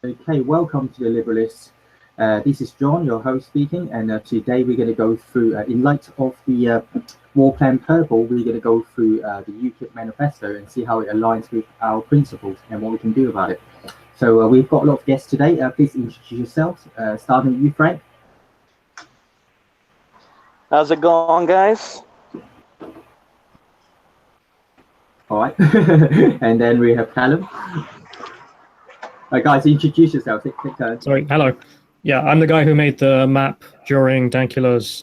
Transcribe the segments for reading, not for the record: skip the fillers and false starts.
Okay, welcome to the Liberalist. This is John, your host speaking, and today we're going to go through, in light of the War Plan Purple, we're going to go through the UKIP Manifesto and see how it aligns with our principles and what we can do about it. So we've got a lot of guests today. Please introduce yourselves, starting with you, Frank. How's it going, guys? All right, and then we have Callum. Guys, introduce yourself. Take turn. Sorry, hello. Yeah, I'm the guy who made the map during Dankula's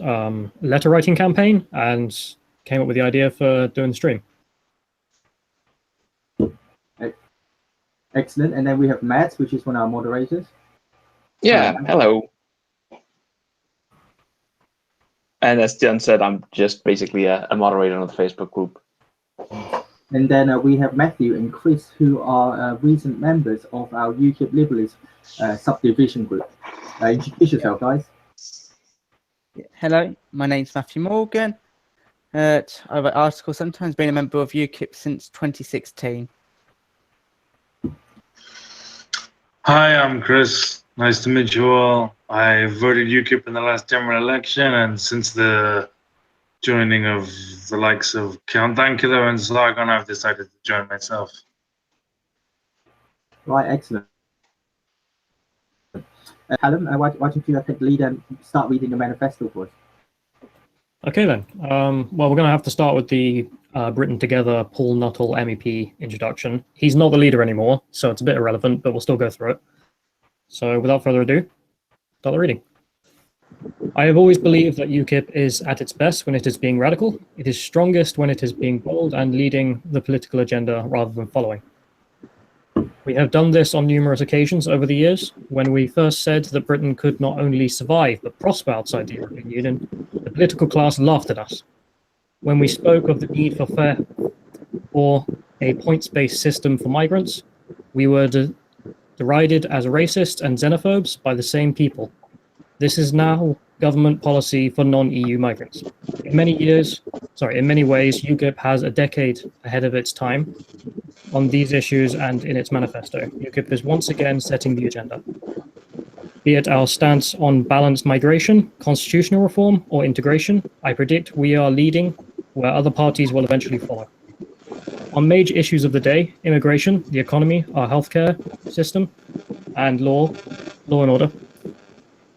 letter writing campaign and came up with the idea for doing the stream. Excellent. And then we have Matt, which is one of our moderators. Yeah, hello. And as John said, I'm just basically a moderator on the Facebook group. And then we have Matthew and Chris, who are recent members of our UKIP Liberalist subdivision group. Introduce yourself, guys. Hello, my name's Matthew Morgan. I've written articles, sometimes been a member of UKIP since 2016. Hi, I'm Chris. Nice to meet you all. I voted UKIP in the last general election, and since the joining of the likes of Count Dankula and Sargon, I've decided to join myself. Right, excellent. Callum, why don't you take the lead and start reading the manifesto for us? Okay then. Well, we're going to have to start with the Britain Together Paul Nuttall MEP introduction. He's not the leader anymore, so it's a bit irrelevant, but we'll still go through it. So without further ado, start the reading. I have always believed that UKIP is at its best when it is being radical. It is strongest when it is being bold and leading the political agenda rather than following. We have done this on numerous occasions over the years. When we first said that Britain could not only survive but prosper outside the European Union, the political class laughed at us. When we spoke of the need for a points-based system for migrants, we were derided as racist and xenophobes by the same people. This is now government policy for non-EU migrants. In many ways, UKIP has a decade ahead of its time on these issues and in its manifesto. UKIP is once again setting the agenda. Be it our stance on balanced migration, constitutional reform, or integration, I predict we are leading where other parties will eventually follow. On major issues of the day, immigration, the economy, our healthcare system, and law and order,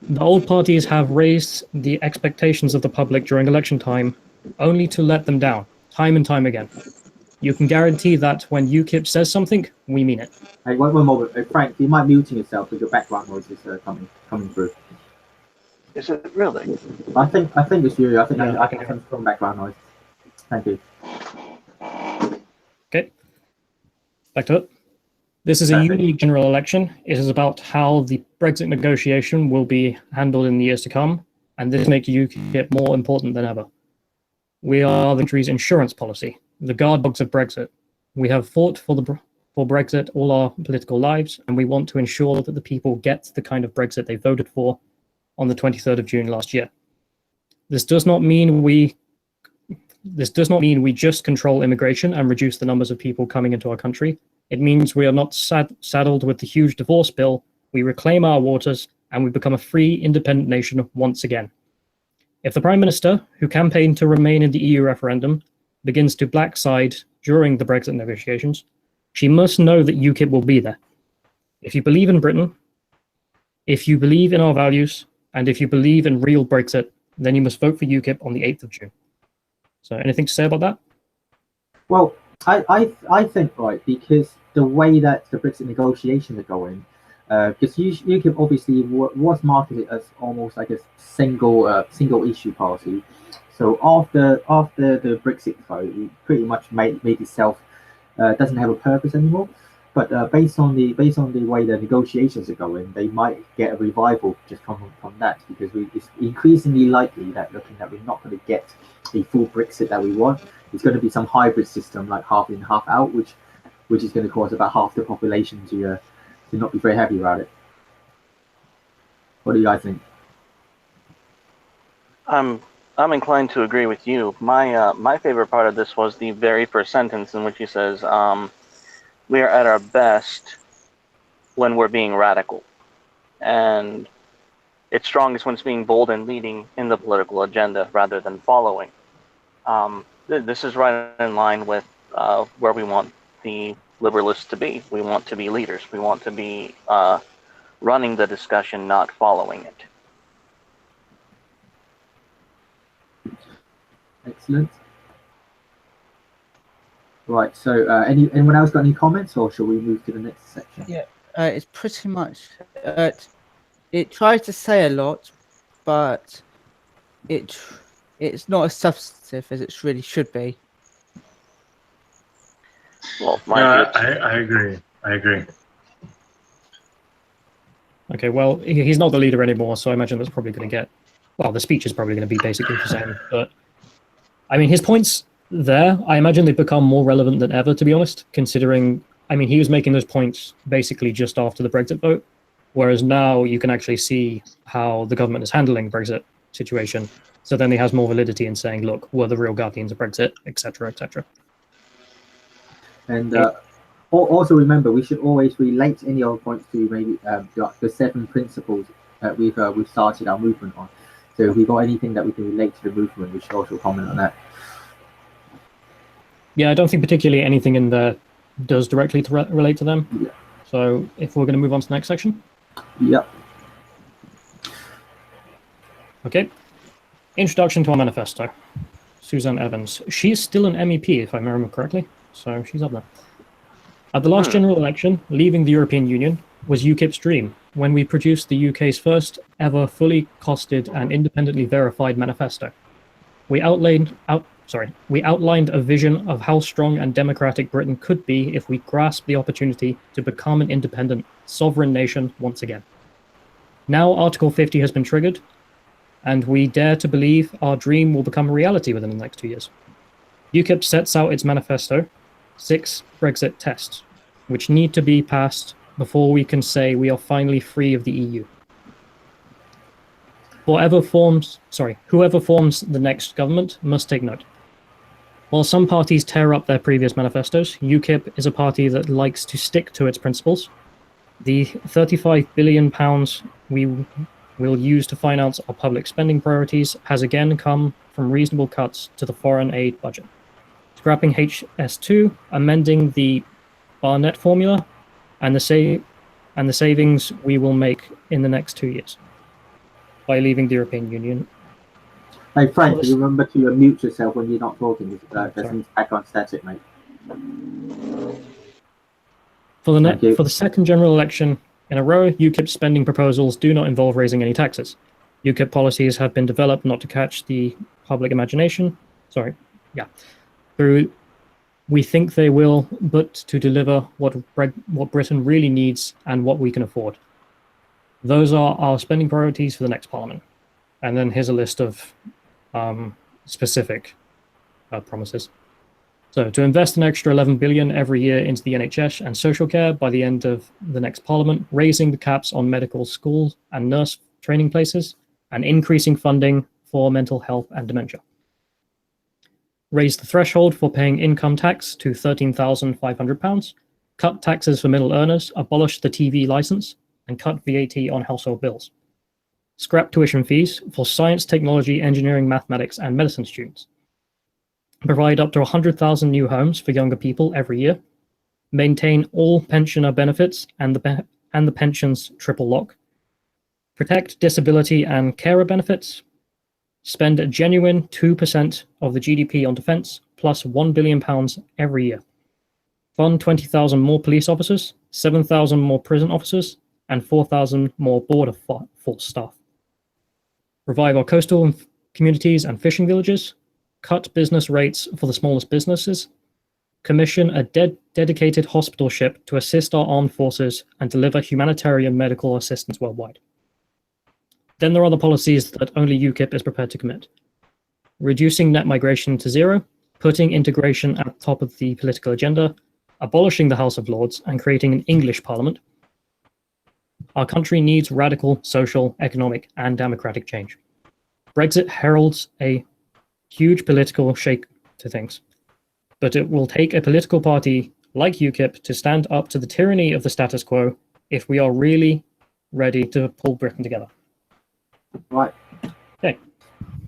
the old parties have raised the expectations of the public during election time only to let them down, time and time again. You can guarantee that when UKIP says something, we mean it. Hey, one moment. Frank, you might mute yourself with your background noise is coming through. Is it really? I think it's you. I think I can hear some background noise. Thank you. Okay. Back to it. This is a unique general election. It is about how the Brexit negotiation will be handled in the years to come, and this makes UKIP more important than ever. We are the country's insurance policy, the guard dogs of Brexit. We have fought for Brexit all our political lives, and we want to ensure that the people get the kind of Brexit they voted for on the 23rd of June last year. This does not mean we just control immigration and reduce the numbers of people coming into our country. It means we are not saddled with the huge divorce bill. We reclaim our waters and we become a free, independent nation once again. If the Prime Minister, who campaigned to remain in the EU referendum, begins to blackside during the Brexit negotiations, she must know that UKIP will be there. If you believe in Britain, if you believe in our values, and if you believe in real Brexit, then you must vote for UKIP on the 8th of June. So anything to say about that? Well, I think, right, because the way that the Brexit negotiations are going, because UKIP obviously was marketed as almost like a single issue party. So after the Brexit vote, it pretty much made itself doesn't have a purpose anymore. But based on the way the negotiations are going, they might get a revival just from that, because it's increasingly likely that looking that we're not going to get a full Brexit that we want. It's going to be some hybrid system like half in, half out, which is going to cause about half the population to not be very happy about it. What do you guys think? I'm inclined to agree with you. My favorite part of this was the very first sentence in which he says, "We are at our best when we're being radical. And it's strongest when it's being bold and leading in the political agenda rather than following. This is right in line with where we want the liberalists to be. We want to be leaders. We want to be running the discussion, not following it. Excellent. Right, so anyone else got any comments, or shall we move to the next section? Yeah, it's pretty much it tries to say a lot, but it's not as substantive as it really should be. Well, I agree. I agree. Okay, well, he's not the leader anymore, so I imagine that's probably going to get... Well, the speech is probably going to be basically the same, but... I mean, his points there, I imagine they've become more relevant than ever, to be honest, considering... I mean, he was making those points basically just after the Brexit vote, whereas now you can actually see how the government is handling the Brexit situation, so then he has more validity in saying, look, we're the real guardians of Brexit, etc., etc. And also remember, we should always relate any of our points to maybe the 7 principles that we've started our movement on. So if we've got anything that we can relate to the movement, we should also comment on that. Yeah, I don't think particularly anything in there does directly relate to them. Yeah. So if we're going to move on to the next section. Yep. Okay. Introduction to our manifesto. Suzanne Evans. She is still an MEP, if I remember correctly. So she's up there. At the last general election, leaving the European Union was UKIP's dream when we produced the UK's first ever fully costed and independently verified manifesto. We outlined a vision of how strong and democratic Britain could be if we grasped the opportunity to become an independent, sovereign nation once again. Now Article 50 has been triggered, and we dare to believe our dream will become a reality within the next 2 years. UKIP sets out its manifesto, 6 Brexit tests, which need to be passed before we can say we are finally free of the EU. Whoever forms the next government must take note. While some parties tear up their previous manifestos, UKIP is a party that likes to stick to its principles. The £35 billion we will use to finance our public spending priorities has again come from reasonable cuts to the foreign aid budget. Scrapping HS2, amending the Barnett formula, and the savings we will make in the next 2 years by leaving the European Union. Hey Frank, you remember to mute yourself when you're not talking. There's some background static, mate. For the second general election in a row, UKIP spending proposals do not involve raising any taxes. UKIP policies have been developed not to catch the public imagination. We think they will, but to deliver what Britain really needs and what we can afford. Those are our spending priorities for the next Parliament. And then here's a list of specific promises. So to invest an extra 11 billion every year into the NHS and social care by the end of the next Parliament, raising the caps on medical schools and nurse training places, and increasing funding for mental health and dementia. Raise the threshold for paying income tax to £13,500, cut taxes for middle earners, abolish the TV licence, and cut VAT on household bills. Scrap tuition fees for science, technology, engineering, mathematics, and medicine students. Provide up to 100,000 new homes for younger people every year. Maintain all pensioner benefits and the pensions triple lock. Protect disability and carer benefits. Spend a genuine 2% of the GDP on defence, plus £1 billion every year. Fund 20,000 more police officers, 7,000 more prison officers, and 4,000 more border force staff. Revive our coastal communities and fishing villages. Cut business rates for the smallest businesses. Commission a dedicated hospital ship to assist our armed forces and deliver humanitarian medical assistance worldwide. Then there are the policies that only UKIP is prepared to commit. Reducing net migration to zero, putting integration at the top of the political agenda, abolishing the House of Lords, and creating an English Parliament. Our country needs radical social, economic, and democratic change. Brexit heralds a huge political shake to things, but it will take a political party like UKIP to stand up to the tyranny of the status quo if we are really ready to pull Britain together. Right. Okay.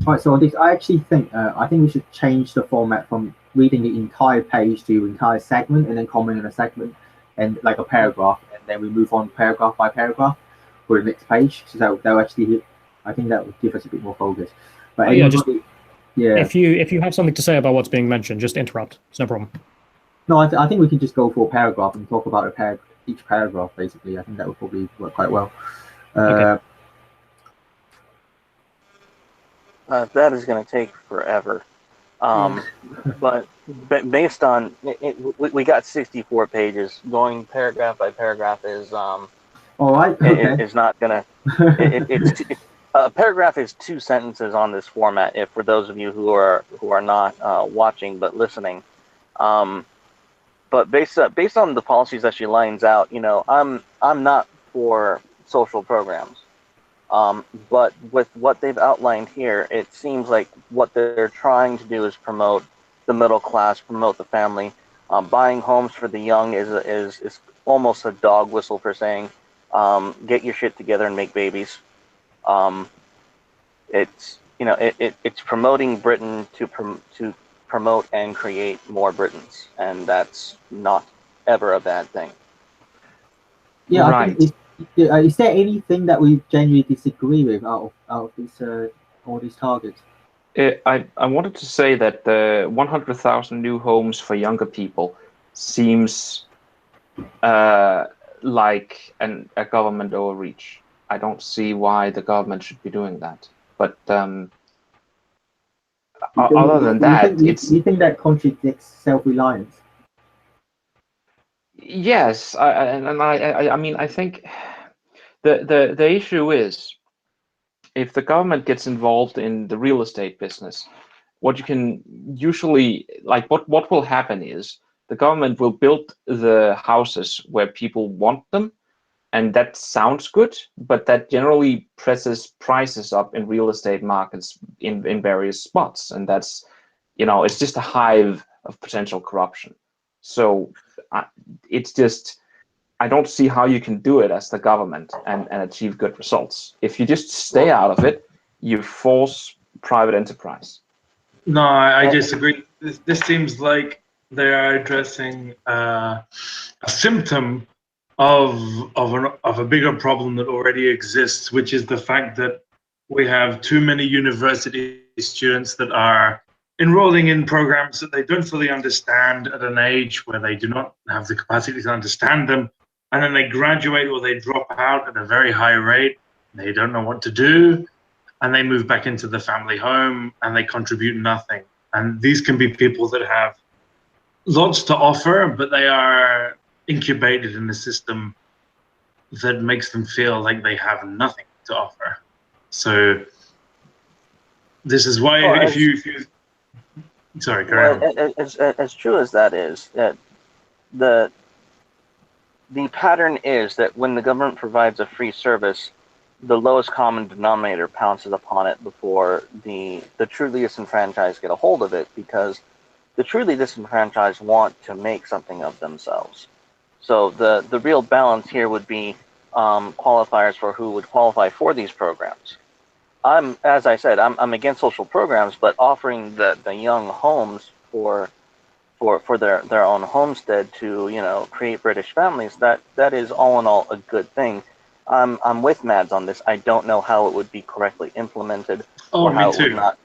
Right. So on this, I actually think we should change the format from reading the entire page to entire segment and then comment on a segment and like a paragraph, and then we move on paragraph by paragraph for the next page. So that'll actually, I think that would give us a bit more focus. But yeah, if you have something to say about what's being mentioned, just interrupt. It's no problem. No, I think we can just go for a paragraph and talk about each paragraph basically. I think that would probably work quite well. Okay. That is going to take forever. But based on we got 64 pages. Going paragraph by paragraph is all right. Okay. It's not gonna. It's a paragraph is 2 sentences on this format. If for those of you who are not watching but listening, but based on the policies that she lines out, I'm not for social programs. But with what they've outlined here, it seems like what they're trying to do is promote the middle class, promote the family. Buying homes for the young is almost a dog whistle for saying, get your shit together and make babies. It's it's promoting Britain to promote and create more Britons, and that's not ever a bad thing. Yeah, right. I think is there anything that we genuinely disagree with out of these all these targets? I wanted to say that the 100,000 new homes for younger people seems like a government overreach. I don't see why the government should be doing that. But other than that, you think that contradicts self-reliance? Yes, I mean, I think the issue is if the government gets involved in the real estate business, what you can usually what will happen is the government will build the houses where people want them, and that sounds good, but that generally presses prices up in real estate markets in various spots, and that's it's just a hive of potential corruption. So it's just I don't see how you can do it as the government and achieve good results. If you just stay out of it, you force private enterprise. No, I disagree. This seems like they are addressing a symptom of a bigger problem that already exists, which is the fact that we have too many university students that are enrolling in programs that they don't fully understand at an age where they do not have the capacity to understand them, and then they graduate or they drop out at a very high rate. They don't know what to do, and they move back into the family home and they contribute nothing. And these can be people that have lots to offer, but they are incubated in a system that makes them feel like they have nothing to offer. So this is why if you sorry, carry on. As true as that is, that the pattern is that when the government provides a free service, the lowest common denominator pounces upon it before the truly disenfranchised get a hold of it, because the truly disenfranchised want to make something of themselves. So the real balance here would be qualifiers for who would qualify for these programs. As I said, I'm against social programs, but offering the young homes for their own homestead to create British families, that is all in all a good thing. I'm with Mads on this. I don't know how it would be correctly implemented, or how it would not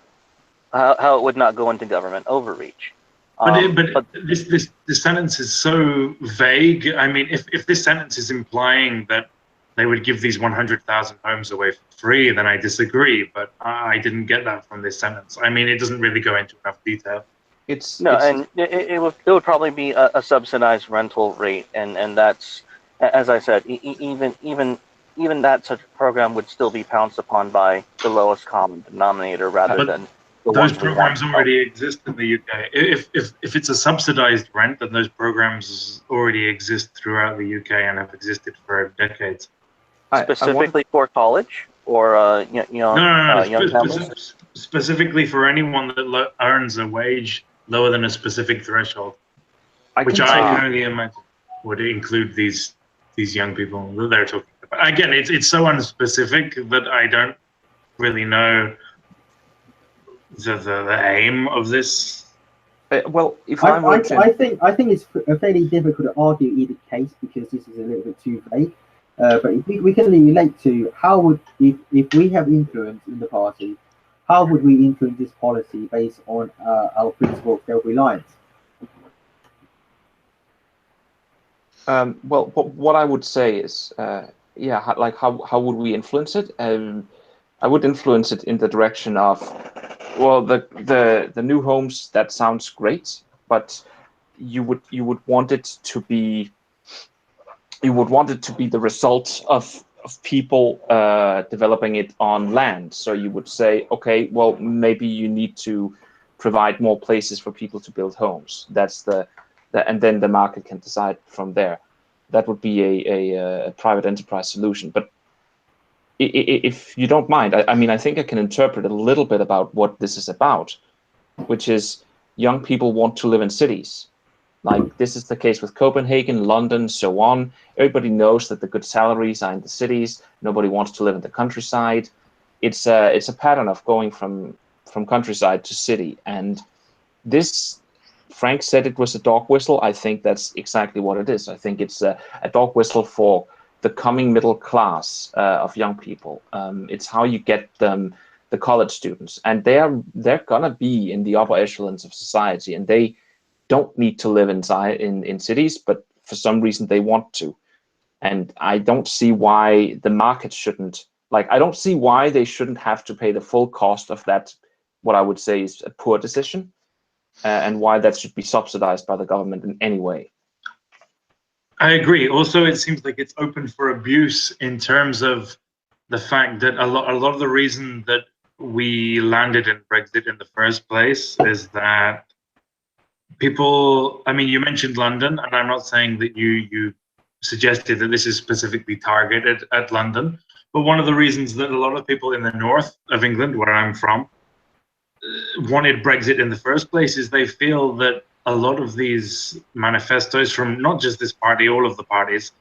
how it would not go into government overreach. But this sentence is so vague. I mean, if this sentence is implying that they would give these 100,000 homes away for free, then I disagree. But I didn't get that from this sentence. I mean, it doesn't really go into enough detail. And it would probably be a subsidized rental rate, and that's, as I said, even that such a program would still be pounced upon by the lowest common denominator rather than the those ones programs already exist in the UK. If it's a subsidized rent, then those programs already exist throughout the UK and have existed for decades. Specifically for college or young families? Specifically for anyone that earns a wage lower than a specific threshold, which I can only imagine would include these these young people that they're talking about. Again, it's so unspecific that I don't really know the aim of this. Well, if I think it's fairly difficult to argue either case because this is a little bit too vague. But if we can relate to how would if we have influence in the party, how would we influence this policy based on our principle of self-reliance? Well, what I would say is, yeah, like how would we influence it? I would influence it in the direction of, well, the new homes, that sounds great, but you would want it to be the result of people developing it on land. So you would say, okay, well, maybe you need to provide more places for people to build homes. That's and then the market can decide from there. That would be a private enterprise solution. But if you don't mind, I mean, I think I can interpret a little bit about what this is about, which is young people want to live in cities. Like this is the case with Copenhagen, London, so on. Everybody knows that the good salaries are in the cities. Nobody wants to live in the countryside. It's a pattern of going from countryside to city. And this, Frank said it was a dog whistle. I think that's exactly what it is. I think it's a dog whistle for the coming middle class of young people. It's how you get them, the college students, and they're gonna be in the upper echelons of society, and they don't need to live in cities, but for some reason they want to. And I don't see why the market shouldn't, I don't see why they shouldn't have to pay the full cost of that, what I would say is a poor decision, and why that should be subsidized by the government in any way. I agree. Also, it seems like it's open for abuse in terms of the fact that a lot of the reason that we landed in Brexit in the first place is that people, I mean, you mentioned London, and I'm not saying that you suggested that this is specifically targeted at London, but one of the reasons that a lot of people in the north of England, where I'm from, wanted Brexit in the first place is they feel that a lot of these manifestos from not just this party, all of the parties,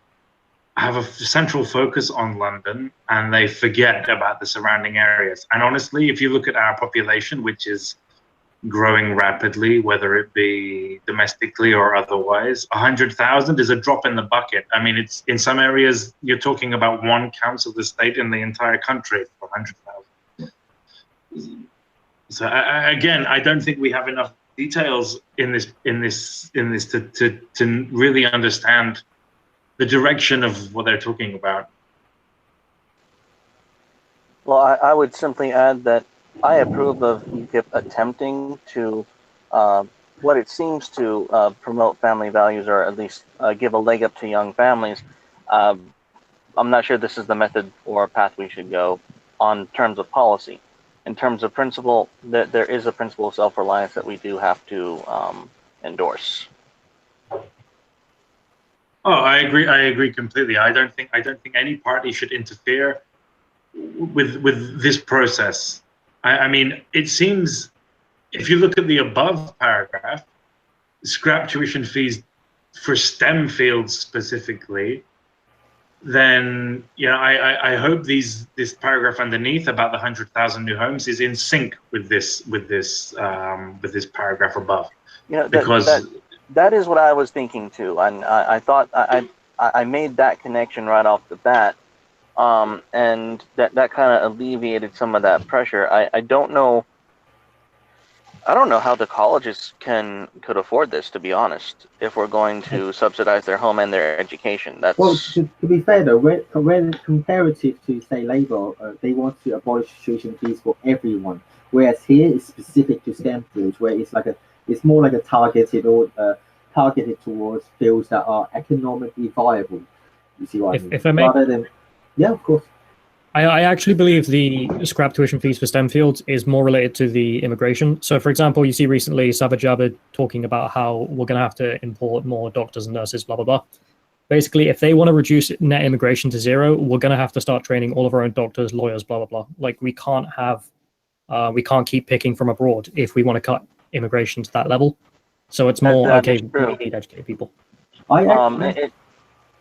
have a central focus on London, and they forget about the surrounding areas. And honestly, if you look at our population, which is growing rapidly, whether it be domestically or otherwise, 100,000 is a drop in the bucket. I mean, it's in some areas you're talking about one council estate in the entire country for 100,000. So again, I don't think we have enough details in this to really understand the direction of what they're talking about. Well, I would simply add that I approve of UKIP attempting to, what it seems to promote family values, or at least give a leg up to young families. I'm not sure this is the method or path we should go on terms of policy. In terms of principle, there is a principle of self-reliance that we do have to endorse. Oh, I agree completely. I don't think any party should interfere with this process. I mean, it seems, if you look at the above paragraph, scrap tuition fees for STEM fields specifically, then I hope this paragraph underneath about the 100,000 new homes is in sync with this paragraph above. Because that is what I was thinking too, and I thought I made that connection right off the bat. And that kind of alleviated some of that pressure. I don't know how the colleges could afford this, to be honest, if we're going to subsidize their home and their education. That's well, to be fair though, when comparative to say Labour, they want to abolish tuition fees for everyone, whereas here it's specific to STEM fields, where it's more like a targeted towards fields that are economically viable. You see what I mean? If I may, rather than, yeah, of course. I actually believe the scrap tuition fees for STEM fields is more related to the immigration. So, for example, you see recently Sajid Javid talking about how we're going to have to import more doctors and nurses, blah, blah, blah. Basically, if they want to reduce net immigration to zero, we're going to have to start training all of our own doctors, lawyers, blah, blah, blah. Like, we can't keep picking from abroad if we want to cut immigration to that level. So it's more, okay, we need educated people.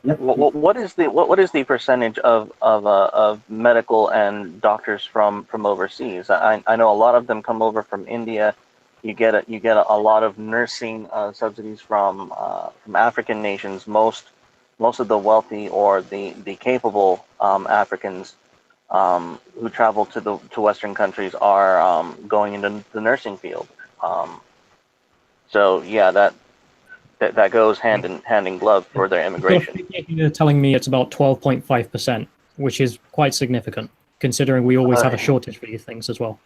Yep. What is the percentage of medical and doctors from overseas? I know a lot of them come over from India. You get a lot of nursing subsidies from African nations. Most of the wealthy or the capable Africans who travel to Western countries are going into the nursing field. So yeah, that goes hand in glove for their immigration. You're telling me it's about 12.5%, which is quite significant, considering we always have a shortage for these things as well.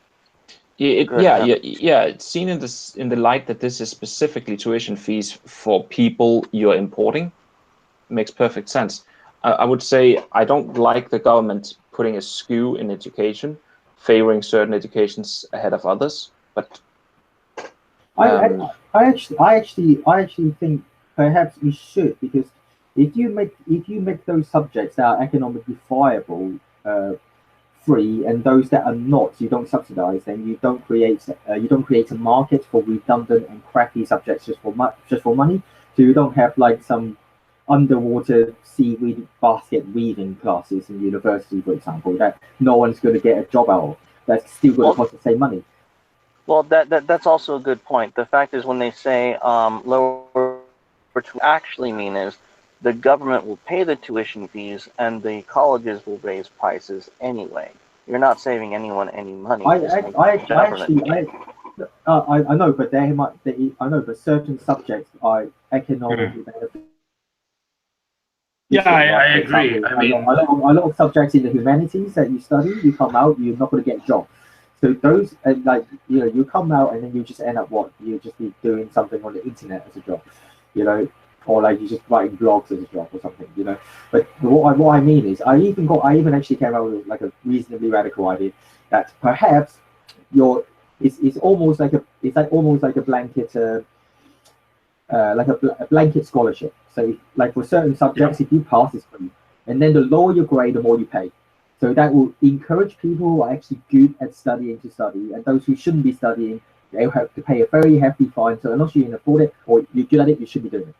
It's seen in the light that this is specifically tuition fees for people you're importing. Makes perfect sense. I would say I don't like the government putting a skew in education, favoring certain educations ahead of others. But I actually think perhaps we should, because if you make those subjects that are economically viable free, and those that are not, you don't subsidize, then you don't create a market for redundant and crappy subjects just for money. So you don't have like some underwater seaweed basket weaving classes in university, for example, that no one's going to get a job out of. That's still going to cost the same money. Well, that's also a good point. The fact is, when they say lower, what actually mean is the government will pay the tuition fees and the colleges will raise prices anyway. You're not saving anyone any money. I know, but I know, but certain subjects are economically beneficial. Yeah, I agree. Example, I mean, a lot of subjects in the humanities that you study, you come out, you're not going to get a job. So those, like, you come out and then you just end up you just be doing something on the internet as a job, or like you just writing blogs as a job or something, But what I mean is, I even actually came out with like a reasonably radical idea that perhaps it's almost like a blanket. Like a blanket scholarship. So, like for certain subjects, if you pass, it's free, and then the lower your grade, the more you pay. So that will encourage people who are actually good at studying to study, and those who shouldn't be studying, they'll have to pay a very hefty fine. So unless you can afford it or you're good at it, you should be doing it.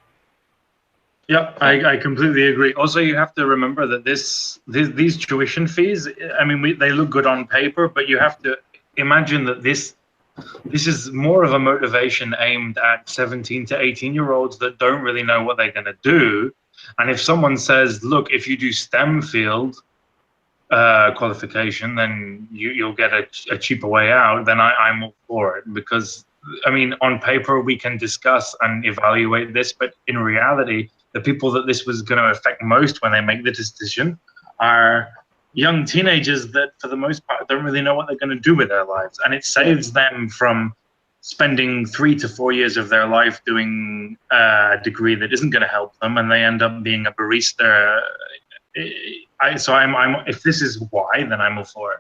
Yeah, I completely agree. Also, you have to remember that these tuition fees, I mean, they look good on paper, but you have to imagine that this is more of a motivation aimed at 17 to 18-year-olds that don't really know what they're going to do. And if someone says, look, if you do STEM field qualification, then you'll get a cheaper way out, then I'm all for it. Because, I mean, on paper, we can discuss and evaluate this, but in reality, the people that this was going to affect most when they make the decision are young teenagers that, for the most part, don't really know what they're going to do with their lives. And it saves them from spending 3 to 4 years of their life doing a degree that isn't going to help them, and they end up being a barista. If this is why, then I'm all for it.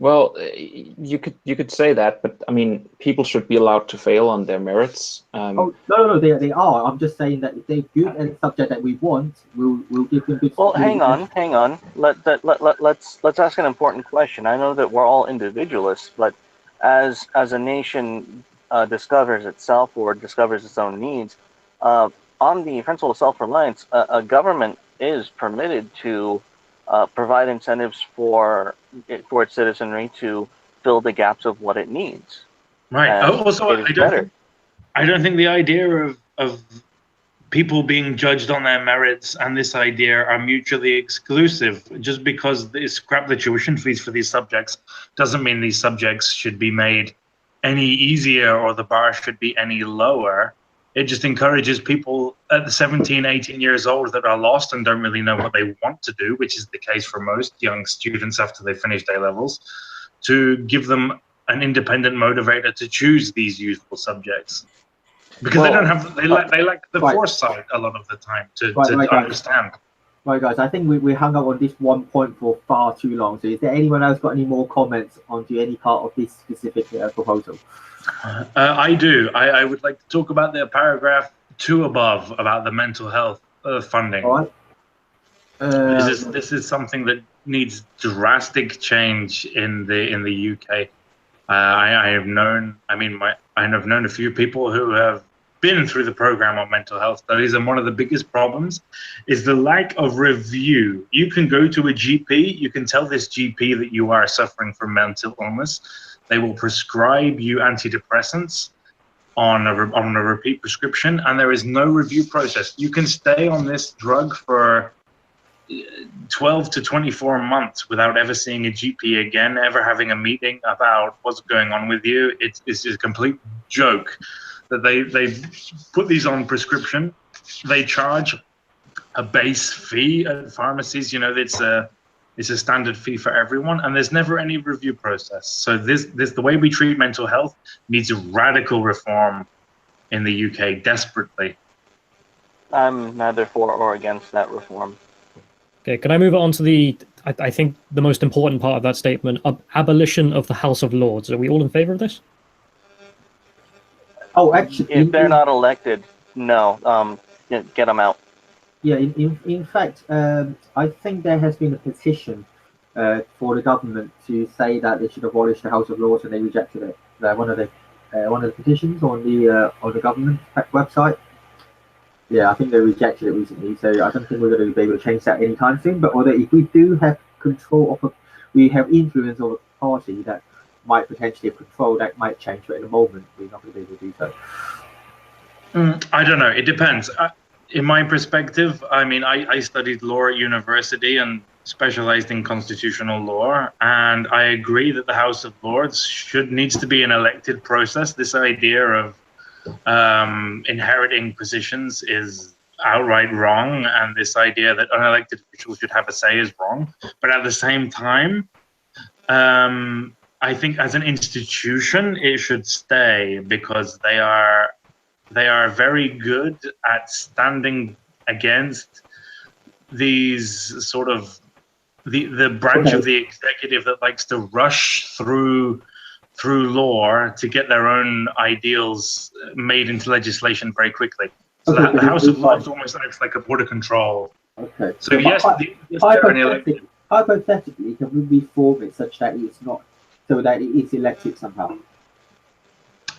Well, you could say that, but I mean, people should be allowed to fail on their merits. No, they are. I'm just saying that if they're good at a subject that we want, we'll give them good. Well, hang on. Let's ask an important question. I know that we're all individualists, but as a nation discovers itself or discovers its own needs, on the principle of self-reliance, a government is permitted to provide incentives for its citizenry to fill the gaps of what it needs. Right. Also, I don't think the idea of people being judged on their merits and this idea are mutually exclusive. Just because they scrap the tuition fees for these subjects doesn't mean these subjects should be made any easier or the bar should be any lower. It just encourages people at the 17, 18 years old that are lost and don't really know what they want to do, which is the case for most young students after they finish A-levels, to give them an independent motivator to choose these useful subjects. Because they don't have, they lack the foresight a lot of the time to understand. Right, guys, I think we hung up on this one point for far too long. So is there anyone else got any more comments onto any part of this specific proposal? I do. I would like to talk about the paragraph 2 above about the mental health funding. All right. This is something that needs drastic change in the UK. I have known a few people who have been through the program on mental health studies, and one of the biggest problems is the lack of review. You can go to a GP, you can tell this GP that you are suffering from mental illness. They will prescribe you antidepressants on a repeat prescription, and there is no review process. You can stay on this drug for 12 to 24 months without ever seeing a GP again, ever having a meeting about what's going on with you. It's just a complete joke that they put these on prescription. They charge a base fee at pharmacies. You know, it's a standard fee for everyone, and there's never any review process. So this the way we treat mental health needs a radical reform in the UK desperately. I'm neither for or against that reform. Okay, can I move on to I think the most important part of that statement, abolition of the House of Lords. Are we all in favor of this? Oh, actually, If they're not elected, no. Get them out. Yeah, in fact, I think there has been a petition for the government to say that they should abolish the House of Lords, and they rejected it. One of the petitions on the government website. Yeah, I think they rejected it recently, so I don't think we're going to be able to change that anytime soon. But although if we do have control of, we have influence over a party that might potentially control, that might change. But at the moment, we're not going to be able to do so. I don't know. It depends. In my perspective, I mean, I studied law at university and specialized in constitutional law, and I agree that the House of Lords needs to be an elected process. This idea of inheriting positions is outright wrong, and this idea that unelected officials should have a say is wrong. But at the same time, I think as an institution, it should stay, because they are very good at standing against these sort of the branch of the executive that likes to rush through law to get their own ideals made into legislation very quickly. So the House of Lords almost acts like a border control. Okay. So yes, hypothetically, can we reform it such that it's not, so that it is elected somehow?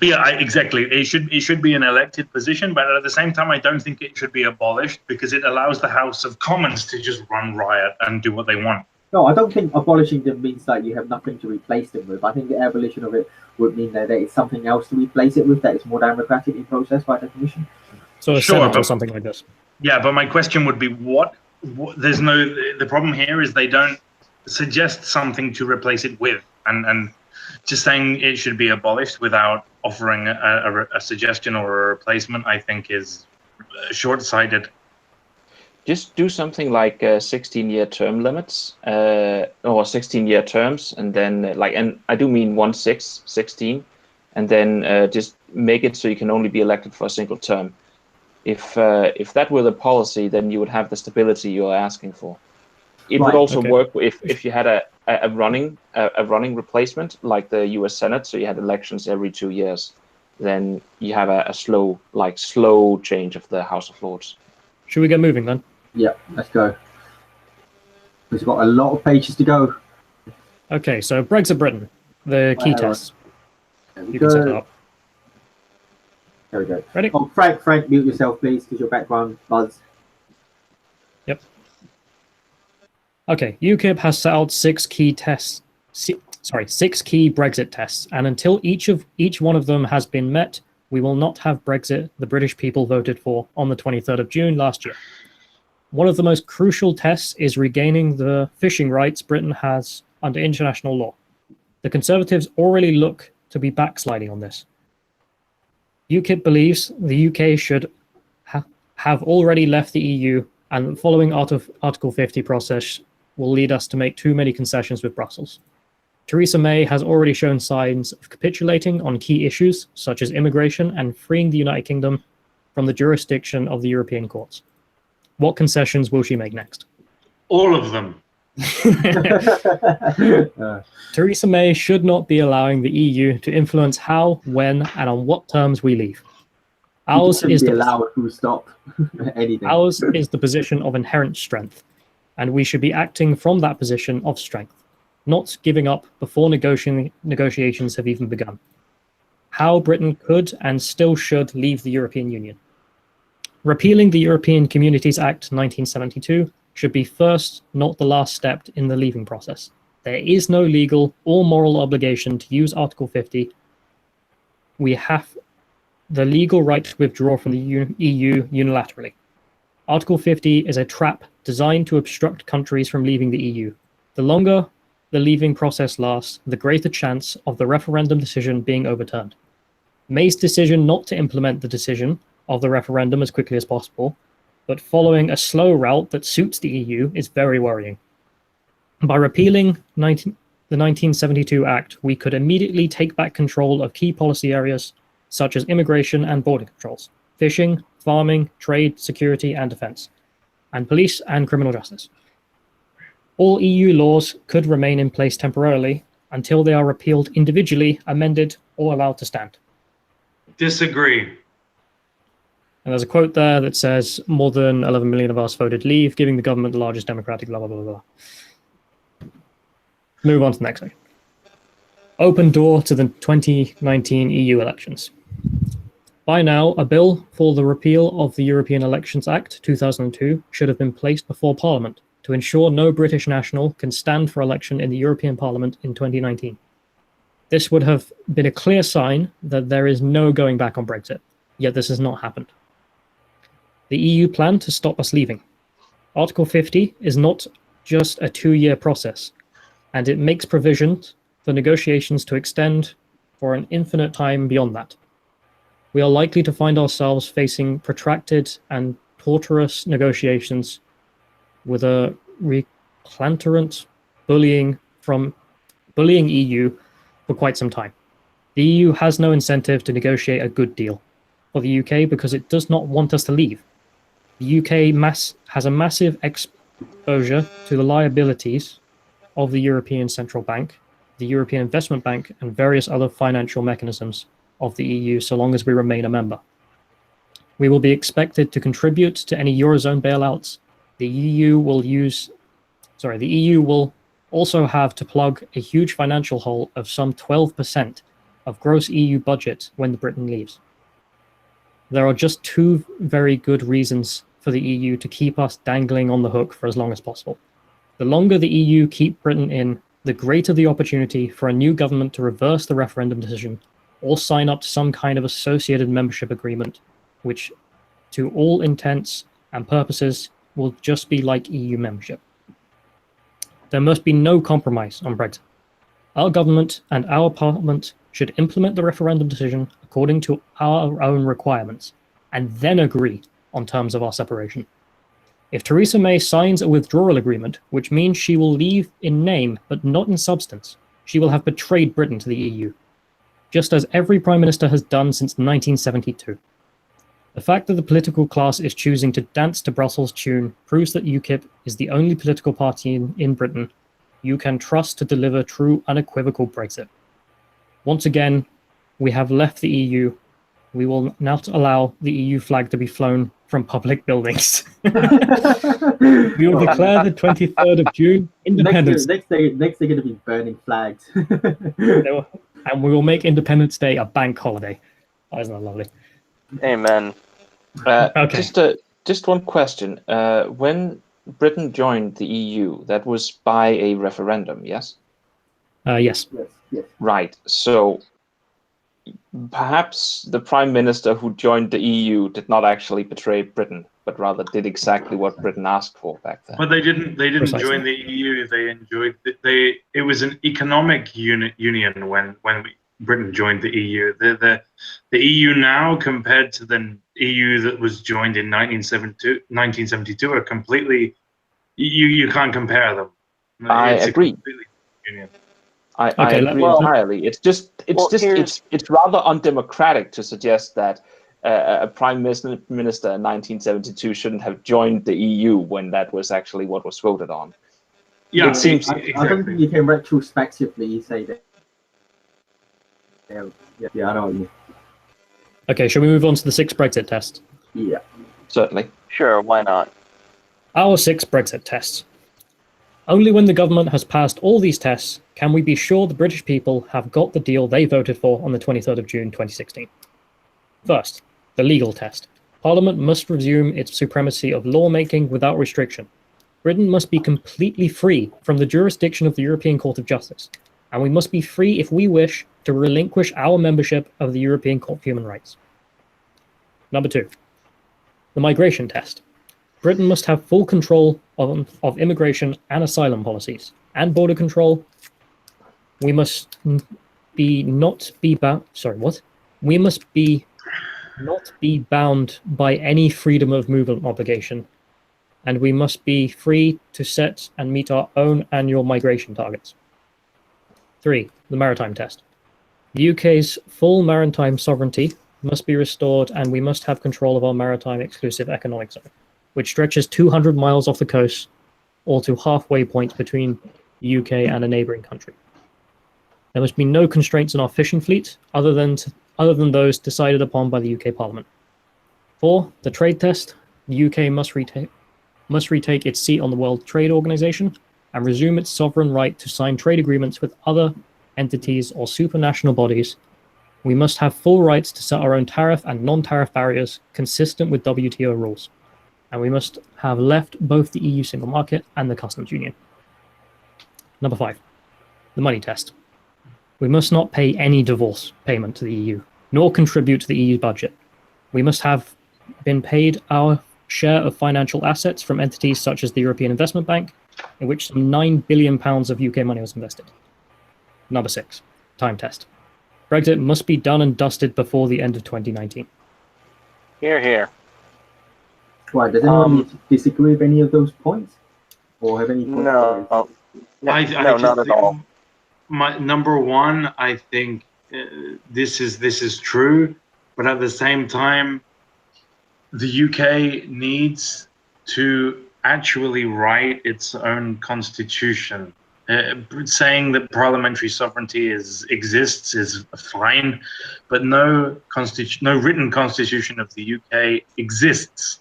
Yeah, exactly. It should be an elected position, but at the same time, I don't think it should be abolished, because it allows the House of Commons to just run riot and do what they want. No, I don't think abolishing them means that you have nothing to replace them with. I think the abolition of it would mean that there is something else to replace it with that is more democratic in process by definition. So a Senate or something like this. Yeah, but my question would be, the problem here is they don't suggest something to replace it with, and just saying it should be abolished without offering a suggestion or a replacement, I think, is short-sighted. Just do something like 16-year term limits, or 16-year terms, and then and I do mean 16, and then just make it so you can only be elected for a single term. If that were the policy, then you would have the stability you're asking for. It would also work if you had a running replacement like the U.S. Senate, so you had elections every 2 years. Then you have a slow change of the House of Lords. Should we get moving then? Yeah, let's go. We've got a lot of pages to go. Okay, so Brexit Britain, the key tests. You can set it up. There we go. Ready? Oh, Frank, mute yourself, please, because your background buzz. Yep. Okay, UKIP has set out 6 key tests. 6 key Brexit tests, and until each one of them has been met, we will not have Brexit the British people voted for on the 23rd of June last year. One of the most crucial tests is regaining the fishing rights Britain has under international law. The Conservatives already look to be backsliding on this. UKIP believes the UK should have already left the EU, and the following Article 50 process will lead us to make too many concessions with Brussels. Theresa May has already shown signs of capitulating on key issues such as immigration and freeing the United Kingdom from the jurisdiction of the European courts. What concessions will she make next? All of them. Theresa May should not be allowing the EU to influence how, when, and on what terms we leave. Ours is the position of inherent strength, and we should be acting from that position of strength, not giving up before negotiations have even begun. how Britain could and still should leave the European Union. Repealing the European Communities Act 1972 should be first, not the last step in the leaving process. There is no legal or moral obligation to use Article 50. We have the legal right to withdraw from the EU unilaterally. Article 50 is a trap designed to obstruct countries from leaving the EU. The longer the leaving process lasts, the greater chance of the referendum decision being overturned. May's decision not to implement the decision of the referendum as quickly as possible, but following a slow route that suits the EU is very worrying. By repealing the 1972 Act, we could immediately take back control of key policy areas such as immigration and border controls, fishing, farming, trade, security and defense, and police and criminal justice. All EU laws could remain in place temporarily until they are repealed individually, amended, or allowed to stand. Disagree. And there's a quote there that says, more than 11 million of us voted leave, giving the government the largest democratic blah, blah, blah, blah. Move on to the next one. Open door to the 2019 EU elections. By now, a bill for the repeal of the European Elections Act 2002 should have been placed before Parliament to ensure no British national can stand for election in the European Parliament in 2019. This would have been a clear sign that there is no going back on Brexit, yet this has not happened. The EU planned to stop us leaving. Article 50 is not just a 2-year process, and it makes provisions for negotiations to extend for an infinite time beyond that. We are likely to find ourselves facing protracted and torturous negotiations with a recalcitrant bullying EU for quite some time. The EU has no incentive to negotiate a good deal for the UK because it does not want us to leave. The UK has a massive exposure to the liabilities of the European Central Bank, the European Investment Bank, and various other financial mechanisms of the EU so long as we remain a member. We will be expected to contribute to any Eurozone bailouts. The EU will also have to plug a huge financial hole of some 12% of gross EU budget when Britain leaves. There are just 2 very good reasons for the EU to keep us dangling on the hook for as long as possible. The longer the EU keep Britain in, the greater the opportunity for a new government to reverse the referendum decision or sign up to some kind of associated membership agreement, which to all intents and purposes will just be like EU membership. There must be no compromise on Brexit. Our government and our parliament should implement the referendum decision according to our own requirements and then agree on terms of our separation. If Theresa May signs a withdrawal agreement, which means she will leave in name but not in substance, she will have betrayed Britain to the EU, just as every Prime Minister has done since 1972. The fact that the political class is choosing to dance to Brussels' tune proves that UKIP is the only political party in Britain you can trust to deliver true, unequivocal Brexit. Once again, we have left the EU. We will not allow the EU flag to be flown from public buildings. We will declare the 23rd of June Independence. Next day, they're going to be burning flags. And we will make Independence Day a bank holiday. Oh, isn't that lovely? Amen. Okay. Just one question. When Britain joined the EU, that was by a referendum, yes? Yes. Yes. Right. So perhaps the Prime Minister who joined the EU did not actually betray Britain, but rather did exactly what Britain asked for back then. But they didn't Precisely. join the EU. They enjoyed it was an economic union when Britain joined the EU. The EU now compared to the EU that was joined in 1972 are completely you can't compare them. I agree. Union. I agree entirely. It's rather undemocratic to suggest that a prime minister in 1972 shouldn't have joined the EU when that was actually what was voted on. Yeah, it seems. I don't think you can retrospectively say that. Yeah, I know what you mean. Okay, shall we move on to the 6 Brexit tests? Yeah. Certainly. Sure, why not? Our 6 Brexit tests. Only when the government has passed all these tests can we be sure the British people have got the deal they voted for on the 23rd of June 2016. First, the legal test. Parliament must resume its supremacy of lawmaking without restriction. Britain must be completely free from the jurisdiction of the European Court of Justice, and we must be free if we wish to relinquish our membership of the European Court of Human Rights. Number 2, the migration test. Britain must have full control of immigration and asylum policies and border control. We must not be bound by any freedom of movement obligation, and we must be free to set and meet our own annual migration targets. 3, the maritime test. The UK's full maritime sovereignty must be restored, and we must have control of our maritime exclusive economic zone, which stretches 200 miles off the coast or to halfway point between the UK and a neighbouring country. There must be no constraints on our fishing fleet other than those decided upon by the UK Parliament. 4, the trade test. The UK must retake its seat on the World Trade Organization and resume its sovereign right to sign trade agreements with other entities or supranational bodies. We must have full rights to set our own tariff and non-tariff barriers consistent with WTO rules. And we must have left both the EU single market and the customs union. Number 5, the money test. We must not pay any divorce payment to the EU, nor contribute to the EU budget. We must have been paid our share of financial assets from entities such as the European Investment Bank, in which some £9 billion of UK money was invested. Number 6, time test. Brexit must be done and dusted before the end of 2019. Here, here. Why, does anyone disagree with any of those points? Or have any points? No, not at all. My number 1, I think this is true, but at the same time, the UK needs to actually write its own constitution. Saying that parliamentary sovereignty exists is fine, but no written constitution of the UK exists.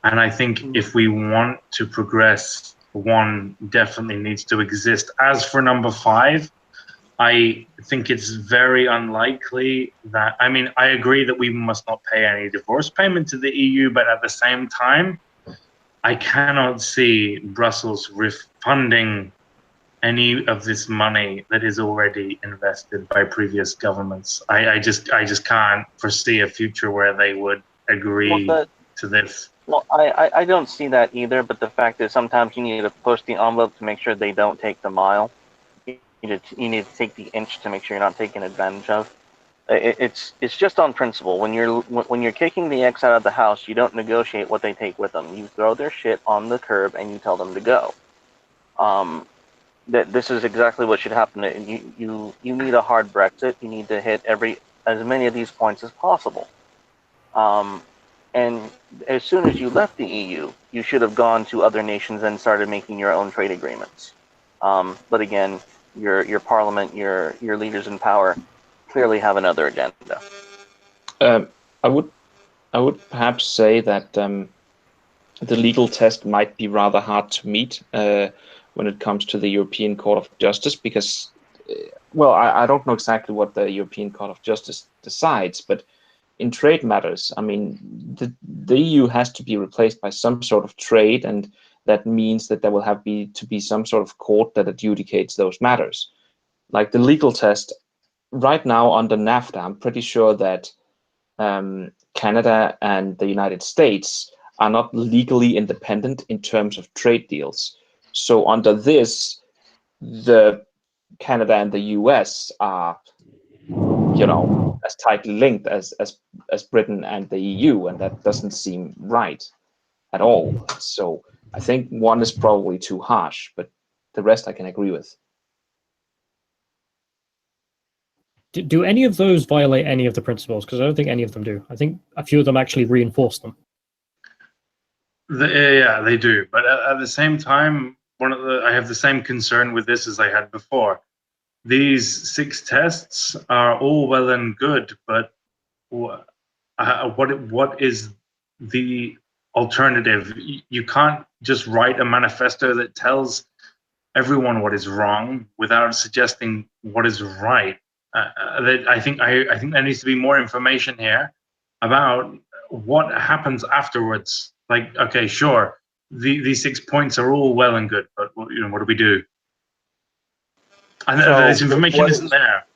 And I think if we want to progress, one definitely needs to exist. As for number 5, I think it's very unlikely that, I agree that we must not pay any divorce payment to the EU, but at the same time, I cannot see Brussels refunding any of this money that is already invested by previous governments. I just can't foresee a future where they would agree to this. Well, I don't see that either, but the fact is sometimes you need to push the envelope to make sure they don't take the mile. You need to take the inch to make sure you're not taken advantage of. It's just on principle. When you're kicking the ex out of the house, you don't negotiate what they take with them. You throw their shit on the curb and you tell them to go. This is exactly what should happen. You need a hard Brexit. You need to hit as many of these points as possible. And as soon as you left the EU, you should have gone to other nations and started making your own trade agreements. But again, your parliament, your leaders in power, clearly have another agenda. I would perhaps say that the legal test might be rather hard to meet when it comes to the European Court of Justice, because, well, I don't know exactly what the European Court of Justice decides, but in trade matters, the EU has to be replaced by some sort of trade, and that means that there will have to be some sort of court that adjudicates those matters. Like the legal test, right now under NAFTA, I'm pretty sure that Canada and the United States are not legally independent in terms of trade deals. So under this, the Canada and the US are, as tightly linked as Britain and the EU, and that doesn't seem right at all. So I think one is probably too harsh, but the rest I can agree with. Do any of those violate any of the principles? Because I don't think any of them do. I think a few of them actually reinforce them. Yeah, they do. But at the same time, I have the same concern with this as I had before. These 6 tests are all well and good, but what is the alternative? You can't just write a manifesto that tells everyone what is wrong without suggesting what is right. I think there needs to be more information here about what happens afterwards. Like, okay, sure, these 6 points are all well and good, but what do we do? And So this information isn't there.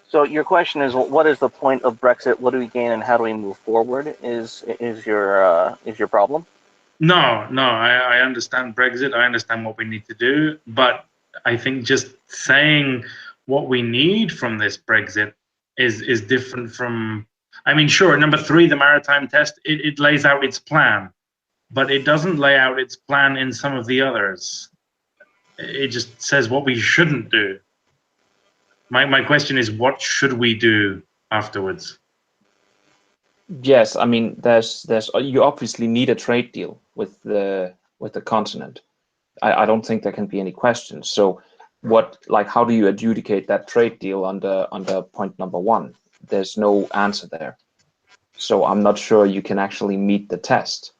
So your question is, what is the point of Brexit? What do we gain, and how do we move forward? Is your problem? No, I understand Brexit. I understand what we need to do, but I think just saying what we need from this Brexit is different from. I mean, sure, number 3, the maritime test, it lays out its plan, but it doesn't lay out its plan in some of the others. It just says what we shouldn't do. My question is, what should we do afterwards? Yes, I mean, there's you obviously need a trade deal with the continent. I don't think there can be any questions. So how do you adjudicate that trade deal under point number 1? There's no answer there. So I'm not sure you can actually meet the test.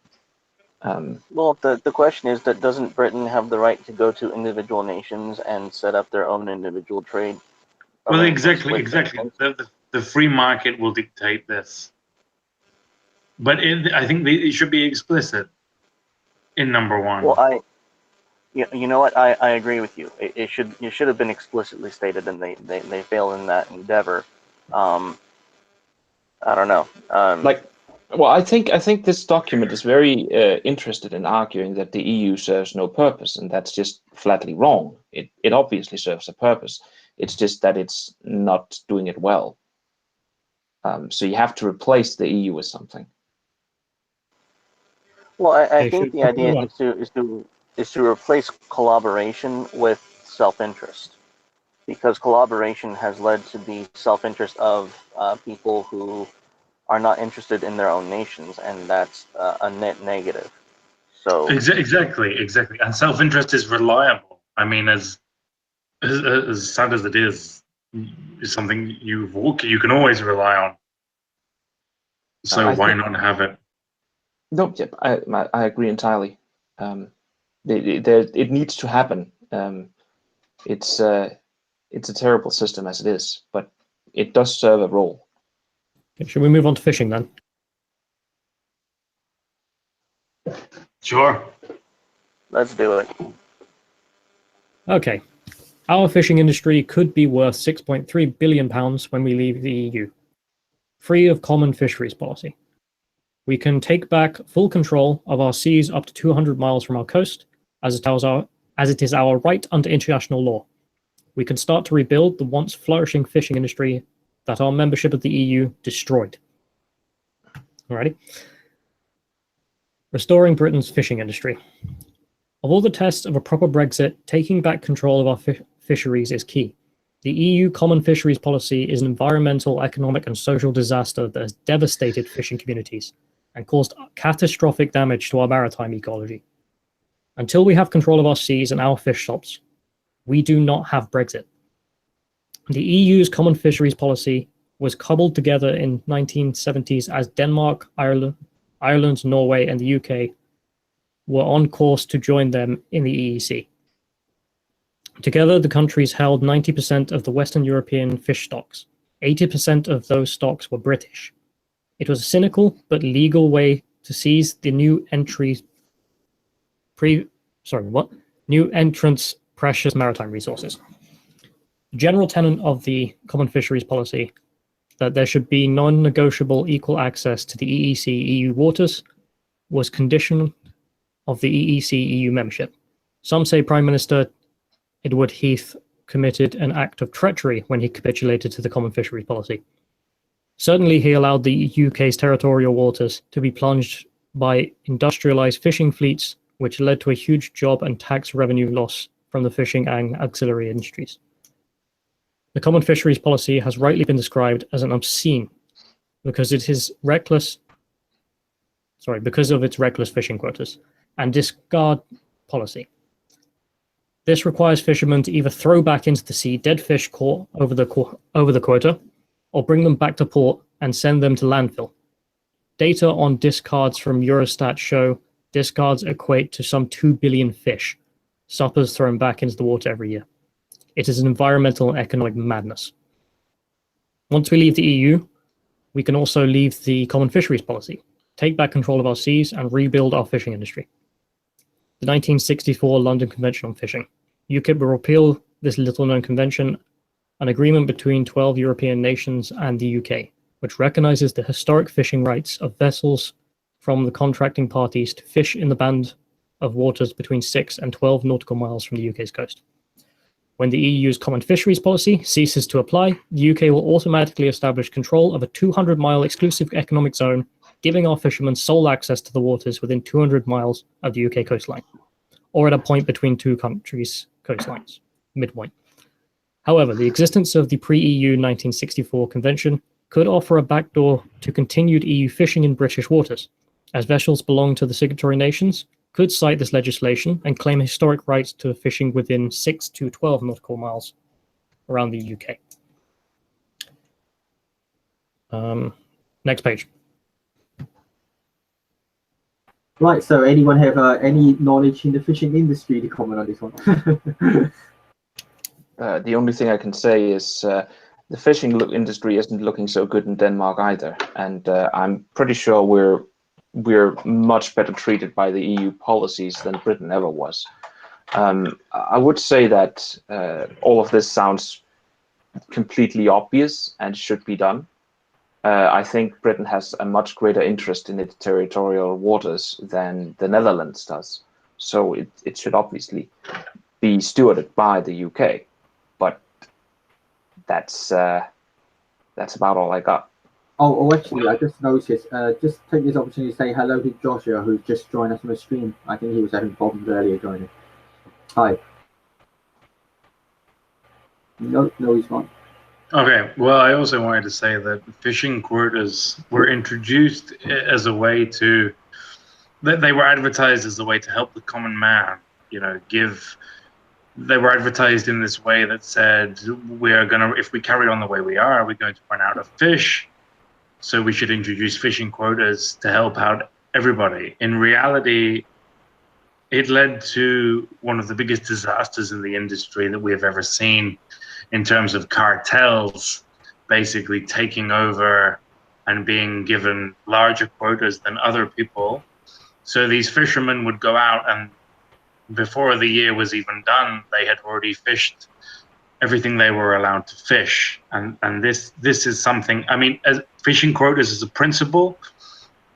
Well, the question is that doesn't Britain have the right to go to individual nations and set up their own individual trade? Well, exactly. The free market will dictate this, but I think it should be explicit in number 1. Well, you know what? I agree with you. It should have been explicitly stated, and they failed in that endeavor. I don't know. Well, I think this document is very interested in arguing that the EU serves no purpose, and that's just flatly wrong. It obviously serves a purpose. It's just that it's not doing it well. So you have to replace the EU with something. Well, I think the idea is to replace collaboration with self-interest, because collaboration has led to the self-interest of people who are not interested in their own nations, and that's a net negative. So exactly, and self-interest is reliable. I mean, as sad as it is something you can always rely on. So why not have it? No, I agree entirely. It needs to happen. It's a terrible system as it is, but it does serve a role. Okay, should we move on to fishing then? Sure. Let's do it. Okay. Our fishing industry could be worth £6.3 billion when we leave the EU, free of common fisheries policy. We can take back full control of our seas up to 200 miles from our coast, as it is our right under international law. We can start to rebuild the once flourishing fishing industry that our membership of the EU destroyed. Alrighty. Restoring Britain's fishing industry. Of all the tests of a proper Brexit, taking back control of our fisheries is key. The EU common fisheries policy is an environmental, economic, and social disaster that has devastated fishing communities and caused catastrophic damage to our maritime ecology. Until we have control of our seas and our fish shops, we do not have Brexit. The EU's common fisheries policy was cobbled together in 1970s as Denmark, Ireland, Norway, and the UK were on course to join them in the EEC. Together, the countries held 90% of the Western European fish stocks. 80% of those stocks were British. It was a cynical but legal way to seize the new entrants' precious maritime resources. The general tenet of the common fisheries policy, that there should be non-negotiable equal access to the EEC EU waters, was condition of the EEC EU membership. Some say Prime Minister Edward Heath committed an act of treachery when he capitulated to the common fisheries policy. Certainly, he allowed the UK's territorial waters to be plunged by industrialised fishing fleets, which led to a huge job and tax revenue loss from the fishing and auxiliary industries. The common fisheries policy has rightly been described as an obscene because of its reckless fishing quotas and discard policy. This requires fishermen to either throw back into the sea dead fish caught over the quota, or bring them back to port and send them to landfill. Data on discards from Eurostat show discards equate to some 2 billion fish, suppers thrown back into the water every year. It is an environmental and economic madness. Once we leave the EU, we can also leave the common fisheries policy, take back control of our seas, and rebuild our fishing industry. The 1964 London Convention on Fishing. UKIP will repeal this little-known convention, an agreement between 12 European nations and the UK, which recognises the historic fishing rights of vessels from the contracting parties to fish in the band of waters between 6 and 12 nautical miles from the UK's coast. When the EU's common fisheries policy ceases to apply, the UK will automatically establish control of a 200-mile exclusive economic zone, giving our fishermen sole access to the waters within 200 miles of the UK coastline, or at a point between two countries' coastlines, midpoint. However, the existence of the pre-EU 1964 convention could offer a backdoor to continued EU fishing in British waters, as vessels belong to the signatory nations could cite this legislation and claim historic rights to fishing within 6 to 12 nautical miles around the UK. Next page. Right, so anyone have any knowledge in the fishing industry to comment on this one? The only thing I can say is the fishing industry isn't looking so good in Denmark either, and I'm pretty sure we're much better treated by the EU policies than Britain ever was. I would say that all of this sounds completely obvious and should be done. I think Britain has a much greater interest in its territorial waters than the Netherlands does, so it should obviously be stewarded by the UK. But that's about all I got. Oh, actually, I just noticed. Just take this opportunity to say hello to Joshua, who's just joined us on the stream. I think he was having problems earlier joining. Hi. No, he's not. Okay, well, I also wanted to say that fishing quotas were introduced as a way to, they were advertised as a way to help the common man, you know, they were advertised in this way that said, if we carry on the way we are, we're going to run out of fish, so we should introduce fishing quotas to help out everybody. In reality, it led to one of the biggest disasters in the industry that we have ever seen, in terms of cartels basically taking over and being given larger quotas than other people. So these fishermen would go out, and before the year was even done, they had already fished everything they were allowed to fish. And this is something, I mean, as fishing quotas as a principle,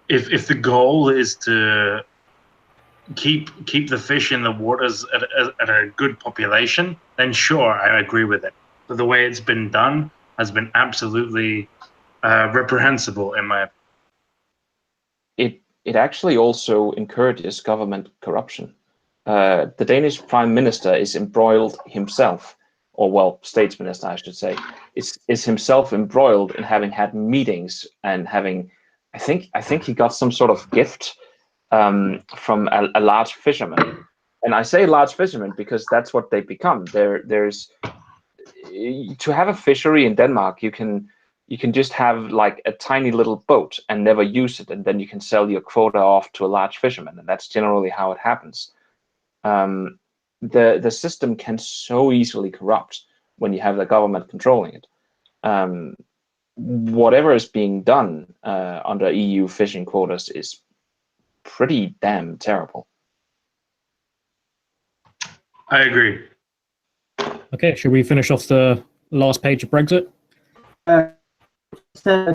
if the goal is to keep the fish in the waters at a good population, then sure, I agree with it. But the way it's been done has been absolutely reprehensible, in my opinion. It actually also encourages government corruption. The Danish Prime Minister is embroiled himself, or well, States Minister, I should say, is himself embroiled in having had meetings and having, I think he got some sort of gift from a large fisherman. And I say large fisherman because that's what they become. There's to have a fishery in Denmark, you can just have like a tiny little boat and never use it, and then you can sell your quota off to a large fisherman, and that's generally how it happens. The system can so easily corrupt when you have the government controlling it. Whatever is being done under EU fishing quotas is pretty damn terrible. I agree. Okay, should we finish off the last page of Brexit? A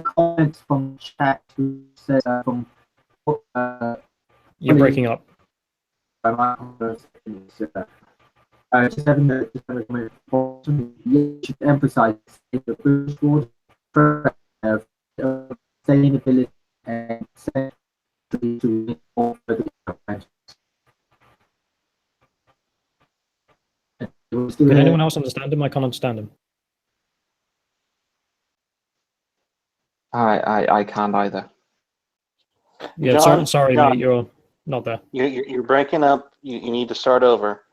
comment from chat who says from You're breaking up. Just having a comment, should emphasize the British water sustainability and to Can anyone else understand him? I can't understand him. I can't either. Yeah, John, sorry, John, mate, you're not there. You're breaking up. You need to start over.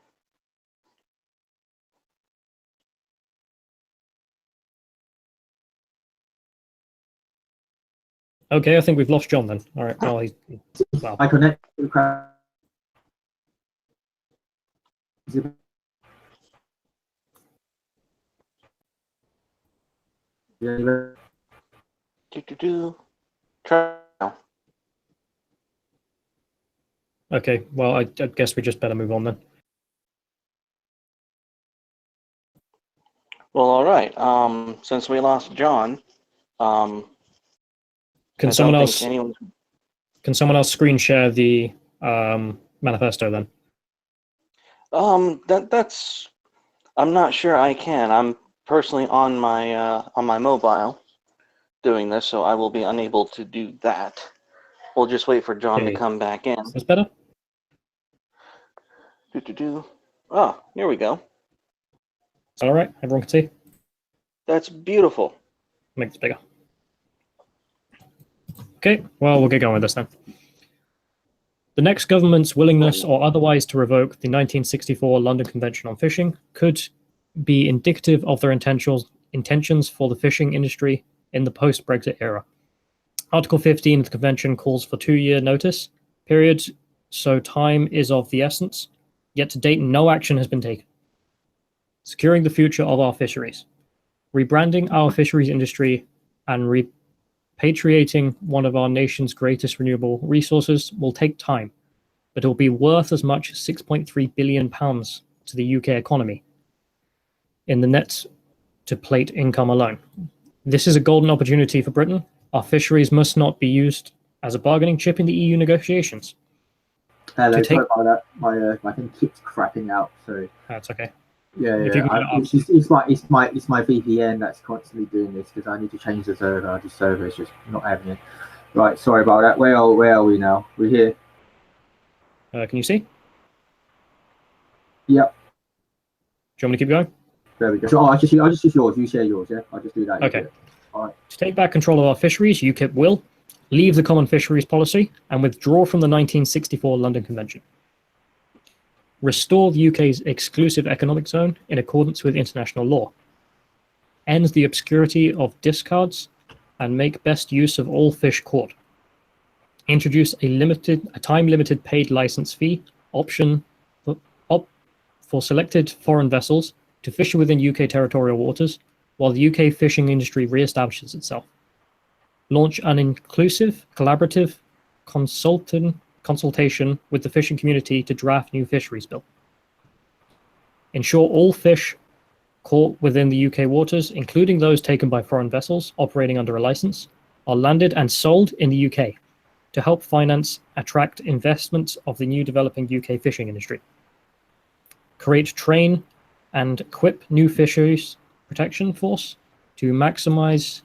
Okay, I think we've lost John then. All right, well, I connect to the crowd. Yeah. Try now. Okay, well, I guess we just better move on then. Well, all right. Since we lost John, Can I someone don't else think anyone. can someone else screen share the manifesto then? That's. I'm not sure I can. I'm personally on my mobile doing this, so I will be unable to do that. We'll just wait for John to Okay. come back in. Is this better? Oh, here we go. Is that all right? Everyone can see? That's beautiful. Make this bigger. Okay, well, we'll get going with this then. The next government's willingness or otherwise to revoke the 1964 London Convention on Fishing could be indicative of their intentions for the fishing industry in the post-Brexit era. Article 15 of the convention calls for 2-year notice period, so time is of the essence, yet to date no action has been taken. Securing the future of our fisheries. Rebranding our fisheries industry and repatriating one of our nation's greatest renewable resources will take time, but it will be worth as much as £6.3 billion to the UK economy in the net to plate income alone. This is a golden opportunity for Britain. Our fisheries must not be used as a bargaining chip in the EU negotiations. Hello, sorry about that. My thing keeps crapping out, so That's okay. yeah. It's my VPN that's constantly doing this because I need to change the server. The server is just not having it. Right, sorry about that. Where are we now? We're here. Can you see? Yep. Do you want me to keep going? There we go. So, I'll just use yours. You share yours, yeah? I'll just do that. Okay. All right. To take back control of our fisheries, UKIP will leave the Common Fisheries Policy and withdraw from the 1964 London Convention. Restore the UK's exclusive economic zone in accordance with international law. End the obscurity of discards and make best use of all fish caught. Introduce a time-limited paid license fee option for selected foreign vessels to fish within UK territorial waters while the UK fishing industry re-establishes itself. Launch an inclusive, collaborative consultation with the fishing community to draft new fisheries bill. Ensure all fish caught within the UK waters, including those taken by foreign vessels operating under a license, are landed and sold in the UK to help attract investments of the new developing UK fishing industry. Create, train, and equip new fisheries protection force to maximize,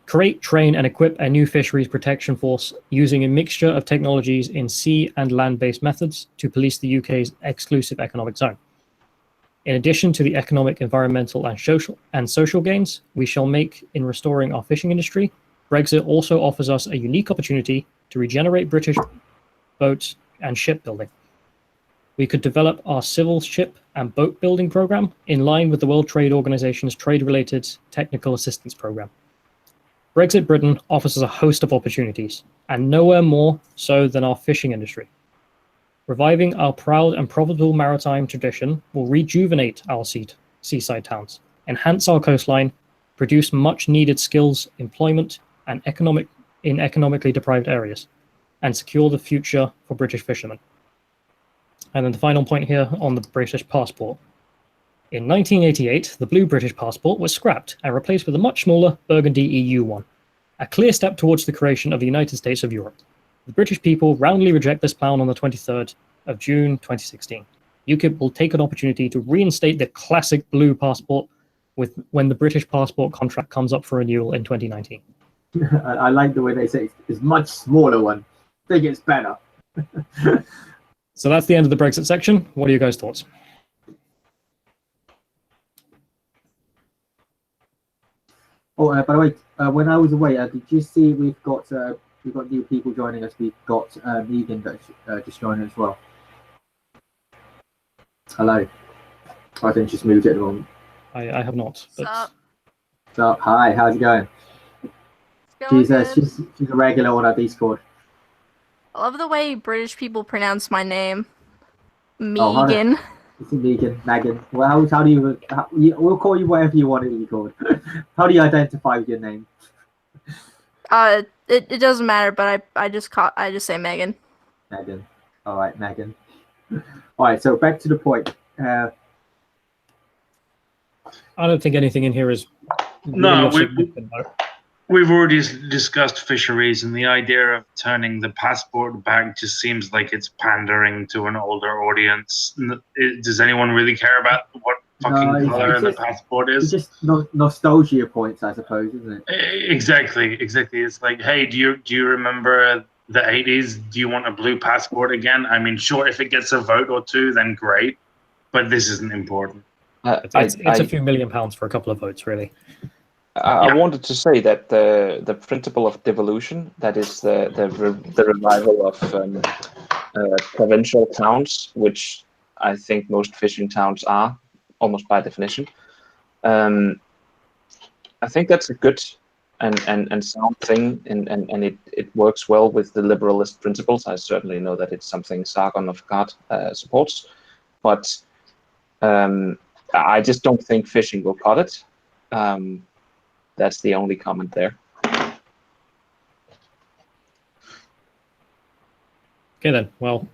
create, train, and equip a new fisheries protection force using a mixture of technologies in sea and land-based methods to police the UK's exclusive economic zone. In addition to the economic, environmental, and social gains we shall make in restoring our fishing industry, Brexit also offers us a unique opportunity to regenerate British boats and shipbuilding. We could develop our civil ship and boat building program in line with the World Trade Organization's trade-related technical assistance program. Brexit Britain offers us a host of opportunities, and nowhere more so than our fishing industry. Reviving our proud and profitable maritime tradition will rejuvenate our seaside towns, enhance our coastline, produce much-needed skills, employment, and economically deprived areas, and secure the future for British fishermen. And then the final point here on the British passport. In 1988, the blue British passport was scrapped and replaced with a much smaller burgundy EU one, a clear step towards the creation of the United States of Europe. The British people roundly reject this plan on the 23rd of June 2016. UKIP will take an opportunity to reinstate the classic blue passport when the British passport contract comes up for renewal in 2019. I like the way they say it's much smaller one. I think it's better. So that's the end of the Brexit section. What are your guys' thoughts? Oh, by the way, when I was away, did you see we've got new people joining us? We've got Megan that's just joined as well. Hello. I think just moved it wrong. I have not. But... So, hi, how's it going? She's a regular on our Discord. I love the way British people pronounce my name. Oh, Megan. It's Megan. Well, how do we'll call you whatever you want it to be called. How do you identify with your name? It doesn't matter, but I just say Megan. Megan. All right, Megan. All right, so back to the point. I don't think anything in here is really No, of significance, though. we've already discussed fisheries, and the idea of turning the passport back just seems like it's pandering to an older audience. Does anyone really care about what fucking color the passport is? It's just nostalgia points, I suppose, isn't it? Exactly. It's like, hey, do you remember the 80s? Do you want a blue passport again? I mean, sure, if it gets a vote or two, then great, but this isn't important. It's a few £1 million for a couple of votes, really. I wanted to say that the principle of devolution, that is the revival of provincial towns, which I think most fishing towns are, almost by definition. I think that's a good and sound thing, and it works well with the liberalist principles. I certainly know that it's something Sargon of God supports, but I just don't think fishing will cut it. That's the only comment there. Okay then, well,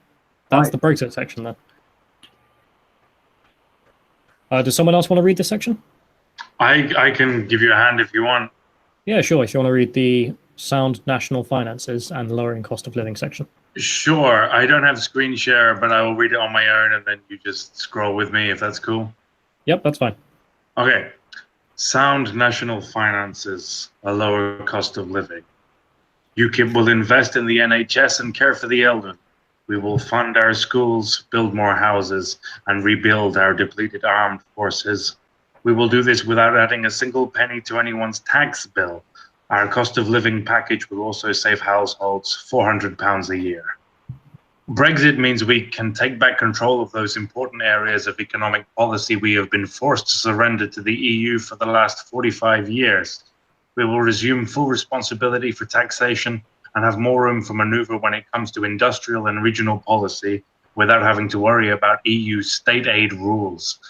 that's the Brexit section then. Does someone else want to read this section? I can give you a hand if you want. Yeah, sure. If you want to read the sound national finances and lowering cost of living section. Sure. I don't have screen share, but I will read it on my own, and then you just scroll with me if that's cool. Yep, that's fine. Okay. Sound national finances, a lower cost of living. UKIP will invest in the NHS and care for the elderly. We will fund our schools, build more houses, and rebuild our depleted armed forces. We will do this without adding a single penny to anyone's tax bill. Our cost of living package will also save households £400 a year. Brexit means we can take back control of those important areas of economic policy we have been forced to surrender to the EU for the last 45 years. We will resume full responsibility for taxation and have more room for maneuver when it comes to industrial and regional policy without having to worry about EU state aid rules.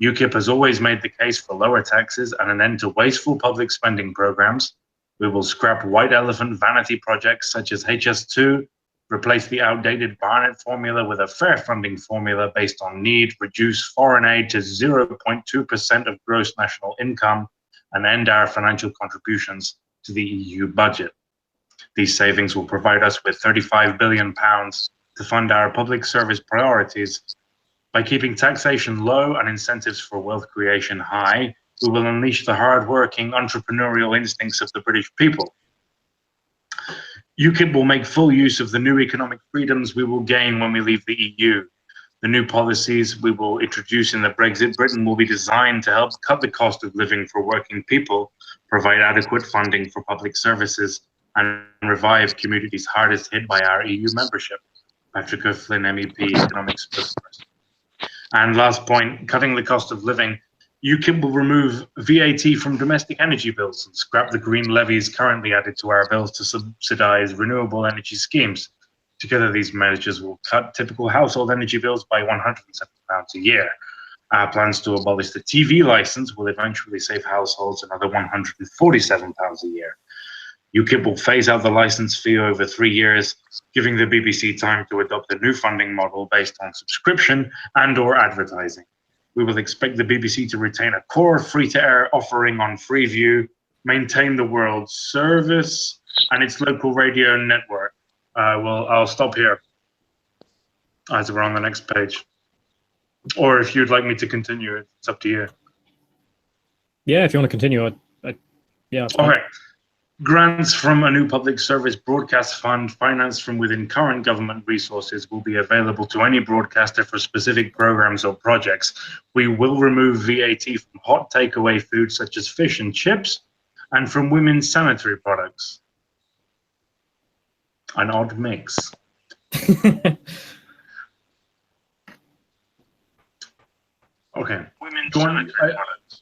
UKIP has always made the case for lower taxes and an end to wasteful public spending programs. We will scrap white elephant vanity projects such as HS2, replace the outdated Barnett formula with a fair funding formula based on need, reduce foreign aid to 0.2% of gross national income, and end our financial contributions to the EU budget. These savings will provide us with £35 billion to fund our public service priorities. By keeping taxation low and incentives for wealth creation high, we will unleash the hard-working entrepreneurial instincts of the British people. UKIP will make full use of the new economic freedoms we will gain when we leave the EU. The new policies we will introduce in the Brexit Britain will be designed to help cut the cost of living for working people, provide adequate funding for public services, and revive communities hardest hit by our EU membership. Patrick O'Flynn, MEP, Economics Spokesperson. And last point, cutting the cost of living. UKIP will remove VAT from domestic energy bills and scrap the green levies currently added to our bills to subsidize renewable energy schemes. Together, these measures will cut typical household energy bills by £170 a year. Our plans to abolish the TV license will eventually save households another £147 a year. UKIP will phase out the license fee over 3 years, giving the BBC time to adopt a new funding model based on subscription and/or advertising. We will expect the BBC to retain a core free-to-air offering on Freeview, maintain the World Service, and its local radio network. I'll stop here, as we're on the next page. Or if you'd like me to continue, it's up to you. Yeah, if you want to continue, yeah. Okay. Grants from a new public service broadcast fund financed from within current government resources will be available to any broadcaster for specific programs or projects. We will remove VAT from hot takeaway foods such as fish and chips and from women's sanitary products. An odd mix. Okay. Women's sanitary products.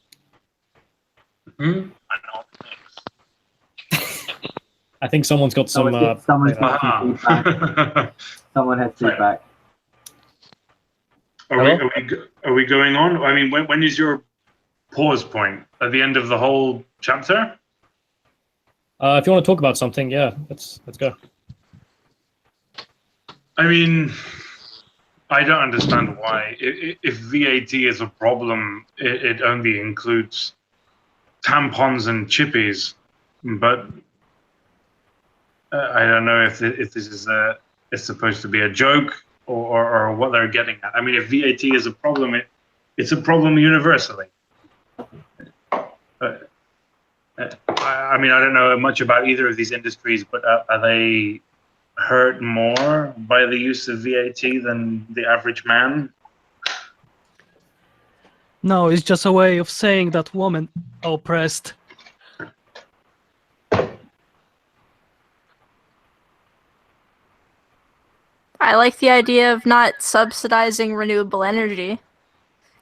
An odd mix. I think someone's got some. Someone's playback. got some feedback. Someone has feedback. Are we going on? I mean, when is your pause point? At the end of the whole chapter? If you want to talk about something, yeah, let's go. I mean, I don't understand why. If VAT is a problem, it only includes tampons and chippies. But I don't know if this is it's supposed to be a joke or what they're getting at. I mean, if VAT is a problem, it's a problem universally. I mean, I don't know much about either of these industries, but are they hurt more by the use of VAT than the average man? No, it's just a way of saying that women are oppressed. I like the idea of not subsidizing renewable energy.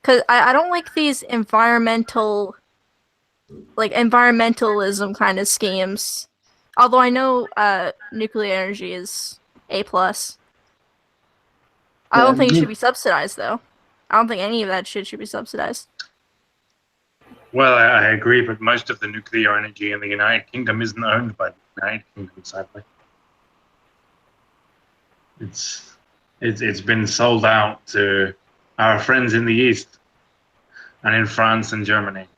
Because I don't like these environmentalism kind of schemes. Although I know nuclear energy is A+. I don't think it should be subsidized, though. I don't think any of that shit should be subsidized. Well, I agree, but most of the nuclear energy in the United Kingdom isn't owned by the United Kingdom, sadly. It's been sold out to our friends in the East and in France and Germany.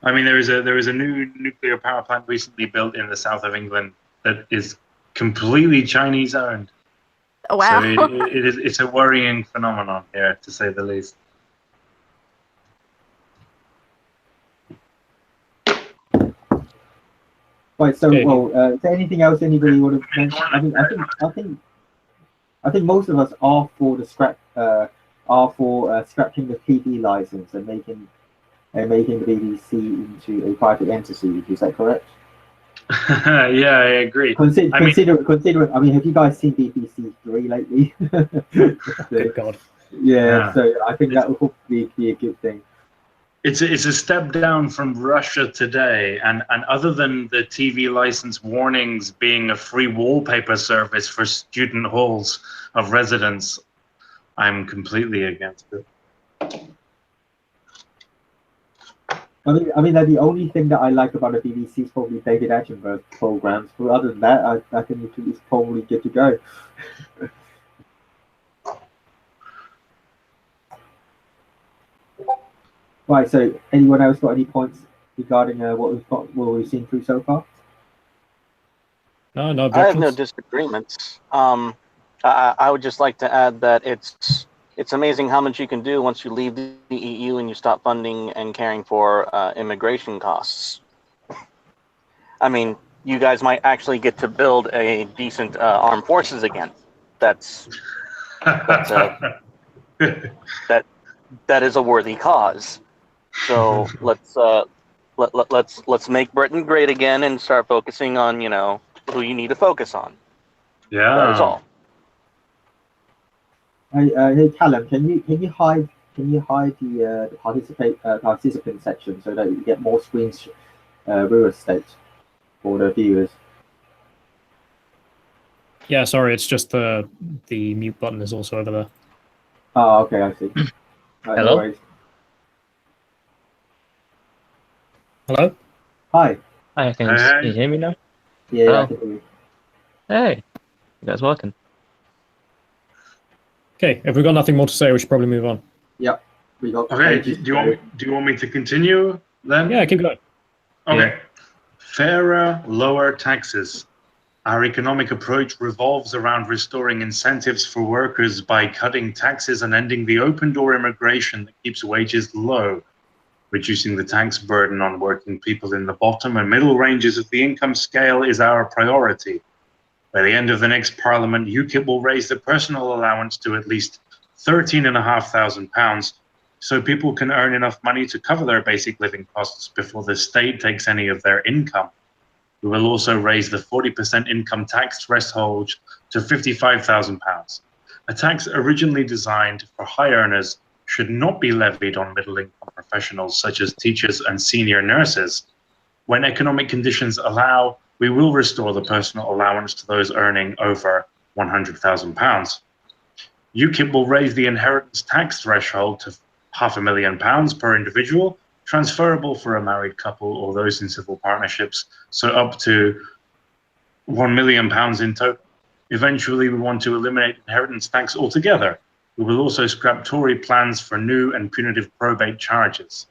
I mean, there is a new nuclear power plant recently built in the south of England that is completely Chinese owned. Oh, wow. So it's a worrying phenomenon here, to say the least. Right. So, well, is there anything else anybody would have mentioned? I mean, I think most of us are for the scrapping the TV license and making the BBC into a private entity. Is that correct? Yeah, I agree. Considering, I mean, have you guys seen BBC Three lately? Good God. Yeah, so I think that would probably be a good thing. It's a step down from Russia Today, and other than the TV license warnings being a free wallpaper service for student halls of residence, I'm completely against it. I mean, the only thing that I like about the BBC is probably David Attenborough's programs. But other than that, I think it's probably good to go. Right. So, anyone else got any points regarding what we've seen through so far? No objections. I have no disagreements. I would just like to add that it's amazing how much you can do once you leave the EU and you stop funding and caring for immigration costs. I mean, you guys might actually get to build a decent armed forces again. That is a worthy cause. So let's make Britain great again and start focusing on who you need to focus on. Yeah, that is all. Hey Callum, can you hide the participant section so that you get more screens real estate for the viewers? Yeah, sorry, it's just the mute button is also over there. Oh, okay, I see. Hello? No, Hello? hi. Hi, can you hear me now? Yeah, Hello? I can hear you. Hey, you guys working? Okay, if we've got nothing more to say, we should probably move on. Yep, we got. Okay, do you want me to continue then? Yeah, keep going. Okay. Fairer, lower taxes. Our economic approach revolves around restoring incentives for workers by cutting taxes and ending the open-door immigration that keeps wages low. Reducing the tax burden on working people in the bottom and middle ranges of the income scale is our priority. By the end of the next parliament, UKIP will raise the personal allowance to at least £13,500 so people can earn enough money to cover their basic living costs before the state takes any of their income. We will also raise the 40% income tax threshold to £55,000. A tax originally designed for high earners should not be levied on middle-income professionals such as teachers and senior nurses. When economic conditions allow, we will restore the personal allowance to those earning over £100,000. UKIP will raise the inheritance tax threshold to £500,000 per individual, transferable for a married couple or those in civil partnerships, so up to £1 million in total. Eventually, we want to eliminate inheritance tax altogether. We will also scrap Tory plans for new and punitive probate charges.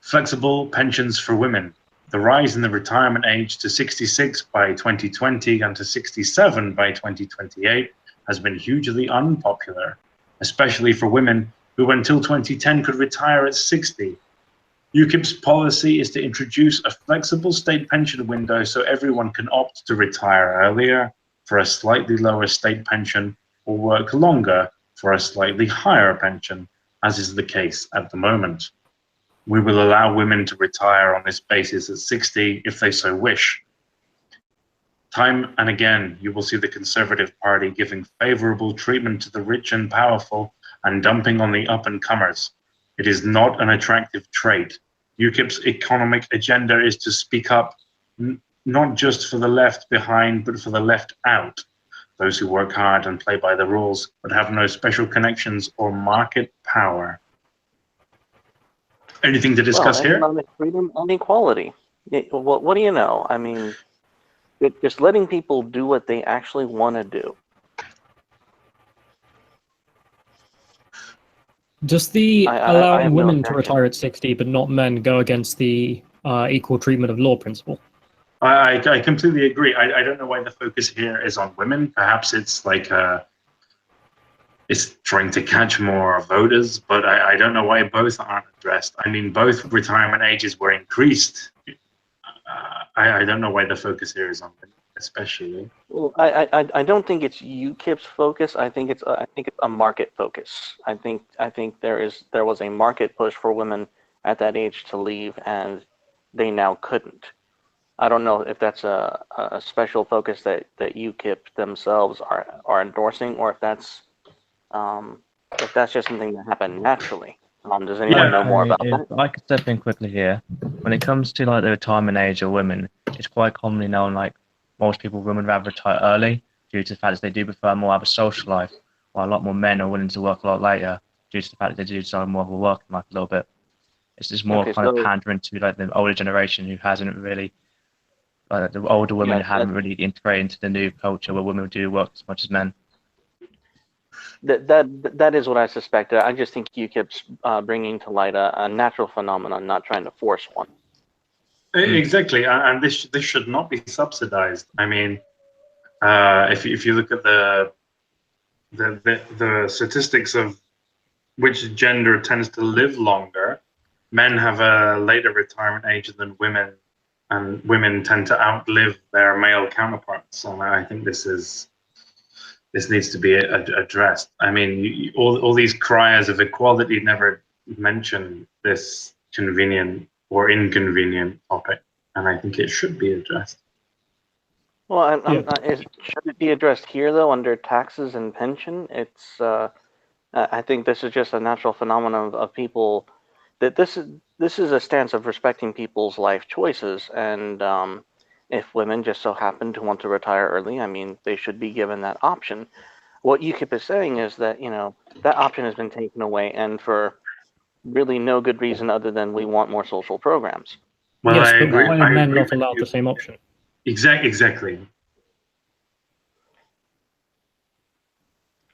Flexible pensions for women. The rise in the retirement age to 66 by 2020 and to 67 by 2028 has been hugely unpopular, especially for women who until 2010 could retire at 60. UKIP's policy is to introduce a flexible state pension window so everyone can opt to retire earlier for a slightly lower state pension or work longer for a slightly higher pension, as is the case at the moment. We will allow women to retire on this basis at 60 if they so wish. Time and again, you will see the Conservative Party giving favourable treatment to the rich and powerful and dumping on the up-and-comers. It is not an attractive trait. UKIP's economic agenda is to speak up, not just for the left behind, but for the left out. Those who work hard and play by the rules, but have no special connections or market power. Anything to discuss here? Economic freedom and equality. What do you know? I mean, just letting people do what they actually want to do. Does the I allowing have no women to objection. retire at 60 but not men go against the equal treatment of law principle? I completely agree. I don't know why the focus here is on women. Perhaps it's like it's trying to catch more voters, but I don't know why both aren't addressed. I mean, both retirement ages were increased. I don't know why the focus here is on women, especially. Well, I don't think it's UKIP's focus. I think it's a market focus. I think there was a market push for women at that age to leave, and they now couldn't. I don't know if that's a special focus that UKIP themselves are endorsing, or if that's just something that happened naturally. Does anyone know more about that? I could step in quickly here. When it comes to like the retirement age of women, it's quite commonly known like most women rather retire early due to the fact that they do prefer more of a social life, while a lot more men are willing to work a lot later due to the fact that they do desire more of a working life a little bit. It's just more kind of pandering to like the older generation who hasn't really, like the older women haven't really integrated into the new culture where women do work as much as men. That is what I suspected. I just think UKIP's bringing to light a natural phenomenon, not trying to force one. Exactly, and this should not be subsidized. I mean, if you look at the statistics of which gender tends to live longer, men have a later retirement age than women, and women tend to outlive their male counterparts. And I think this needs to be addressed. I mean, all these criers of equality never mention this convenient or inconvenient topic, and I think it should be addressed. Well, should it be addressed here though, under taxes and pension? It's I think this is just a natural phenomenon of people. That this is a stance of respecting people's life choices, and if women just so happen to want to retire early, I mean, they should be given that option. What UKIP is saying is that, that option has been taken away, and for really no good reason other than we want more social programs. Well, yes, I but agree. why are men not allowed the same option? Exactly.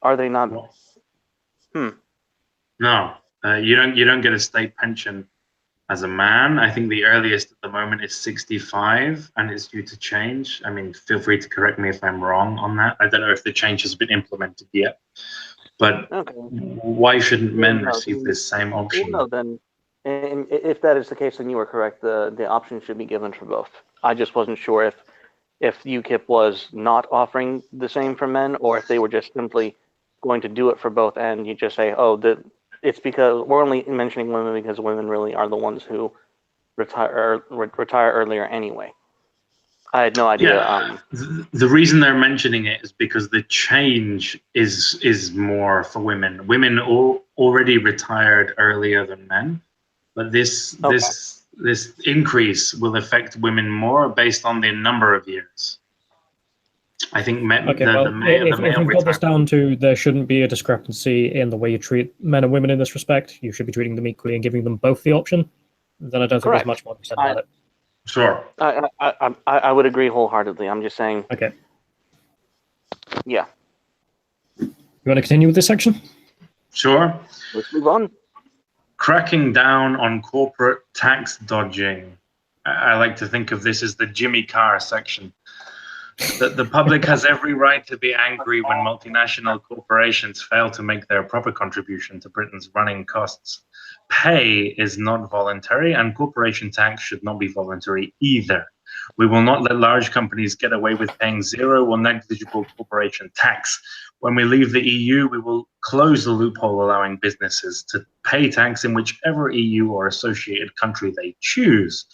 Are they not? No, you don't get a state pension as a man. I think the earliest at the moment is 65, and it's due to change. I mean, feel free to correct me if I'm wrong on that. I don't know if the change has been implemented yet, but why shouldn't men receive this same option? Well, no, then, and if that is the case, then you are correct. The option should be given for both. I just wasn't sure if UKIP was not offering the same for men, or if they were just simply going to do it for both, and you just say, it's because we're only mentioning women because women really are the ones who retire earlier anyway. I had no idea. Yeah. The reason they're mentioning it is because the change is more for women. Women already retired earlier than men, but this this increase will affect women more based on the number of years. I think Okay, well, if we've got this down to there shouldn't be a discrepancy in the way you treat men and women in this respect, you should be treating them equally and giving them both the option, then I don't think there's much more to be said about it. Sure. I would agree wholeheartedly. I'm just saying. Okay. Yeah. You want to continue with this section? Sure. Let's move on. Cracking down on corporate tax dodging. I like to think of this as the Jimmy Carr section. The public has every right to be angry when multinational corporations fail to make their proper contribution to Britain's running costs. Pay is not voluntary, and corporation tax should not be voluntary either. We will not let large companies get away with paying zero or negligible corporation tax. When we leave the EU, we will close the loophole allowing businesses to pay tax in whichever EU or associated country they choose,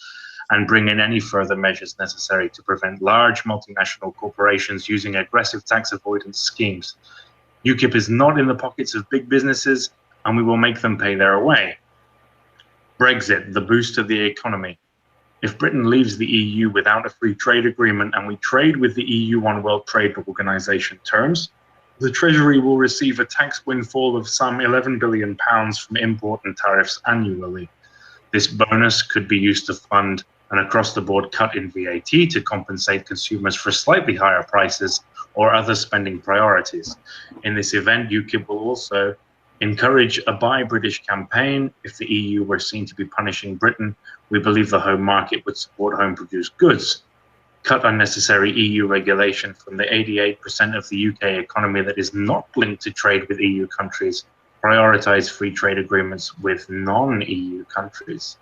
and bring in any further measures necessary to prevent large multinational corporations using aggressive tax avoidance schemes. UKIP is not in the pockets of big businesses, and we will make them pay their way. Brexit, the boost of the economy. If Britain leaves the EU without a free trade agreement and we trade with the EU on World Trade Organization terms, the Treasury will receive a tax windfall of some £11 billion from import and tariffs annually. This bonus could be used to fund an across-the-board cut in VAT to compensate consumers for slightly higher prices or other spending priorities. In this event, UKIP will also encourage a Buy British campaign. If the EU were seen to be punishing Britain, we believe the home market would support home-produced goods. Cut unnecessary EU regulation from the 88% of the UK economy that is not linked to trade with EU countries. Prioritize free trade agreements with non-EU countries.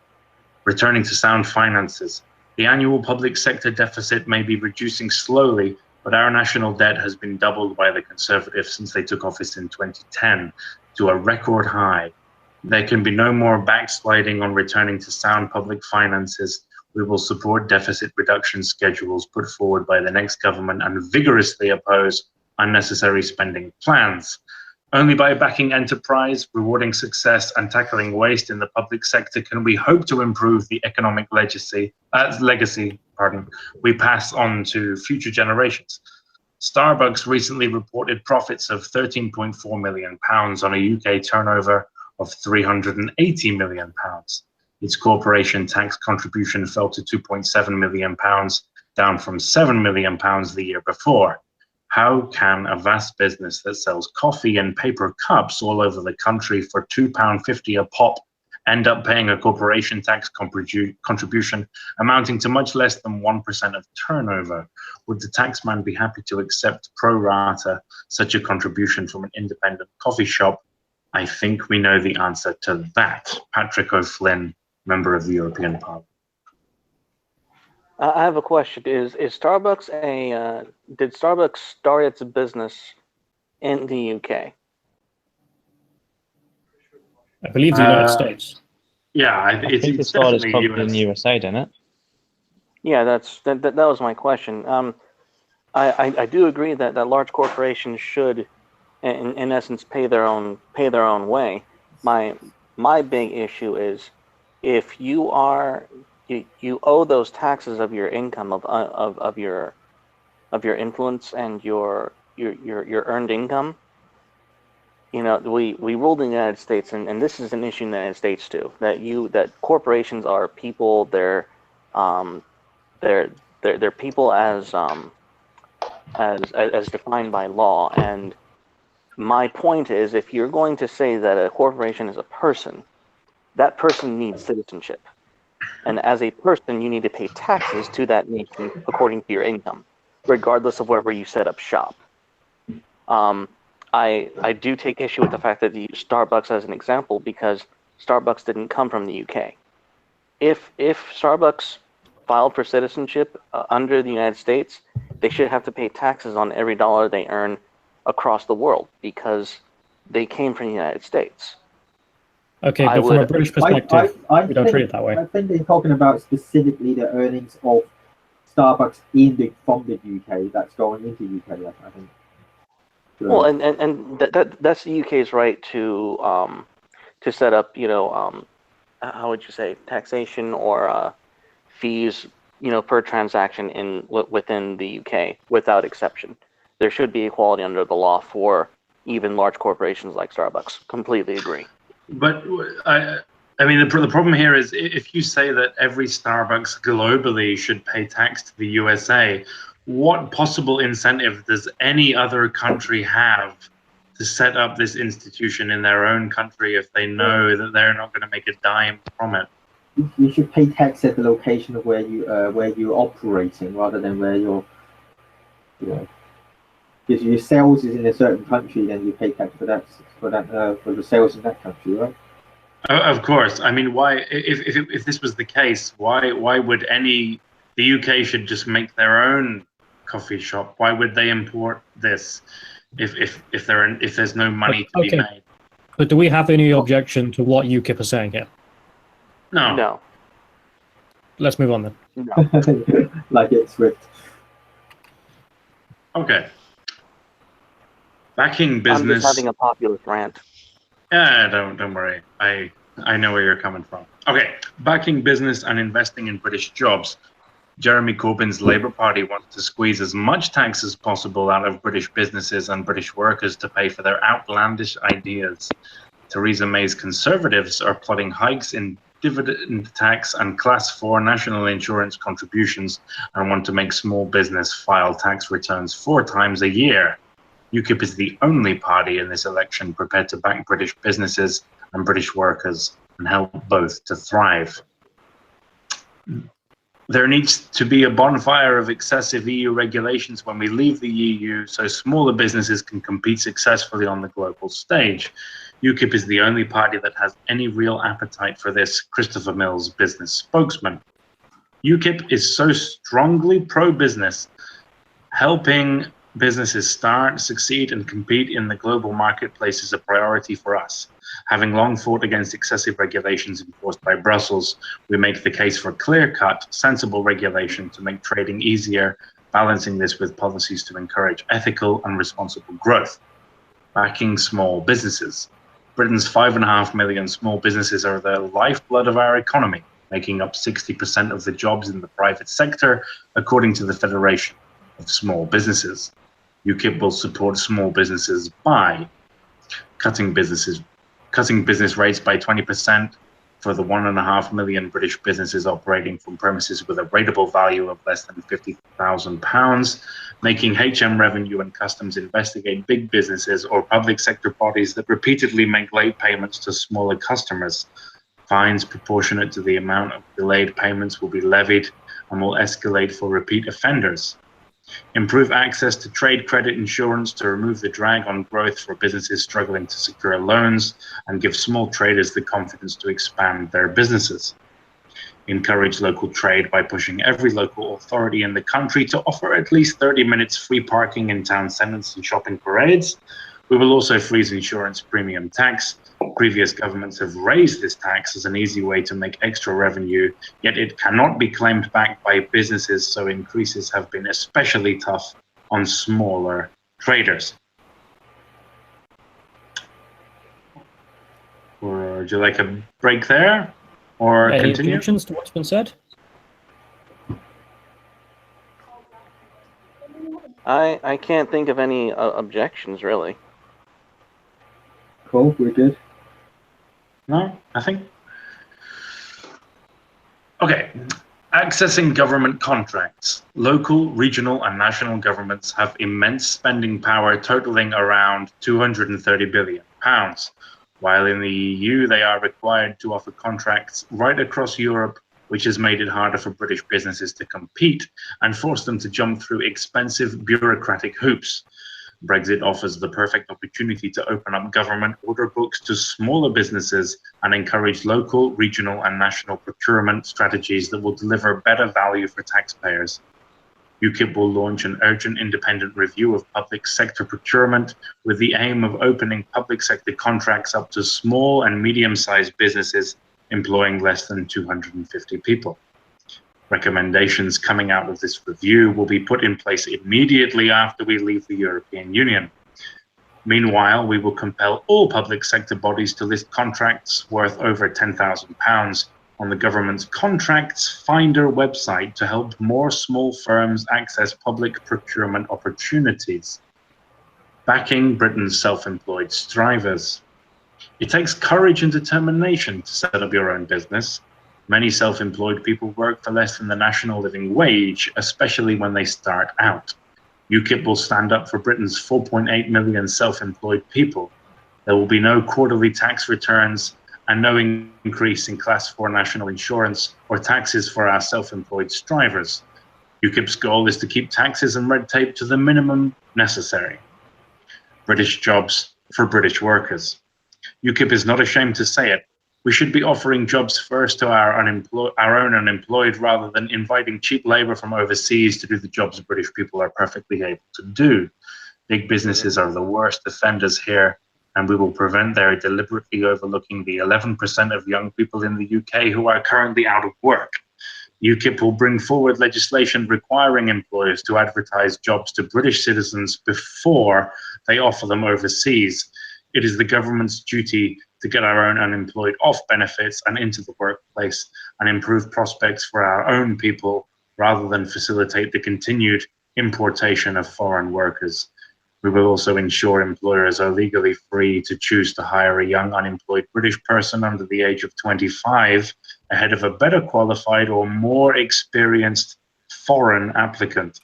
Returning to sound finances. The annual public sector deficit may be reducing slowly, but our national debt has been doubled by the Conservatives since they took office in 2010 to a record high. There can be no more backsliding on returning to sound public finances. We will support deficit reduction schedules put forward by the next government and vigorously oppose unnecessary spending plans. Only by backing enterprise, rewarding success, and tackling waste in the public sector can we hope to improve the economic legacy we pass on to future generations. Starbucks recently reported profits of £13.4 million on a UK turnover of £380 million. Its corporation tax contribution fell to £2.7 million, down from £7 million the year before. How can a vast business that sells coffee and paper cups all over the country for £2.50 a pop end up paying a corporation tax contribution amounting to much less than 1% of turnover? Would the taxman be happy to accept pro rata such a contribution from an independent coffee shop? I think we know the answer to that. Patrick O'Flynn, member of the European Parliament. I have a question. Is Starbucks did Starbucks start its business in the UK? I believe the United States. Yeah, I think it started probably in the USA, didn't it? Yeah, that was my question. I do agree that large corporations should, in essence, pay their own way. My big issue is if you owe those taxes of your income of your influence and your earned income. You know, we ruled in the United States, and this is an issue in the United States too. That corporations are people. They're people as defined by law. And my point is, if you're going to say that a corporation is a person, that person needs citizenship. And as a person, you need to pay taxes to that nation according to your income, regardless of wherever you set up shop. I do take issue with the fact that you use Starbucks as an example because Starbucks didn't come from the UK. If Starbucks filed for citizenship under the United States, they should have to pay taxes on every dollar they earn across the world because they came from the United States. Okay, but from a British perspective, we don't treat it that way. I think they're talking about specifically the earnings of Starbucks from the UK that's going into UK, I think. So, well, and that's the UK's right to set up, how would you say, taxation or fees, per transaction within the UK without exception. There should be equality under the law for even large corporations like Starbucks. Completely agree. But I mean, the problem here is if you say that every Starbucks globally should pay tax to the USA, what possible incentive does any other country have to set up this institution in their own country if they know that they're not going to make a dime from it? You should pay tax at the location of where you're operating rather than where you're, if your sales is in a certain country, then you pay tax for the sales in that country, right? Of course. I mean, why? If this was the case, why would the UK should just make their own coffee shop? Why would they import this if there's no money to be made? But do we have any objection to what UKIP is saying here? No. No. Let's move on then. No. Like it's Swift. Okay. Backing business. I'm just having a populist rant. Yeah, don't worry. I know where you're coming from. Okay, backing business and investing in British jobs. Jeremy Corbyn's Labour Party wants to squeeze as much tax as possible out of British businesses and British workers to pay for their outlandish ideas. Theresa May's Conservatives are plotting hikes in dividend tax and Class 4 national insurance contributions and want to make small business file tax returns 4 times a year. UKIP is the only party in this election prepared to back British businesses and British workers and help both to thrive. There needs to be a bonfire of excessive EU regulations when we leave the EU so smaller businesses can compete successfully on the global stage. UKIP is the only party that has any real appetite for this, Christopher Mills, business spokesman. UKIP is so strongly pro-business, helping businesses start, succeed, and compete in the global marketplace is a priority for us. Having long fought against excessive regulations enforced by Brussels, we make the case for clear-cut, sensible regulation to make trading easier, balancing this with policies to encourage ethical and responsible growth. Backing small businesses. Britain's 5.5 million small businesses are the lifeblood of our economy, making up 60% of the jobs in the private sector, according to the Federation of Small Businesses. UKIP will support small businesses by cutting business rates by 20% for the 1.5 million British businesses operating from premises with a rateable value of less than £50,000, making HM Revenue and Customs investigate big businesses or public sector bodies that repeatedly make late payments to smaller customers. Fines proportionate to the amount of delayed payments will be levied and will escalate for repeat offenders. Improve access to trade credit insurance to remove the drag on growth for businesses struggling to secure loans and give small traders the confidence to expand their businesses. Encourage local trade by pushing every local authority in the country to offer at least 30 minutes free parking in town centres and shopping parades. We will also freeze insurance premium tax. Previous governments have raised this tax as an easy way to make extra revenue, yet it cannot be claimed back by businesses, so increases have been especially tough on smaller traders. Or would you like a break there? Or Any continue? objections to what's been said? I can't think of any objections, really. Cool, we're good. No, I think. Okay, accessing government contracts. Local, regional, and national governments have immense spending power totaling around £230 billion, while in the EU they are required to offer contracts right across Europe, which has made it harder for British businesses to compete and forced them to jump through expensive bureaucratic hoops. Brexit offers the perfect opportunity to open up government order books to smaller businesses and encourage local, regional, and national procurement strategies that will deliver better value for taxpayers. UKIP will launch an urgent independent review of public sector procurement with the aim of opening public sector contracts up to small and medium-sized businesses employing less than 250 people. Recommendations coming out of this review will be put in place immediately after we leave the European Union. Meanwhile, we will compel all public sector bodies to list contracts worth over £10,000 on the government's Contracts Finder website to help more small firms access public procurement opportunities. Backing Britain's self-employed strivers. It takes courage and determination to set up your own business. Many self-employed people work for less than the national living wage, especially when they start out. UKIP will stand up for Britain's 4.8 million self-employed people. There will be no quarterly tax returns and no increase in Class 4 national insurance or taxes for our self-employed strivers. UKIP's goal is to keep taxes and red tape to the minimum necessary. British jobs for British workers. UKIP is not ashamed to say it. We should be offering jobs first to our own unemployed rather than inviting cheap labor from overseas to do the jobs British people are perfectly able to do. Big businesses are the worst offenders here, and we will prevent their deliberately overlooking the 11% of young people in the UK who are currently out of work. UKIP will bring forward legislation requiring employers to advertise jobs to British citizens before they offer them overseas. It is the government's duty to get our own unemployed off benefits and into the workplace and improve prospects for our own people rather than facilitate the continued importation of foreign workers. We will also ensure employers are legally free to choose to hire a young unemployed British person under the age of 25 ahead of a better qualified or more experienced foreign applicant.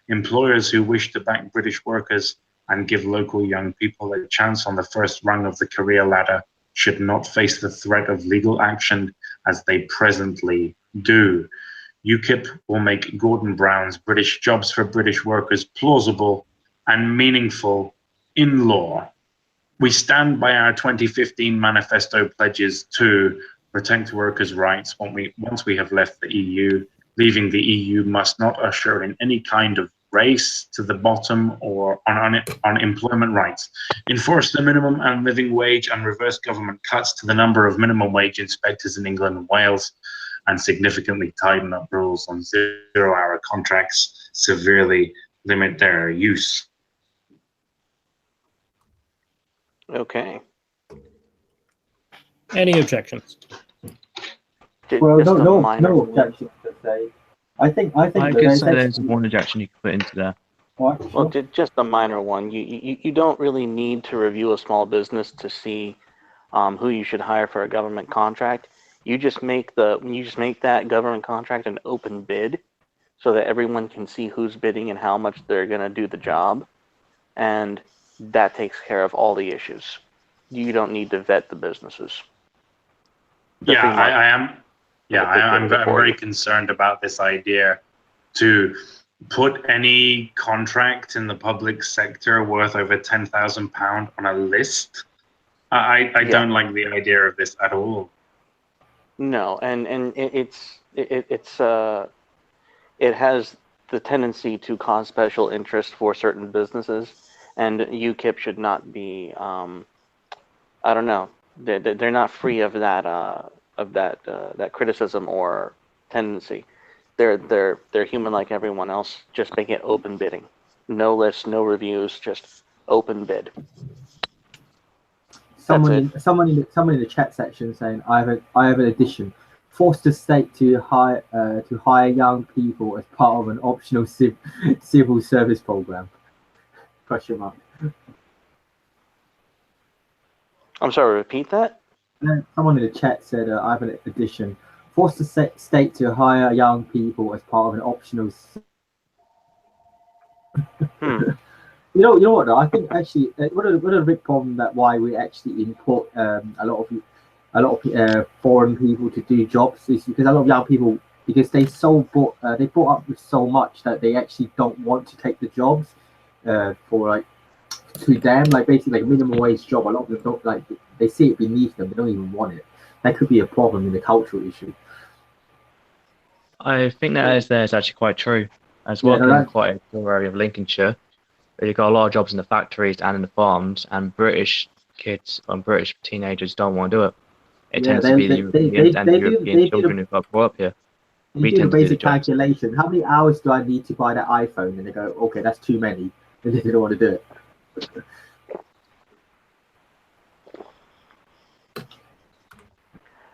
Employers who wish to back British workers and give local young people a chance on the first rung of the career ladder should not face the threat of legal action as they presently do. UKIP will make Gordon Brown's British jobs for British workers plausible and meaningful in law. We stand by our 2015 Manifesto pledges to protect workers' rights once we have left the EU. Leaving the EU must not usher in any kind of race to the bottom or on employment rights. Enforce the minimum and living wage and reverse government cuts to the number of minimum wage inspectors in England and Wales, and significantly tighten up rules on zero-hour contracts, severely limit their use. Okay. Any objections? Well, Just a no minor- objections per se. I think I that could say there's one objection you could put into there. Well, just a minor one. You don't really need to review a small business to see who you should hire for a government contract. You just make that government contract an open bid, so that everyone can see who's bidding and how much they're going to do the job, and that takes care of all the issues. You don't need to vet the businesses. I'm very concerned about this idea to put any contract in the public sector worth over £10,000 on a list. I don't like the idea of this at all. No, and it has the tendency to cause special interest for certain businesses, and UKIP should not be. I don't know. They're not free of that criticism or tendency. They're human like everyone else. Just make it open bidding. No lists, no reviews, just open bid. Someone in the chat section saying, I have an addition. Force the state to hire young people as part of an optional civil service program. Question mark. I'm sorry, repeat that? Someone in the chat said, I have an addition. Force the state to hire young people as part of an optional. You know what? Though? I think actually one of the big problem that why we actually import a lot of foreign people to do jobs is because a lot of young people, because they brought up with so much that they actually don't want to take the jobs for like to them, like basically like a minimum wage job. A lot of them don't like, they see it beneath them, they don't even want it. That could be a problem in the cultural issue. I think that is actually quite true. As well, in quite a poor area of Lincolnshire, where you've got a lot of jobs in the factories and in the farms, and British kids and British teenagers don't want to do it. It tends to be the Europeans and European children who got brought up here. We do a basic calculation. How many hours do I need to buy that iPhone? And they go, okay, that's too many. And they don't want to do it.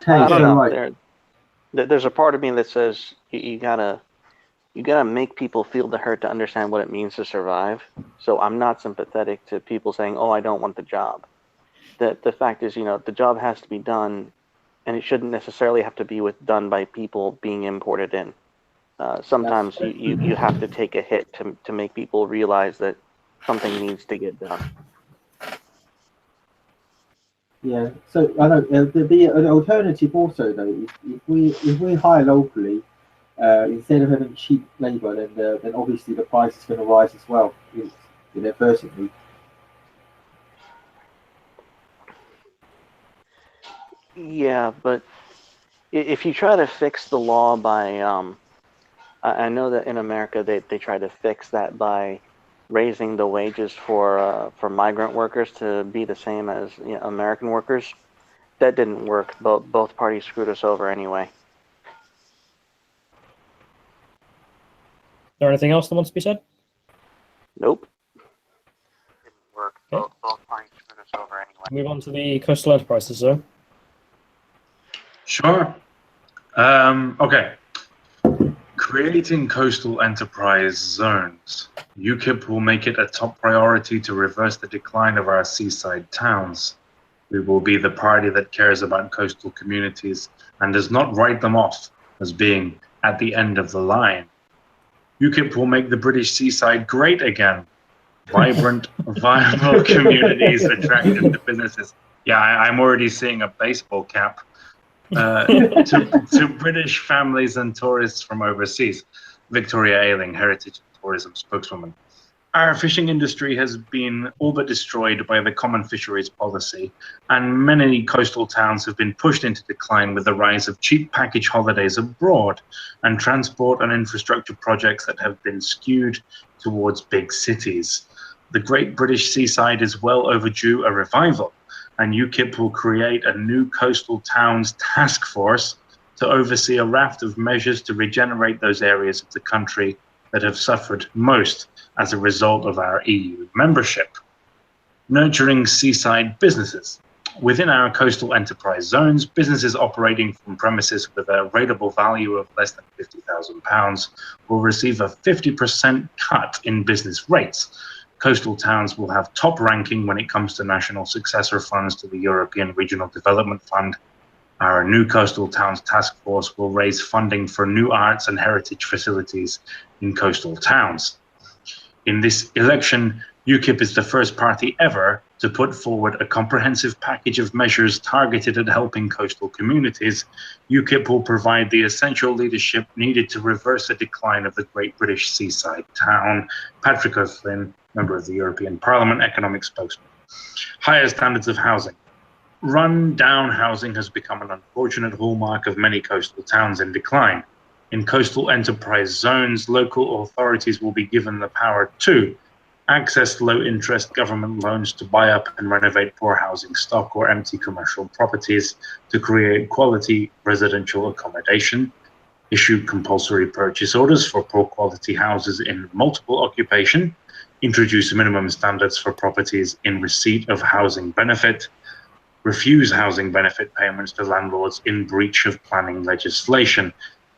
I don't so know. right. There's a part of me that says you gotta make people feel the hurt to understand what it means to survive. So I'm not sympathetic to people saying, "Oh, I don't want the job." The fact is, the job has to be done, and it shouldn't necessarily have to be done by people being imported in. Sometimes you have to take a hit to make people realize that something needs to get done. Yeah, so I know the an alternative also though. If we hire locally, instead of having cheap labour, then obviously the price is going to rise as well. Personally. Yeah, but if you try to fix the law by, I know that in America they try to fix that by raising the wages for migrant workers to be the same as American workers. That didn't work. Both parties screwed us over anyway. Is there anything else that wants to be said? Nope. Didn't work. Okay. Both parties screwed us over anyway. Move on to the coastal enterprises, sir. Sure. Okay. Creating coastal enterprise zones. UKIP will make it a top priority to reverse the decline of our seaside towns. We will be the party that cares about coastal communities and does not write them off as being at the end of the line. UKIP will make the British seaside great again. Vibrant, viable communities attractive to businesses. Yeah, I'm already seeing a baseball cap. To British families and tourists from overseas. Victoria Ailing, Heritage and Tourism spokeswoman. Our fishing industry has been all but destroyed by the common fisheries policy, and many coastal towns have been pushed into decline with the rise of cheap package holidays abroad and transport and infrastructure projects that have been skewed towards big cities. The Great British Seaside is well overdue a revival, and UKIP will create a new coastal towns task force to oversee a raft of measures to regenerate those areas of the country that have suffered most as a result of our EU membership. Nurturing seaside businesses. Within our coastal enterprise zones, businesses operating from premises with a rateable value of less than £50,000 will receive a 50% cut in business rates. Coastal towns will have top ranking when it comes to national successor funds to the European Regional Development Fund. Our new Coastal Towns Task Force will raise funding for new arts and heritage facilities in coastal towns. In this election, UKIP is the first party ever to put forward a comprehensive package of measures targeted at helping coastal communities. UKIP will provide the essential leadership needed to reverse the decline of the Great British Seaside town. Patrick O'Flynn, member of the European Parliament, economic spokesman. Higher standards of housing. Run-down housing has become an unfortunate hallmark of many coastal towns in decline. In coastal enterprise zones, local authorities will be given the power to access low-interest government loans to buy up and renovate poor housing stock or empty commercial properties, to create quality residential accommodation, issue compulsory purchase orders for poor quality houses in multiple occupation, introduce minimum standards for properties in receipt of housing benefit, refuse housing benefit payments to landlords in breach of planning legislation.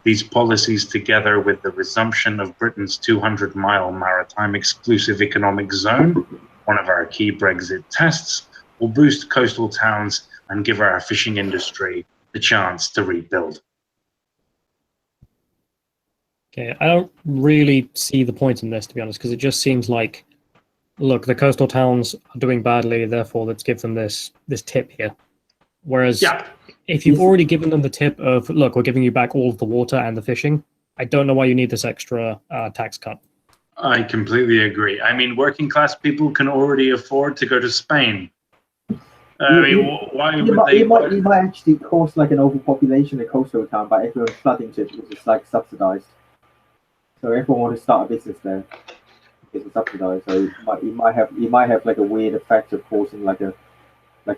These policies, together with the resumption of Britain's 200-mile maritime exclusive economic zone, one of our key Brexit tests, will boost coastal towns and give our fishing industry the chance to rebuild. Okay, I don't really see the point in this, to be honest, because it just seems like, look, the coastal towns are doing badly, therefore let's give them this tip here. Whereas if you've already given them the tip of, look, we're giving you back all of the water and the fishing, I don't know why you need this extra tax cut. I completely agree. I mean, working class people can already afford to go to Spain. Why would they? It might actually cause like an overpopulation in a coastal town by everyone flooding to it because it's like subsidized. So everyone wants to start a business there because it's subsidized. So it might have like a weird effect of causing like a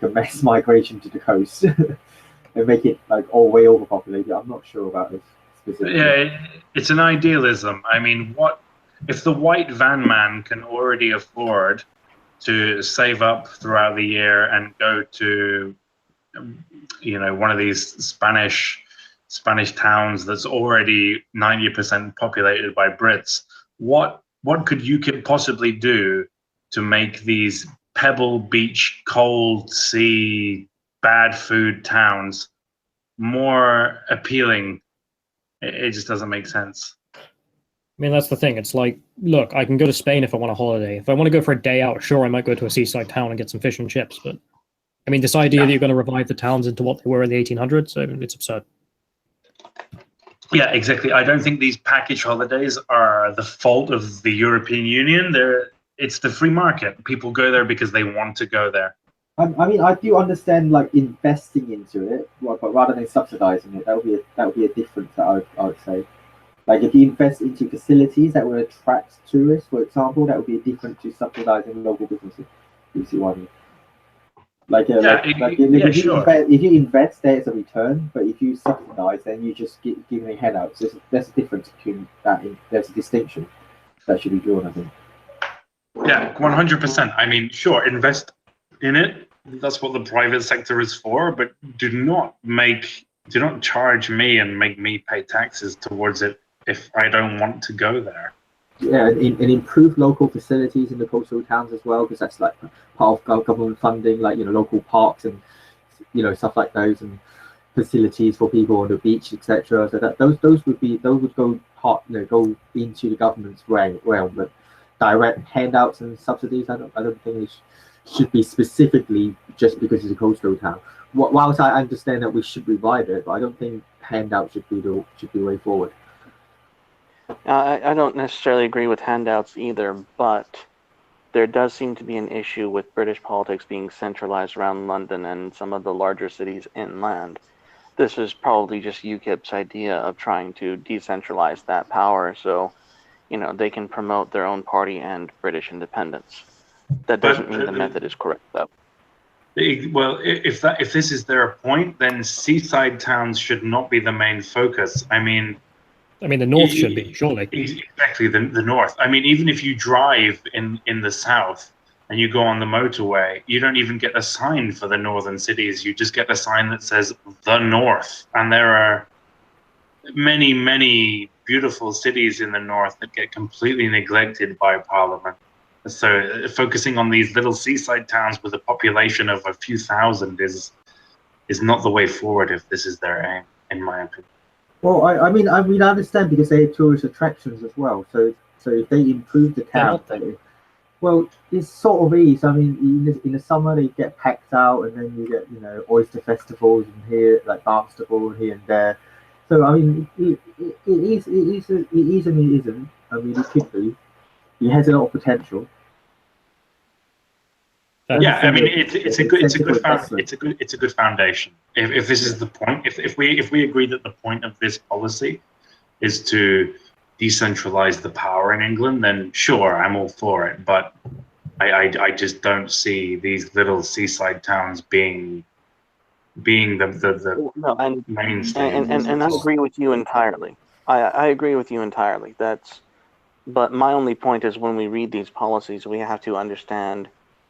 mass migration to the coast and make it like all way overpopulated. I'm not sure about this specifically. Yeah, it's an idealism. I mean, what if the white van man can already afford to save up throughout the year and go to one of these Spanish towns that's already 90% populated by Brits. What could UKIP possibly do to make these pebble beach, cold sea, bad food towns more appealing? It just doesn't make sense. I mean, that's the thing. It's like, look, I can go to Spain if I want a holiday. If I want to go for a day out, sure, I might go to a seaside town and get some fish and chips. But, I mean, this idea that you're going to revive the towns into what they were in the 1800s, I mean, it's absurd. Yeah, exactly. I don't think these package holidays are the fault of the European Union. It's the free market. People go there because they want to go there. I mean, I do understand like investing into it, but rather than subsidizing it, that would be a difference that I would say. Like if you invest into facilities that will attract tourists, for example, that would be different to subsidizing local businesses. You see what I mean? Like, if you invest, there's a return, but if you subsidize, then you just give me handouts. There's a difference between that. There's a distinction that should be drawn, I think. Yeah, 100%. I mean, sure, invest in it. That's what the private sector is for. But do not charge me and make me pay taxes towards it if I don't want to go there. Yeah, and improve local facilities in the coastal towns as well, because that's like part of government funding, like local parks and stuff like those, and facilities for people on the beach, etc. So that those would go go into the government's realm, but direct handouts and subsidies, I don't think it should be specifically just because it's a coastal town. Whilst I understand that we should revive it, but I don't think handouts should be the way forward. I don't necessarily agree with handouts either, but there does seem to be an issue with British politics being centralized around London and some of the larger cities inland. This is probably just UKIP's idea of trying to decentralize that power so, they can promote their own party and British independence. That doesn't mean the method is correct, though. Well, if this is their point, then seaside towns should not be the main focus. I mean, the north should be, surely. Exactly, the north. I mean, even if you drive in the south and you go on the motorway, you don't even get a sign for the northern cities. You just get a sign that says the north. And there are many, many beautiful cities in the north that get completely neglected by Parliament. So focusing on these little seaside towns with a population of a few thousand is not the way forward if this is their aim, in my opinion. Well, I mean, I understand because they have tourist attractions as well. So if they improve the town, well, it sort of is. I mean, in the summer they get packed out, and then you get oyster festivals and here like basketball here and there. So I mean, it is and it isn't. I mean, it could be. It has a lot of potential. Yeah, I mean, it's a good foundation. If this is the point, if we agree that the point of this policy is to decentralize the power in England, then sure, I'm all for it. But I just don't see these little seaside towns being the mainstay. And I agree with you entirely. I agree with you entirely. But my only point is when we read these policies, we have to understand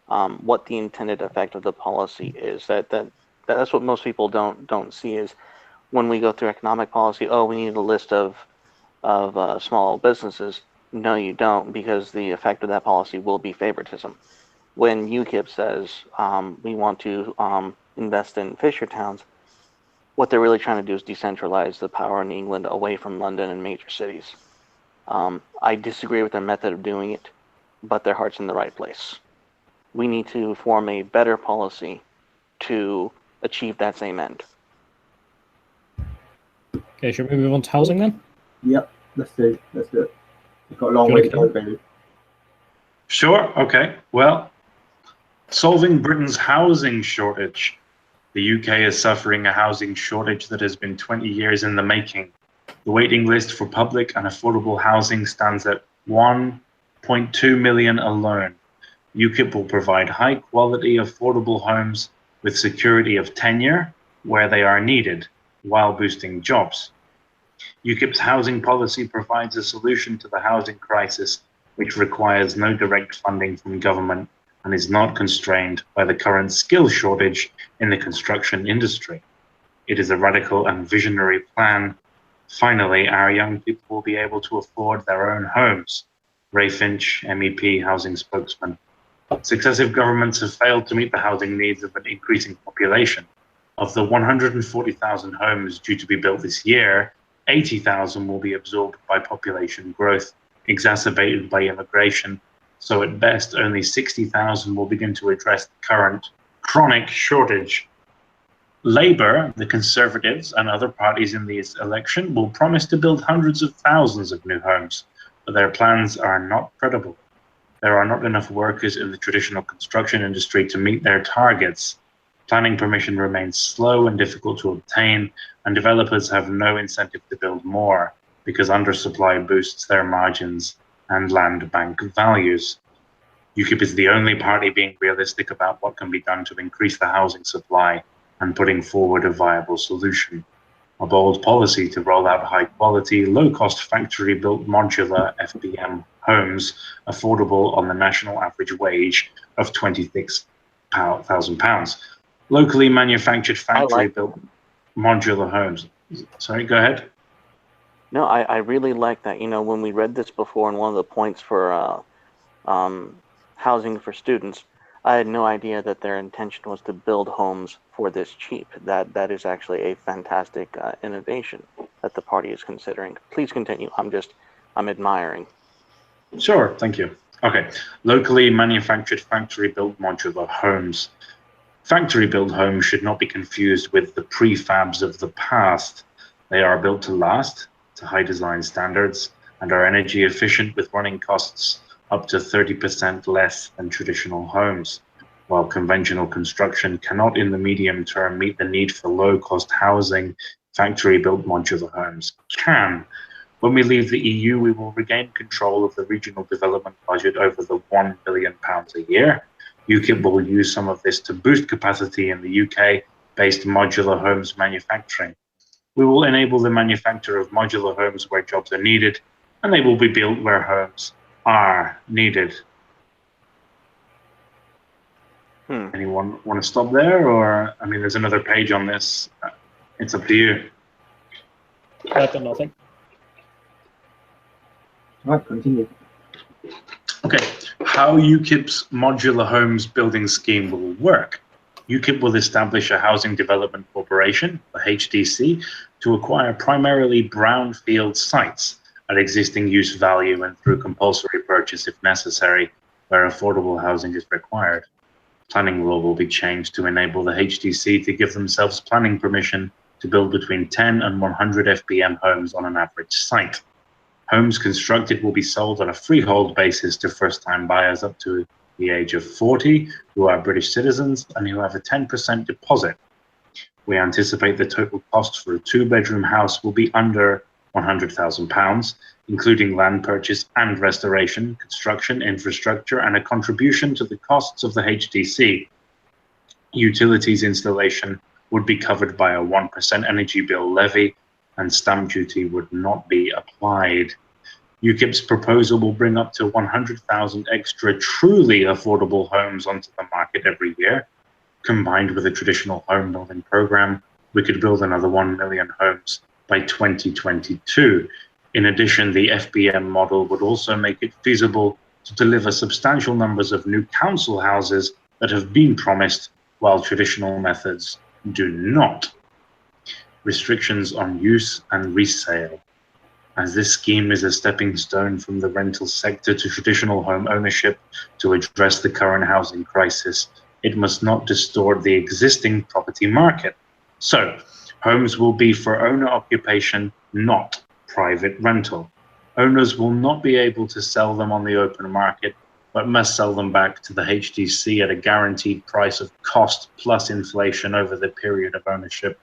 what the intended effect of the policy is. That's what most people don't see is when we go through economic policy. Oh, we need a list of small businesses. No, you don't, because the effect of that policy will be favoritism. When UKIP says we want to invest in fisher towns, what they're really trying to do is decentralize the power in England away from London and major cities. I disagree with their method of doing it, but their heart's in the right place. We need to form a better policy to achieve that same end. Okay, should we move on to housing then? Yep, let's do it. We've got a long way to go, baby. Sure, okay. Well, solving Britain's housing shortage. The UK is suffering a housing shortage that has been 20 years in the making. The waiting list for public and affordable housing stands at 1.2 million alone. UKIP will provide high-quality, affordable homes with security of tenure where they are needed, while boosting jobs. UKIP's housing policy provides a solution to the housing crisis, which requires no direct funding from government and is not constrained by the current skill shortage in the construction industry. It is a radical and visionary plan. Finally, our young people will be able to afford their own homes. Ray Finch, MEP, housing spokesman. Successive governments have failed to meet the housing needs of an increasing population. Of the 140,000 homes due to be built this year, 80,000 will be absorbed by population growth, exacerbated by immigration. So at best, only 60,000 will begin to address the current chronic shortage. Labour, the Conservatives, and other parties in this election will promise to build hundreds of thousands of new homes, but their plans are not credible. There are not enough workers in the traditional construction industry to meet their targets. Planning permission remains slow and difficult to obtain, and developers have no incentive to build more because undersupply boosts their margins and land bank values. UKIP is the only party being realistic about what can be done to increase the housing supply and putting forward a viable solution. A bold policy to roll out high-quality, low-cost factory-built modular FBM homes affordable on the national average wage of £26,000. Locally manufactured factory-built modular homes. Sorry, go ahead. No, I really like that. You know, when we read this before, and one of the points for housing for students, I had no idea that their intention was to build homes for this cheap. That is actually a fantastic innovation that the party is considering. Please continue. I'm admiring. Sure, thank you. Okay, locally manufactured factory-built modular homes. Factory-built homes should not be confused with the prefabs of the past. They are built to last, to high design standards, and are energy efficient with running costs up to 30% less than traditional homes. While conventional construction cannot in the medium term meet the need for low-cost housing, factory-built modular homes can. When we leave the EU, we will regain control of the regional development budget over the £1 billion a year. UKIP will use some of this to boost capacity in the UK-based modular homes manufacturing. We will enable the manufacture of modular homes where jobs are needed, and they will be built where homes are needed. Anyone want to stop there? Or, I mean, there's another page on this. It's up to you. I've got nothing. Right, continue. Okay, how UKIP's modular homes building scheme will work. UKIP will establish a Housing Development Corporation, the HDC, to acquire primarily brownfield sites at existing use value and through compulsory purchase if necessary, where affordable housing is required. Planning law will be changed to enable the HDC to give themselves planning permission to build between 10 and 100 FBM homes on an average site. Homes constructed will be sold on a freehold basis to first-time buyers up to the age of 40 who are British citizens and who have a 10% deposit. We anticipate the total cost for a two-bedroom house will be under £100,000, including land purchase and restoration, construction, infrastructure, and a contribution to the costs of the HDC. Utilities installation would be covered by a 1% energy bill levy, and stamp duty would not be applied. UKIP's proposal will bring up to 100,000 extra truly affordable homes onto the market every year. Combined with a traditional home building program, we could build another 1 million homes by 2022. In addition, the FBM model would also make it feasible to deliver substantial numbers of new council houses that have been promised, while traditional methods do not. Restrictions on use and resale. As this scheme is a stepping stone from the rental sector to traditional home ownership to address the current housing crisis, it must not distort the existing property market. So, homes will be for owner occupation, not private rental. Owners will not be able to sell them on the open market, but must sell them back to the HDC at a guaranteed price of cost plus inflation over the period of ownership.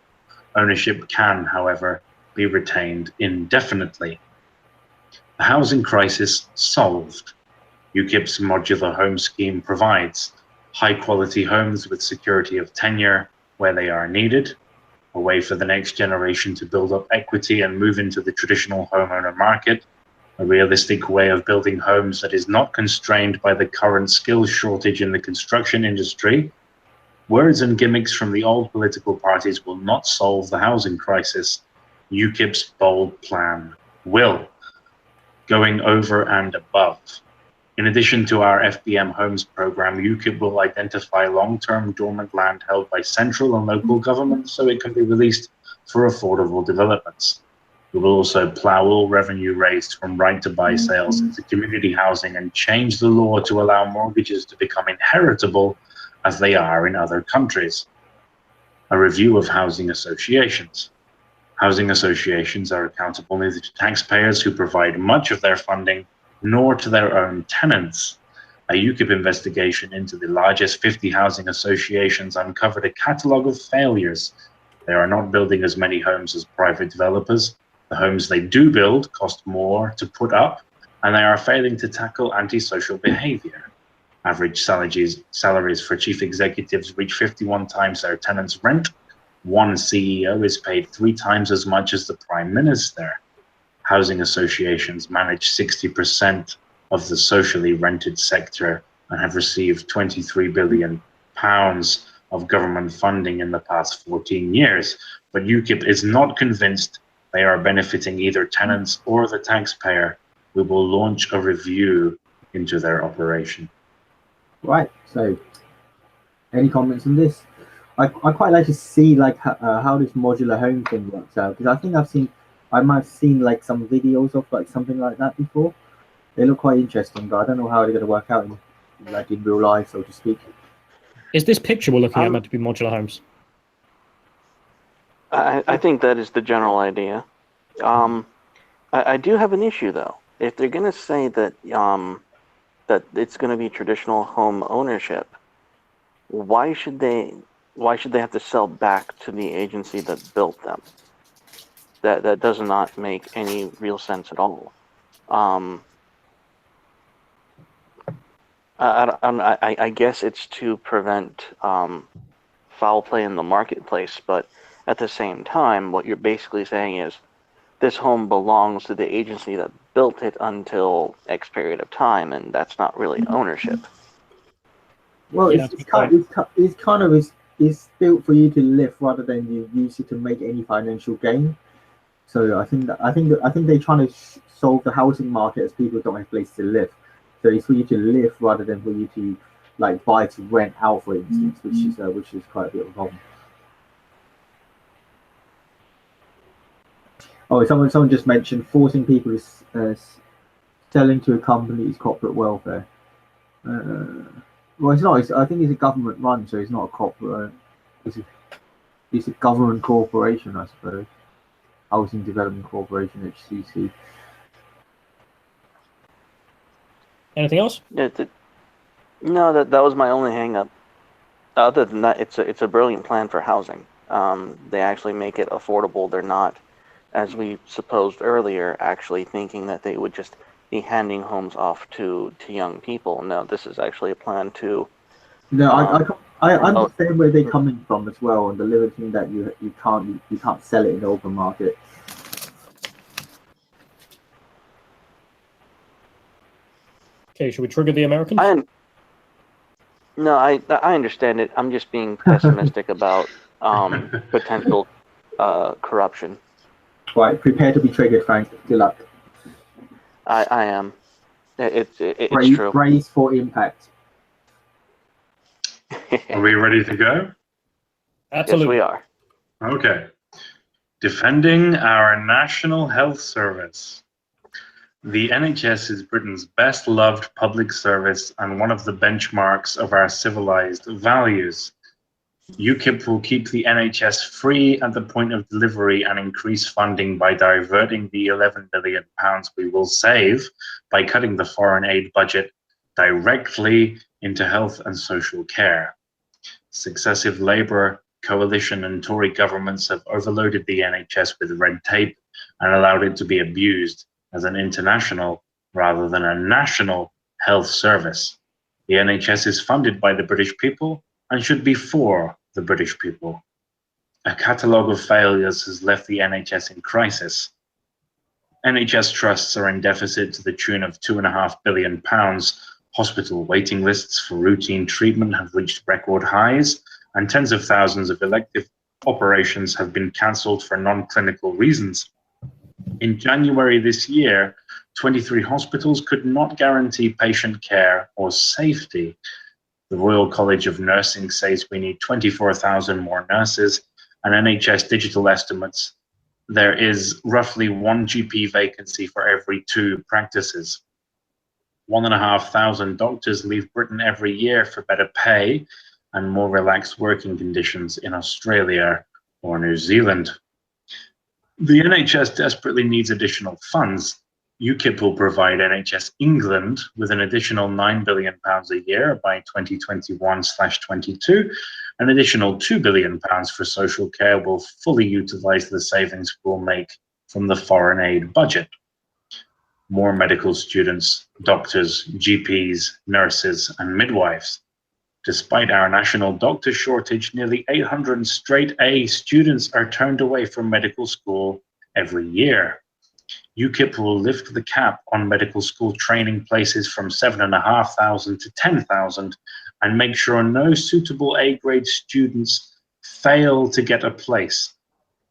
Ownership can, however, be retained indefinitely. The housing crisis solved. UKIP's modular home scheme provides high-quality homes with security of tenure where they are needed, a way for the next generation to build up equity and move into the traditional homeowner market, a realistic way of building homes that is not constrained by the current skills shortage in the construction industry. Words and gimmicks from the old political parties will not solve the housing crisis. UKIP's bold plan will. Going over and above. In addition to our FBM Homes program, UKIP will identify long-term dormant land held by central and local governments so it can be released for affordable developments. We will also plough all revenue raised from right-to-buy sales into community housing and change the law to allow mortgages to become inheritable as they are in other countries. A review of housing associations. Housing associations are accountable neither to taxpayers who provide much of their funding nor to their own tenants. A UKIP investigation into the largest 50 housing associations uncovered a catalogue of failures. They are not building as many homes as private developers. The homes they do build cost more to put up, and they are failing to tackle antisocial behavior. Average salaries for chief executives reach 51 times their tenants' rent. One CEO is paid 3 times as much as the prime minister. Housing associations manage 60% of the socially rented sector and have received £23 billion of government funding in the past 14 years. But UKIP is not convinced they are benefiting either tenants or the taxpayer. We will launch a review into their operation. Right. So, any comments on this? I quite like to see like how this modular home thing works out, because I think I might have seen like some videos of like something like that before. They look quite interesting, but I don't know how they're going to work out in real life, so to speak. Is this picture we're looking at meant to be modular homes? I think that is the general idea. I do have an issue though. If they're going to say that that it's going to be traditional home ownership, why should they have to sell back to the agency that built them? That does not make any real sense at all. I guess it's to prevent foul play in the marketplace, but at the same time, what you're basically saying is this home belongs to the agency that built it until X period of time, and that's not really ownership. Well, Yeah, it's built for you to live rather than you use it to make any financial gain. So I think they're trying to solve the housing market as people don't have a place to live. So it's for you to live rather than for you to like buy to rent out, for instance, which is quite a bit of a problem. Oh, someone just mentioned forcing people to selling to a company's corporate welfare. Well, it's not. I think it's a government run, so it's not a corporate. It's a government corporation, I suppose. Housing Development Corporation, HCC. Anything else? No, that was my only hang-up. Other than that, it's a brilliant plan for housing. They actually make it affordable. They're not, as we supposed earlier, actually thinking that they would just be handing homes off to young people. No, this is actually a plan to. No, I understand where they're coming from as well, and the limiting that you can't sell it in the open market. Okay, should we trigger the Americans? I understand it. I'm just being pessimistic about potential corruption. Right, prepare to be triggered, Frank. Good luck. I am. It's true. Brace for impact. Are we ready to go? Absolutely. Yes, we are. Okay. Defending our National Health Service. The NHS is Britain's best loved public service and one of the benchmarks of our civilized values. UKIP will keep the NHS free at the point of delivery and increase funding by diverting the £11 billion we will save by cutting the foreign aid budget directly into health and social care. Successive Labour, Coalition and Tory governments have overloaded the NHS with red tape and allowed it to be abused as an international rather than a national health service. The NHS is funded by the British people and should be for the British people. A catalogue of failures has left the NHS in crisis. NHS trusts are in deficit to the tune of £2.5 billion. Hospital waiting lists for routine treatment have reached record highs, and tens of thousands of elective operations have been cancelled for non-clinical reasons. In January this year, 23 hospitals could not guarantee patient care or safety. The Royal College of Nursing says we need 24,000 more nurses, and NHS digital estimates there is roughly 1 GP vacancy for every 2 practices. 1,500 doctors leave Britain every year for better pay and more relaxed working conditions in Australia or New Zealand. The NHS desperately needs additional funds. UKIP will provide NHS England with an additional £9 billion a year by 2021/22. An additional £2 billion for social care will fully utilise the savings we'll make from the foreign aid budget. More medical students, doctors, GPs, nurses, and midwives. Despite our national doctor shortage, nearly 800 straight A students are turned away from medical school every year. UKIP will lift the cap on medical school training places from 7,500 to 10,000 and make sure no suitable A-grade students fail to get a place.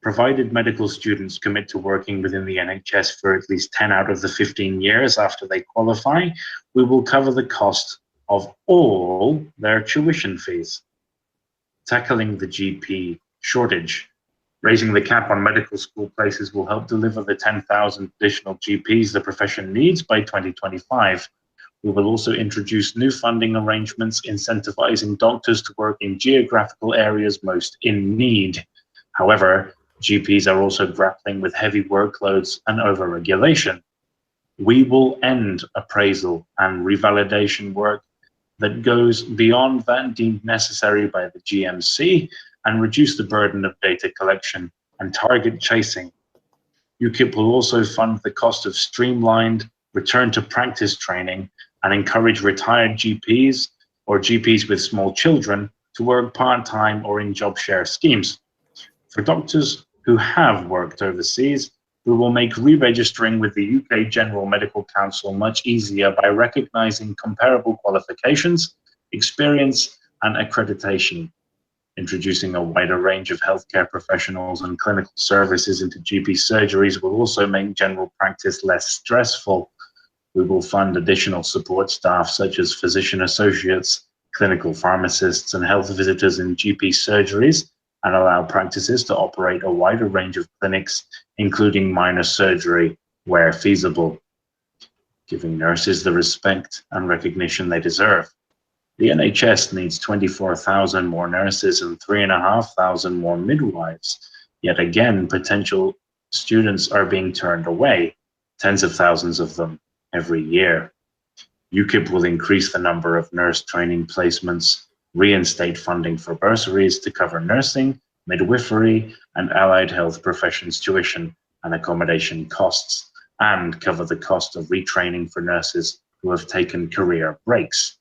Provided medical students commit to working within the NHS for at least 10 out of the 15 years after they qualify, we will cover the cost of all their tuition fees. Tackling the GP shortage. Raising the cap on medical school places will help deliver the 10,000 additional GPs the profession needs by 2025. We will also introduce new funding arrangements incentivizing doctors to work in geographical areas most in need. However, GPs are also grappling with heavy workloads and overregulation. We will end appraisal and revalidation work that goes beyond that deemed necessary by the GMC and reduce the burden of data collection and target chasing. UKIP will also fund the cost of streamlined return to practice training and encourage retired GPs or GPs with small children to work part-time or in job share schemes. For doctors who have worked overseas, we will make re-registering with the UK General Medical Council much easier by recognising comparable qualifications, experience and accreditation. Introducing a wider range of healthcare professionals and clinical services into GP surgeries will also make general practice less stressful. We will fund additional support staff such as physician associates, clinical pharmacists and health visitors in GP surgeries, and allow practices to operate a wider range of clinics, including minor surgery where feasible, giving nurses the respect and recognition they deserve. The NHS needs 24,000 more nurses and 3,500 more midwives. Yet again, potential students are being turned away, tens of thousands of them every year. UKIP will increase the number of nurse training placements, reinstate funding for bursaries to cover nursing, midwifery, and allied health professions tuition and accommodation costs, and cover the cost of retraining for nurses who have taken career breaks.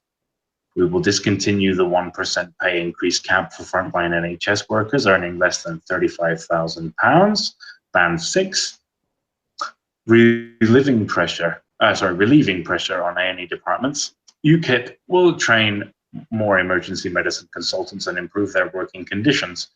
We will discontinue the 1% pay increase cap for frontline NHS workers earning less than £35,000, Band 6, relieving pressure on A&E departments. UKIP will train more emergency medicine consultants and improve their working conditions.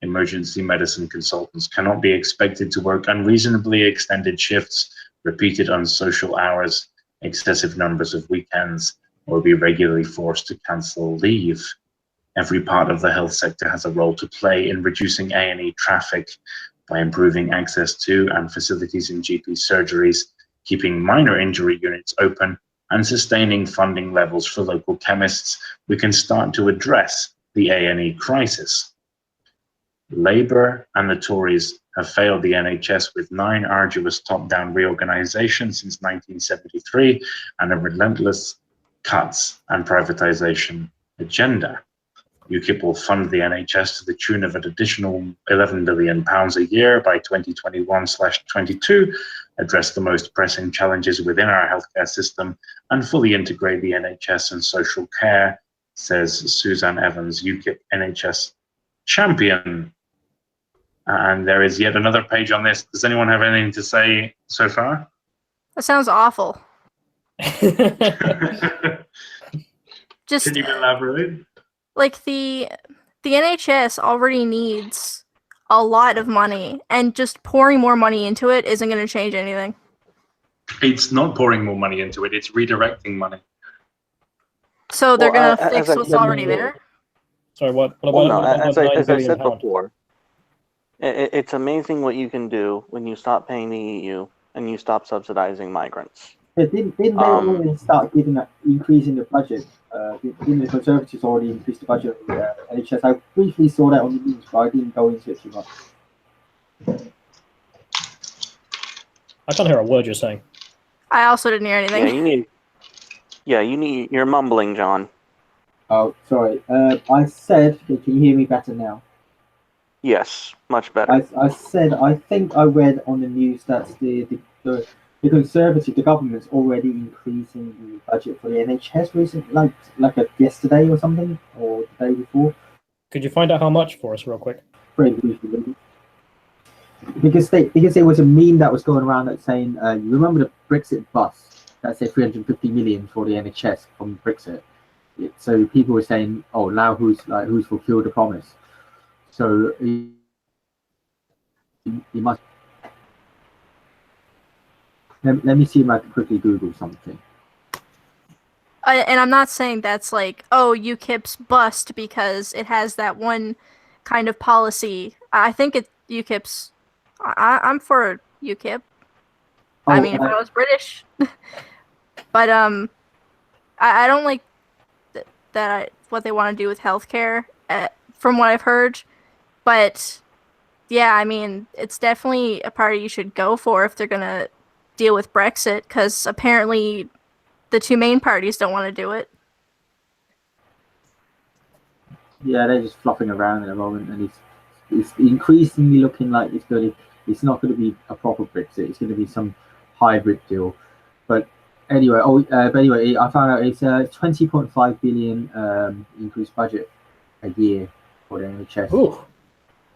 Emergency medicine consultants cannot be expected to work unreasonably extended shifts, repeated unsocial hours, excessive numbers of weekends, or be regularly forced to cancel leave. Every part of the health sector has a role to play in reducing A&E traffic by improving access to and facilities in GP surgeries, keeping minor injury units open, and sustaining funding levels for local chemists. We can start to address the A&E crisis. Labour and the Tories have failed the NHS with 9 arduous top-down reorganisations since 1973 and a relentless cuts and privatisation agenda. UKIP will fund the NHS to the tune of an additional £11 billion a year by 2021/22, address the most pressing challenges within our healthcare system, and fully integrate the NHS and social care, says Suzanne Evans, UKIP NHS champion. And there is yet another page on this. Does anyone have anything to say so far? That sounds awful. Just Can you elaborate? like the NHS already needs a lot of money, and just pouring more money into it isn't going to change anything. It's not pouring more money into it. It's redirecting money. So they're Well, going to fix what's already there? Sorry, what Well, no, about as 9 I billion said pound? before, it's amazing what you can do when you stop paying the EU and you stop subsidizing migrants. Yeah, didn't they already start increasing the budget? Didn't the Conservatives already increase the budget of the NHS? I briefly saw that on the news, but I didn't go into it too much. I can't hear a word you're saying. I also didn't hear anything. You're mumbling, John. Oh, sorry. I said, can you hear me better now? Yes, much better. I said, I think I read on the news that the Conservative, the government's already increasing the budget for the NHS recently, like yesterday or something, or the day before. Could you find out how much for us real quick? Very briefly. Because there was a meme that was going around that saying, you remember the Brexit bus that said 350 million for the NHS from Brexit. So people were saying, oh, now who's fulfilled the promise? So you must. Let me see if I can quickly Google something. And I'm not saying that's like, oh, UKIP's bust because it has that one kind of policy. I think UKIP's. I'm for UKIP. Oh, I mean, if I was British. But I don't like what they want to do with healthcare, from what I've heard. But yeah, I mean, it's definitely a party you should go for if they're gonna deal with Brexit, because apparently the two main parties don't want to do it. Yeah, they're just flopping around at the moment, and it's increasingly looking like it's not going to be a proper Brexit. It's going to be some hybrid deal. But anyway, I found out it's a 20.5 billion increased budget a year for the NHS. Ooh.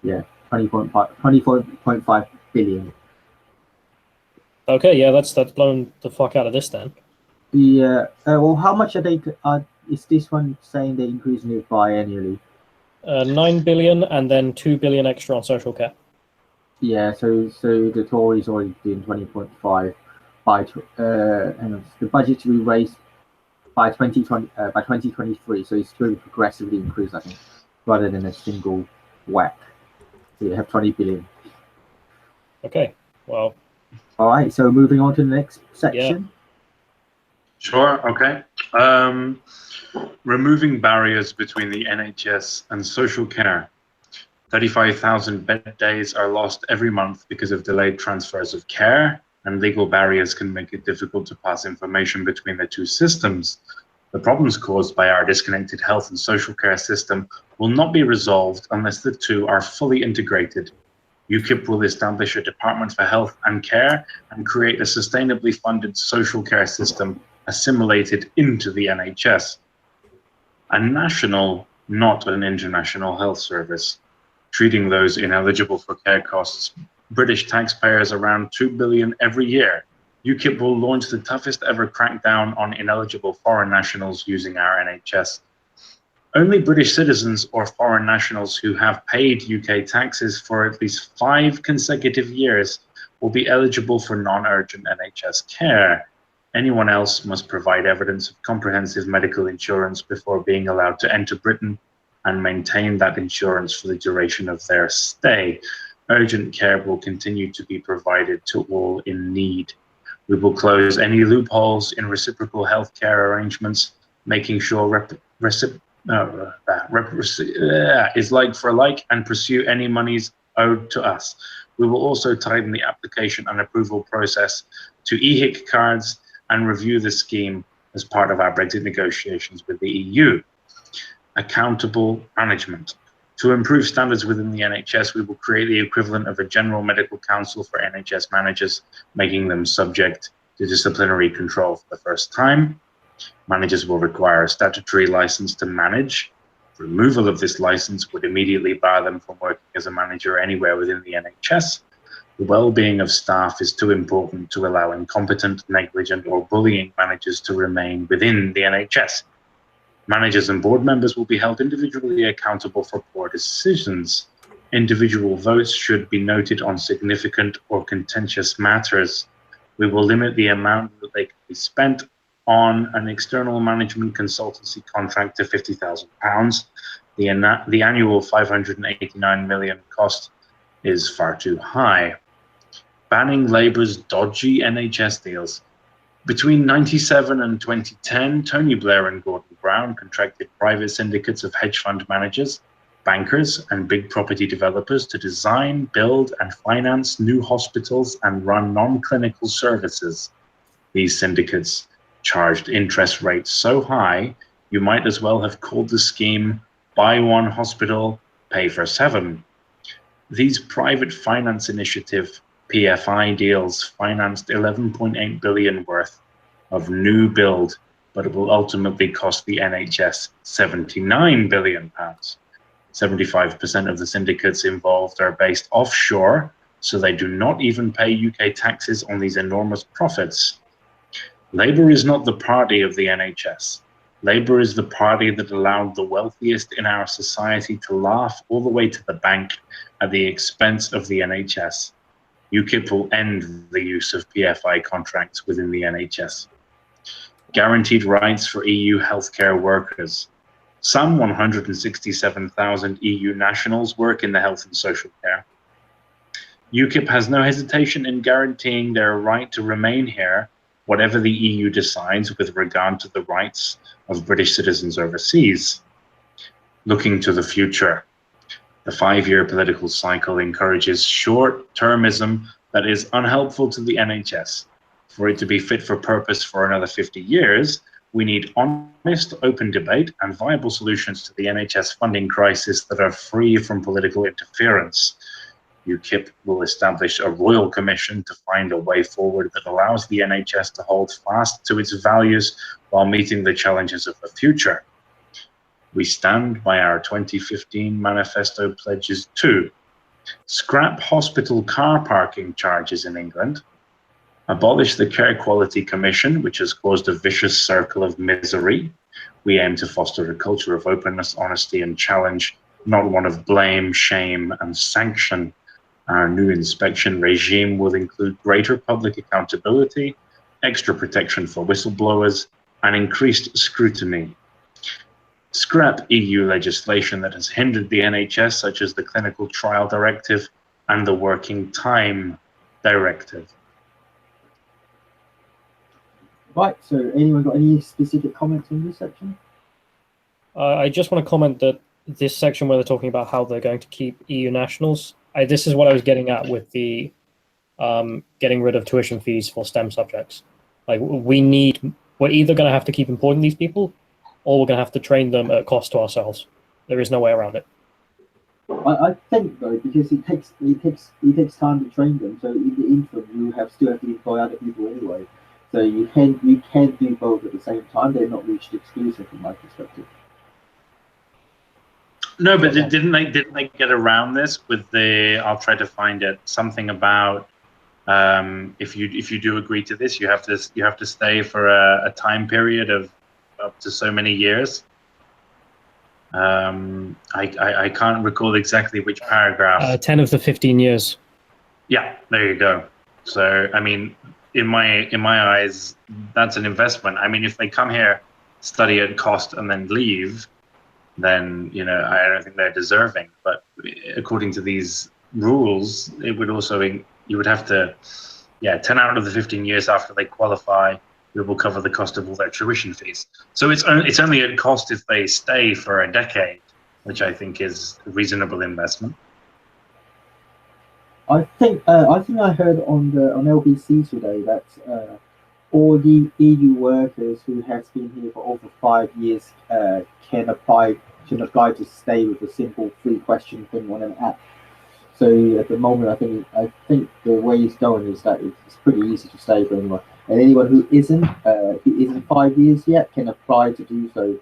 Yeah, 24.5 billion. Okay, yeah, that's blown the fuck out of this then. Yeah. Well, how much are they? Is this one saying they're increasing it biannually? 9 billion and then 2 billion extra on social care. Yeah. So the Tories already doing 20.5 by the budget to be raised by 2023. So it's going to progressively increase, I think, rather than a single whack. So you have 20 billion. Okay. Well. All right. So moving on to the next section. Yeah. Sure. Okay. Removing barriers between the NHS and social care. 35,000 bed days are lost every month because of delayed transfers of care, and legal barriers can make it difficult to pass information between the two systems. The problems caused by our disconnected health and social care system will not be resolved unless the two are fully integrated. UKIP will establish a Department for Health and Care and create a sustainably funded social care system assimilated into the NHS. A national, not an international health service, treating those ineligible for care costs British taxpayers around 2 billion every year. UKIP will launch the toughest ever crackdown on ineligible foreign nationals using our NHS. Only British citizens or foreign nationals who have paid UK taxes for at least 5 consecutive years will be eligible for non-urgent NHS care. Anyone else must provide evidence of comprehensive medical insurance before being allowed to enter Britain and maintain that insurance for the duration of their stay. Urgent care will continue to be provided to all in need. We will close any loopholes in reciprocal healthcare arrangements, making sure is like for like, and pursue any monies owed to us. We will also tighten the application and approval process to EHIC cards and review the scheme as part of our Brexit negotiations with the EU. Accountable management. To improve standards within the NHS, we will create the equivalent of a General Medical Council for NHS managers, making them subject to disciplinary control for the first time. Managers will require a statutory license to manage Removal of this license would immediately bar them from working as a manager anywhere within the NHS. The well-being of staff is too important to allow incompetent, negligent, or bullying managers to remain within the NHS. Managers and board members will be held individually accountable for poor decisions. Individual votes should be noted on significant or contentious matters. We will limit the amount that they can be spent on an external management consultancy contract to £50,000. The annual 589 million cost is far too high. Banning Labour's dodgy NHS deals. Between 1997 and 2010, Tony Blair and Gordon Brown contracted private syndicates of hedge fund managers, bankers, and big property developers to design, build, and finance new hospitals and run non-clinical services. These syndicates charged interest rates so high, you might as well have called the scheme "Buy one hospital, pay for 7." These private finance initiative PFI deals financed 11.8 billion worth of new build, but it will ultimately cost the NHS 79 billion pounds. 75% of the syndicates involved are based offshore, so they do not even pay UK taxes on these enormous profits. Labour is not the party of the NHS. Labour is the party that allowed the wealthiest in our society to laugh all the way to the bank at the expense of the NHS. UKIP will end the use of PFI contracts within the NHS. Guaranteed rights for EU healthcare workers. Some 167,000 EU nationals work in the health and social care. UKIP has no hesitation in guaranteeing their right to remain here, whatever the EU decides with regard to the rights of British citizens overseas. Looking to the future. The 5-year political cycle encourages short-termism that is unhelpful to the NHS. For it to be fit for purpose for another 50 years, we need honest, open debate and viable solutions to the NHS funding crisis that are free from political interference. UKIP will establish a royal commission to find a way forward that allows the NHS to hold fast to its values while meeting the challenges of the future. We stand by our 2015 Manifesto pledges too. Scrap hospital car parking charges in England. Abolish the Care Quality Commission, which has caused a vicious circle of misery. We aim to foster a culture of openness, honesty, and challenge, not one of blame, shame, and sanction. Our new inspection regime will include greater public accountability, extra protection for whistleblowers, and increased scrutiny. Scrap EU legislation that has hindered the NHS, such as the Clinical Trial Directive and the Working Time Directive. Right, so anyone got any specific comments on this section? I just want to comment that this section where they're talking about how they're going to keep EU nationals, this is what I was getting at with the getting rid of tuition fees for STEM subjects. Like, we're either going to have to keep importing these people, or we're going to have to train them at cost to ourselves. There is no way around it. I think though, because it takes time to train them, so in the interim you still have to employ other people anyway. So you can do both at the same time. They're not mutually exclusive from my perspective. No, but didn't they get around this with the? I'll try to find it. Something about if you do agree to this, you have to stay for a time period of up to so many years. I can't recall exactly which paragraph. 10 of the 15 years. Yeah, there you go. So I mean, in my eyes, that's an investment. I mean, if they come here, study at cost, and then leave, then I don't think they're deserving. But according to these rules, it would also you would have to, 10 out of the 15 years after they qualify, we will cover the cost of all their tuition fees. So it's only at cost if they stay for a decade, which I think is a reasonable investment. I think I heard on LBC today that all the EU workers who has been here for over 5 years can apply to stay with a simple 3-question thing on an app. So at the moment, I think the way it's going is that it's pretty easy to stay for anyone, and anyone who isn't 5 years yet can apply to do so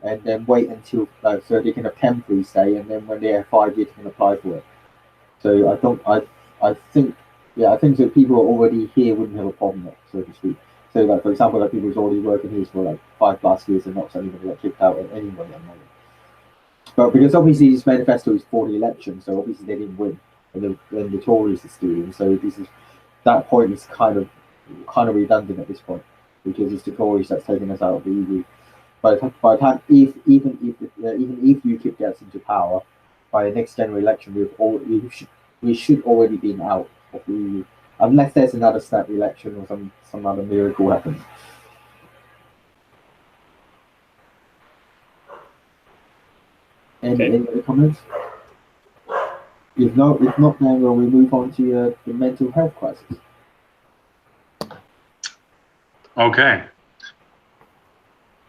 and then wait until so they can have temporary stay, and then when they have 5 years, they can apply for it. So I think I think so. People who are already here wouldn't have a problem, with it, so to speak. So like for example, like people who's already working here for like 5+ years and not suddenly going to get kicked out anyway at the moment. But because obviously this manifesto is for the election, so obviously they didn't win, and the Tories are stealing. So that point is kind of redundant at this point, because it's the Tories that's taking us out of the EU. By the time, even if UKIP gets into power, by the next general election, we should already been out of the EU, unless there's another snap election or some other miracle happens. Any other comments? If not, then we move on to the mental health crisis. Okay.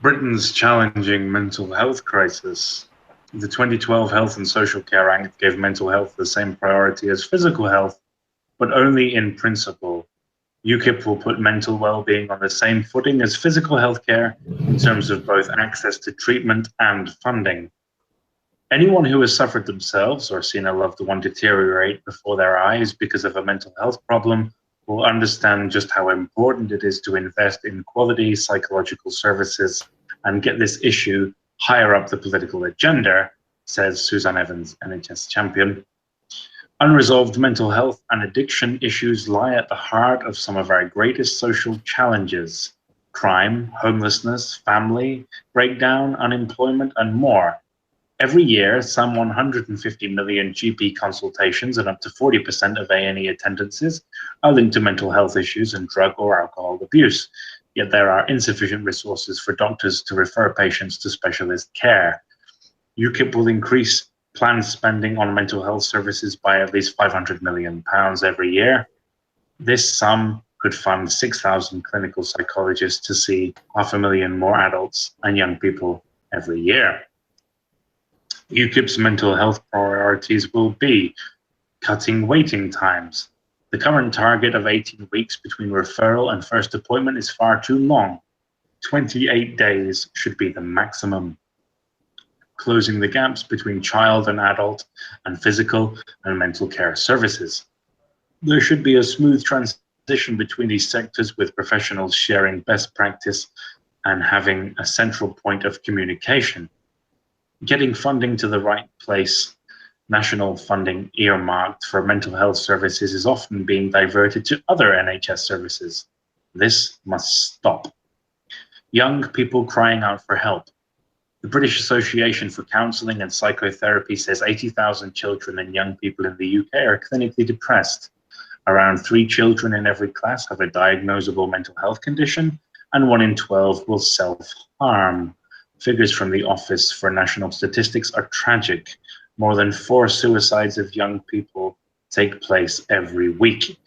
Britain's challenging mental health crisis. The 2012 Health and Social Care Act gave mental health the same priority as physical health, but only in principle. UKIP will put mental well-being on the same footing as physical health care in terms of both access to treatment and funding. Anyone who has suffered themselves or seen a loved one deteriorate before their eyes because of a mental health problem will understand just how important it is to invest in quality psychological services and get this issue higher up the political agenda, says Susan Evans, NHS champion. Unresolved mental health and addiction issues lie at the heart of some of our greatest social challenges: crime, homelessness, family breakdown, unemployment, and more. Every year, some 150 million GP consultations and up to 40% of A&E attendances are linked to mental health issues and drug or alcohol abuse. Yet there are insufficient resources for doctors to refer patients to specialist care. UKIP will increase planned spending on mental health services by at least £500 million every year. This sum could fund 6,000 clinical psychologists to see 500,000 more adults and young people every year. UKIP's mental health priorities will be cutting waiting times. The current target of 18 weeks between referral and first appointment is far too long. 28 days should be the maximum. Closing the gaps between child and adult and physical and mental care services. There should be a smooth transition between these sectors, with professionals sharing best practice and having a central point of communication. Getting funding to the right place. National funding earmarked for mental health services is often being diverted to other NHS services. This must stop. Young people crying out for help. The British Association for Counselling and Psychotherapy says 80,000 children and young people in the UK are clinically depressed. Around 3 children in every class have a diagnosable mental health condition, and 1 in 12 will self-harm. Figures from the Office for National Statistics are tragic. More than 4 suicides of young people take place every week.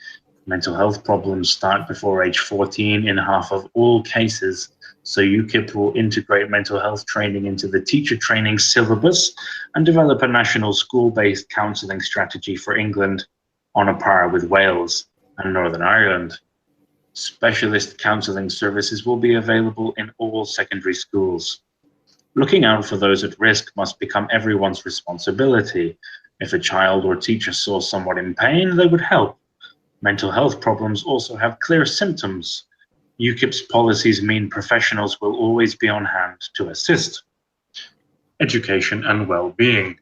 Mental health problems start before age 14 in half of all cases, so UKIP will integrate mental health training into the teacher training syllabus and develop a national school-based counselling strategy for England on a par with Wales and Northern Ireland. Specialist counselling services will be available in all secondary schools. Looking out for those at risk must become everyone's responsibility. If a child or teacher saw someone in pain, they would help. Mental health problems also have clear symptoms. UKIP's policies mean professionals will always be on hand to assist. Education and well-being.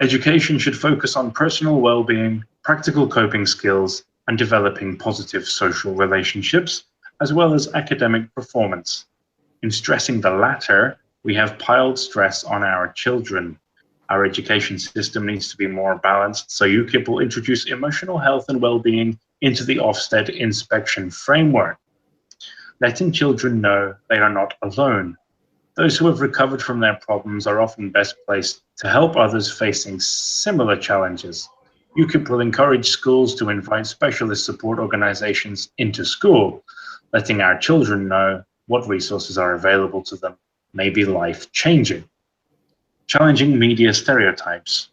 Education should focus on personal well-being, practical coping skills, and developing positive social relationships, as well as academic performance. In stressing the latter, we have piled stress on our children. Our education system needs to be more balanced, so UKIP will introduce emotional health and well-being into the Ofsted inspection framework. Letting children know they are not alone. Those who have recovered from their problems are often best placed to help others facing similar challenges. UKIP will encourage schools to invite specialist support organizations into school. Letting our children know what resources are available to them may be life-changing. Challenging media stereotypes.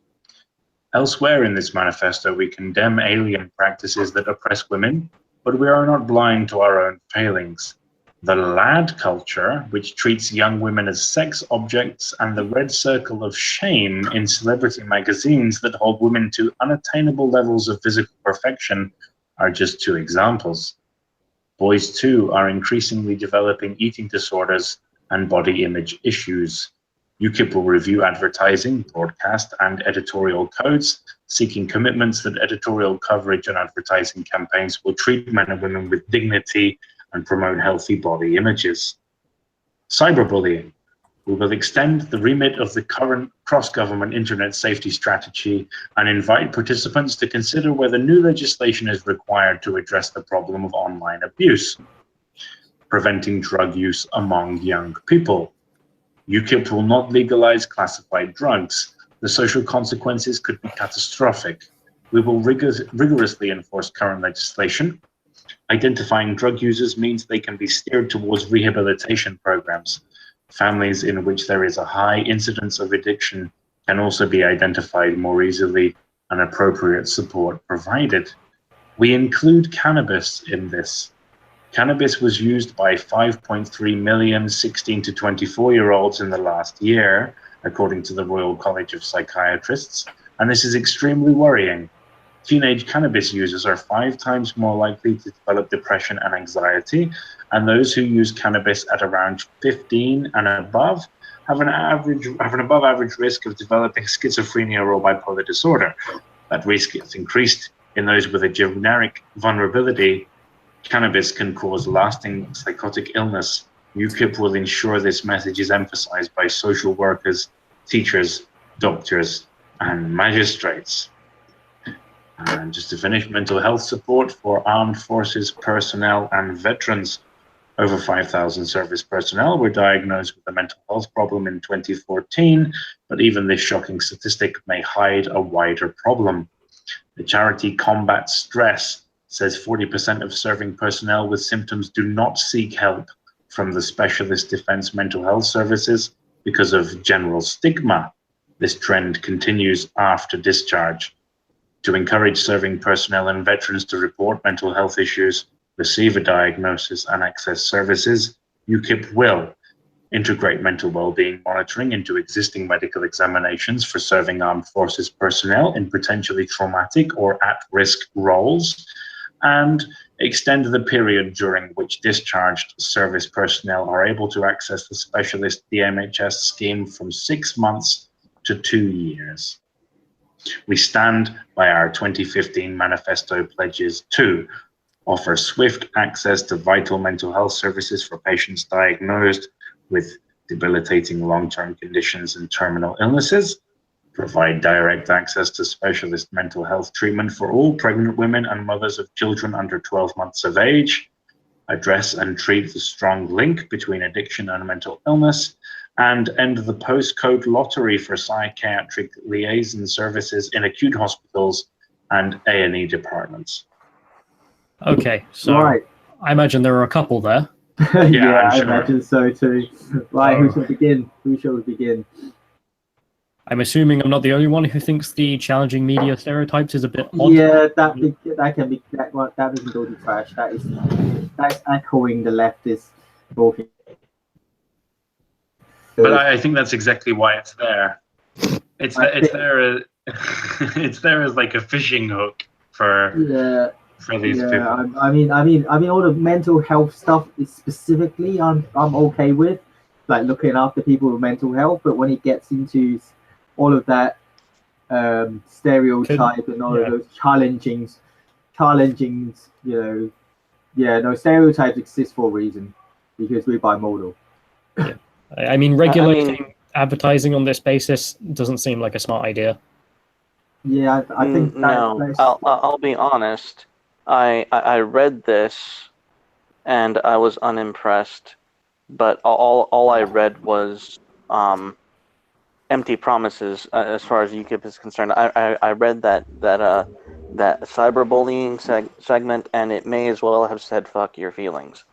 Elsewhere in this manifesto, we condemn alien practices that oppress women, but we are not blind to our own failings. the lad culture, which treats young women as sex objects, and the red circle of shame in celebrity magazines that hold women to unattainable levels of physical perfection are just two examples. Boys, too, are increasingly developing eating disorders and body image issues. UKIP will review advertising, broadcast, and editorial codes, seeking commitments that editorial coverage and advertising campaigns will treat men and women with dignity and promote healthy body images. Cyberbullying. We will extend the remit of the current cross-government internet safety strategy and invite participants to consider whether new legislation is required to address the problem of online abuse. Preventing drug use among young people. UKIP will not legalize classified drugs. The social consequences could be catastrophic. We will rigorously enforce current legislation. Identifying drug users means they can be steered towards rehabilitation programs. Families in which there is a high incidence of addiction can also be identified more easily and appropriate support provided. We include cannabis in this. Cannabis was used by 5.3 million 16 to 24-year-olds in the last year, according to the Royal College of Psychiatrists, and this is extremely worrying. Teenage cannabis users are 5 times more likely to develop depression and anxiety, and those who use cannabis at around 15 and above have an above average risk of developing schizophrenia or bipolar disorder. That risk is increased in those with a generic vulnerability. Cannabis can cause lasting psychotic illness. UKIP will ensure this message is emphasized by social workers, teachers, doctors, and magistrates. And just to finish, mental health support for armed forces personnel and veterans. Over 5,000 service personnel were diagnosed with a mental health problem in 2014, but even this shocking statistic may hide a wider problem. The charity Combat Stress says 40% of serving personnel with symptoms do not seek help from the specialist defense mental health services because of general stigma. This trend continues after discharge. To encourage serving personnel and veterans to report mental health issues, receive a diagnosis, and access services, UKIP will integrate mental well-being monitoring into existing medical examinations for serving armed forces personnel in potentially traumatic or at-risk roles, and extend the period during which discharged service personnel are able to access the specialist DMHS scheme from 6 months to 2 years. We stand by our 2015 Manifesto pledges to offer swift access to vital mental health services for patients diagnosed with debilitating long-term conditions and terminal illnesses, provide direct access to specialist mental health treatment for all pregnant women and mothers of children under 12 months of age, address and treat the strong link between addiction and mental illness, and end the postcode lottery for psychiatric liaison services in acute hospitals and A&E departments. Okay, so Right. I imagine there are a couple there. Yeah, I'm I sure. imagine so too. Right, who shall begin? Who shall begin? I'm assuming I'm not the only one who thinks the challenging media stereotypes is a bit odd. Yeah, that can be that doesn't go to trash. That's echoing the leftist talking. But I think that's exactly why it's there. It's there as like a fishing hook for these people. I mean, all the mental health stuff is specifically I'm okay with, like looking after people with mental health. But when it gets into all of that stereotype and all of those challenging, stereotypes exist for a reason because we're bimodal. Yeah. I mean, regulating advertising on this basis doesn't seem like a smart idea. Yeah, I think no. I'll be honest. I read this and I was unimpressed, but all I read was empty promises as far as UKIP is concerned. I read that cyberbullying segment, and it may as well have said "fuck your feelings."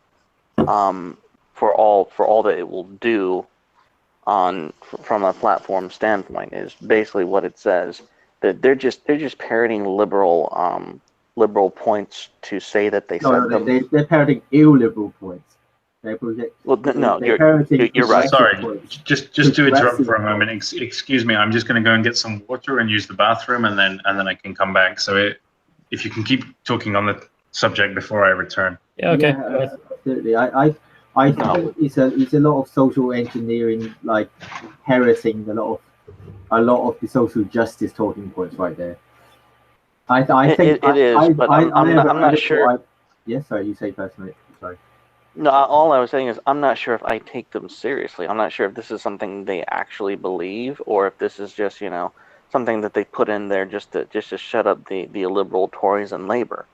For all that it will do from a platform standpoint is basically what it says. That they're just parroting liberal points to say that they said them. They're parroting illiberal points. No, you're right. Sorry, just to interrupt for a moment. Excuse me, I'm just going to go and get some water and use the bathroom, and then I can come back. So if you can keep talking on the subject before I return. Yeah, okay. Yeah, absolutely. I think it's a lot of social engineering, like heresiing a lot of the social justice talking points right there. I think it is, but I'm not sure. Yes, sorry, you say first, mate. Sorry. No, all I was saying is I'm not sure if I take them seriously. I'm not sure if this is something they actually believe, or if this is just something that they put in there just to shut up the illiberal Tories and Labour.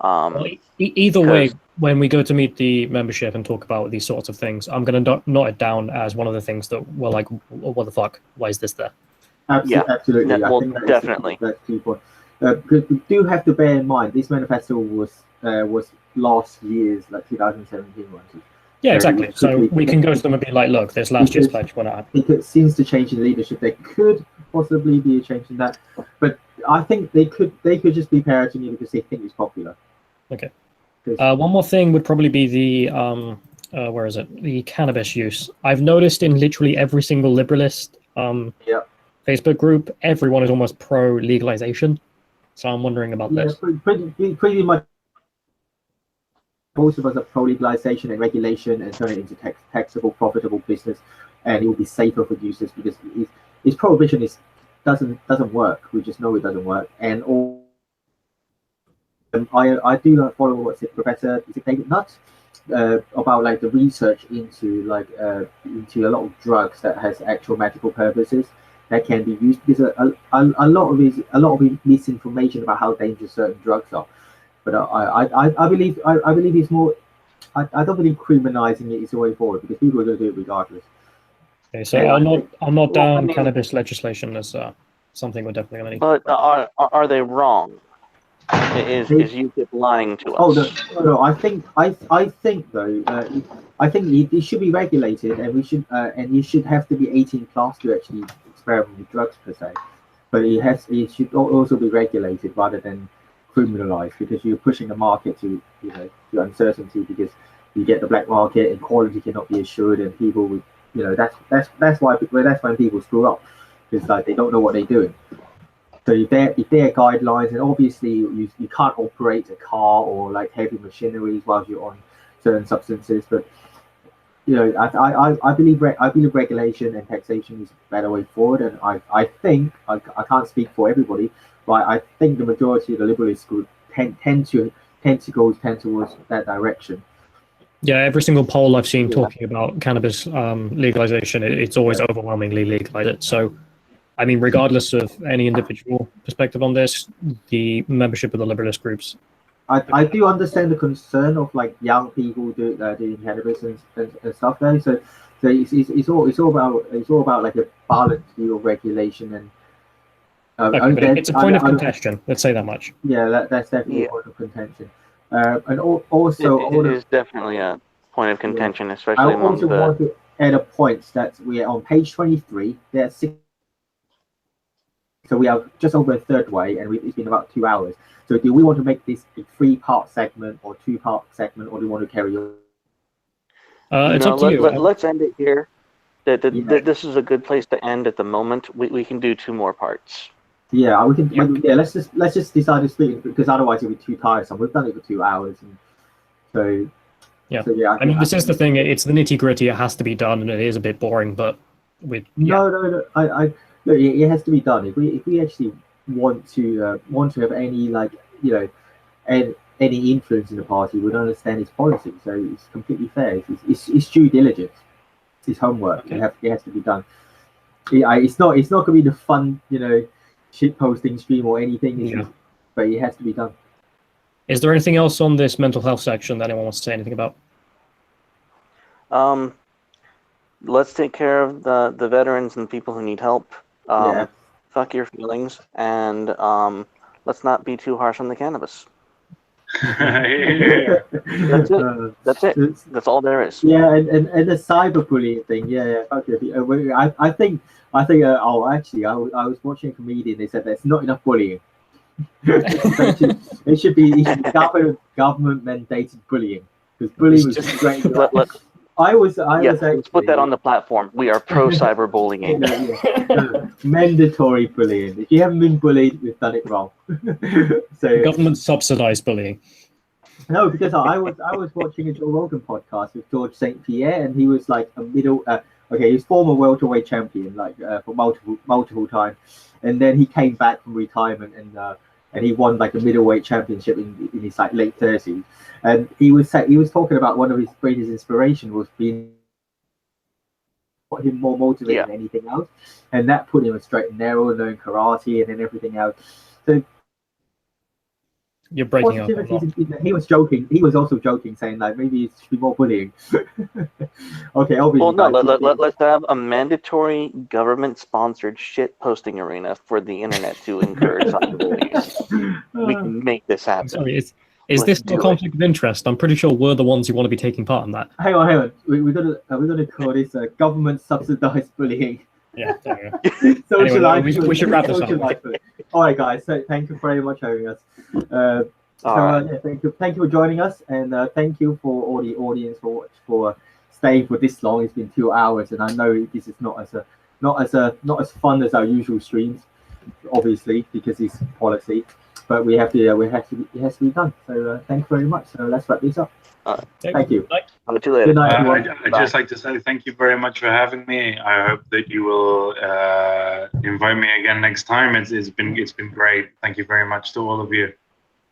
Well, either way, when we go to meet the membership and talk about these sorts of things, I'm going to note it down as one of the things that we're like, what the fuck? Why is this there? Absolutely. Well, I think definitely. That's key point. Because we do have to bear in mind this manifesto was last year's, like 2017 one. Yeah, exactly. So we can go to them and be like, look, this last year's pledge, we're not happy. Because since the change in leadership, there could possibly be a change in that. But I think they could just be parroting you because they think it's popular. Okay. One more thing would probably be the where is it? The cannabis use. I've noticed in literally every single Liberalist Facebook group, everyone is almost pro legalization. So I'm wondering about this. Pretty much. Most of us are pro legalization and regulation and turn it into taxable, profitable business, and it will be safer for users because its prohibition doesn't work. We just know it doesn't work. And I do follow what Professor David Nutt about like the research into into a lot of drugs that has actual medical purposes that can be used because a lot of misinformation about how dangerous certain drugs are. But I believe it's more. I don't believe criminalizing it is the way forward because people are going to do it regardless. Okay, so I'll not down cannabis legislation as something we're definitely going to need. But are they wrong? Is UKIP lying to us? No. I think though. I think it should be regulated, and you should have to be 18 plus to actually experiment with drugs per se. But it should also be regulated rather than criminalized because you're pushing the market to uncertainty because you get the black market and quality cannot be assured and people would that's when people screw up because like they don't know what they're doing. So if there are guidelines and obviously you can't operate a car or like heavy machinery while you're on certain substances, but I believe regulation and taxation is a better way forward, and I think I can't speak for everybody. But I think the majority of the Liberalist group tend towards that direction. Yeah, every single poll I've seen talking about cannabis legalization, it's always overwhelmingly legalized. So, I mean, regardless of any individual perspective on this, the membership of the Liberalist groups. I do understand the concern of like young people doing cannabis and stuff there. So it's all about like a balanced view of regulation and. It's a point of contention. Let's say that much. Yeah, that's definitely a point of contention. And also, it is definitely a point of contention, especially among the. I also want to add a point that we are on page 23. There's 6. So we are just over a third way, and it's been about 2 hours. So do we want to make this a 3-part segment or 2-part segment, or do we want to carry on? It's up to you. Let's end it here. This is a good place to end at the moment. We can do 2 more parts. Yeah, we can. Yeah, let's just decide to split it because otherwise it'll be too tiresome. We've done it for 2 hours, and so yeah. So, yeah, I mean, this is the thing. It's the nitty gritty. It has to be done, and it is a bit boring. But no. Look, it has to be done. If we actually want to have any any influence in the party, we don't understand its policy. So it's completely fair. It's due diligence. It's homework. Okay. It has to be done. It's not going to be the fun shit posting stream or anything, but it has to be done. Is there anything else on this mental health section that anyone wants to say anything about? Let's take care of the veterans and people who need help. Fuck your feelings, and let's not be too harsh on the cannabis. That's it. That's all there is. Yeah, and the cyberbullying thing. Yeah. Okay. I think. I was watching a comedian. They said there's not enough bullying. It should be government mandated bullying because bullying was great. I was actually, let's put that on the platform. We are pro cyberbullying. Mandatory bullying. If you haven't been bullied, we've done it wrong. So Government subsidized bullying. no, because I was watching a Joe Rogan podcast with George St. Pierre, and he was like a middle. Okay, he's former welterweight champion, like for multiple times, and then he came back from retirement and he won like a middleweight championship in his like late 30s. And he was talking about one of his greatest inspiration was being put him more motivated than anything else, and that put him straight and narrow, knowing karate and then everything else. So you're breaking up. He was joking. He was also joking, saying like maybe it should be more bullying. Okay, obviously. Well, no, let's have a mandatory government-sponsored shit posting arena for the internet to encourage cyberbullying. We can make this happen. Sorry, is this a conflict of interest? I'm pretty sure we're the ones who want to be taking part in that. Hang on. We're gonna call this government-subsidized bullying. Yeah, there we go. Anyway, we should wrap this up. All right, guys. So thank you very much for having us. Thank you for joining us, and thank you for all the audience for staying for this long. It's been 2 hours, and I know this is not as fun as our usual streams, obviously, because it's policy. But it has to be done. So thank you very much. So let's wrap this up. Thank you. Talk to you later. Good night, everyone. I'd just like to say thank you very much for having me. I hope that you will invite me again next time. It's been great. Thank you very much to all of you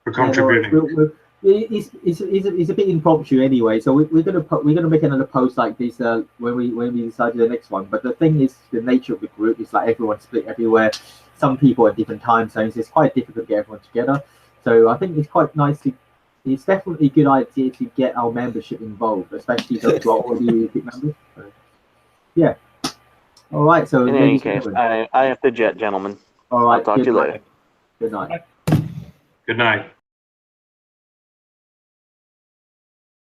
for contributing. It's a bit impromptu anyway, so we're gonna make another post like this when we decide the next one. But the thing is, the nature of the group is like everyone's split everywhere. Some people at different time zones. It's quite difficult to get everyone together. So I think it's quite nice to. It's definitely a good idea to get our membership involved, especially those who are already UKIP members. So, yeah. All right. So in any case, I have to jet, gentlemen. All right. I'll talk to you later. Good night. Good night.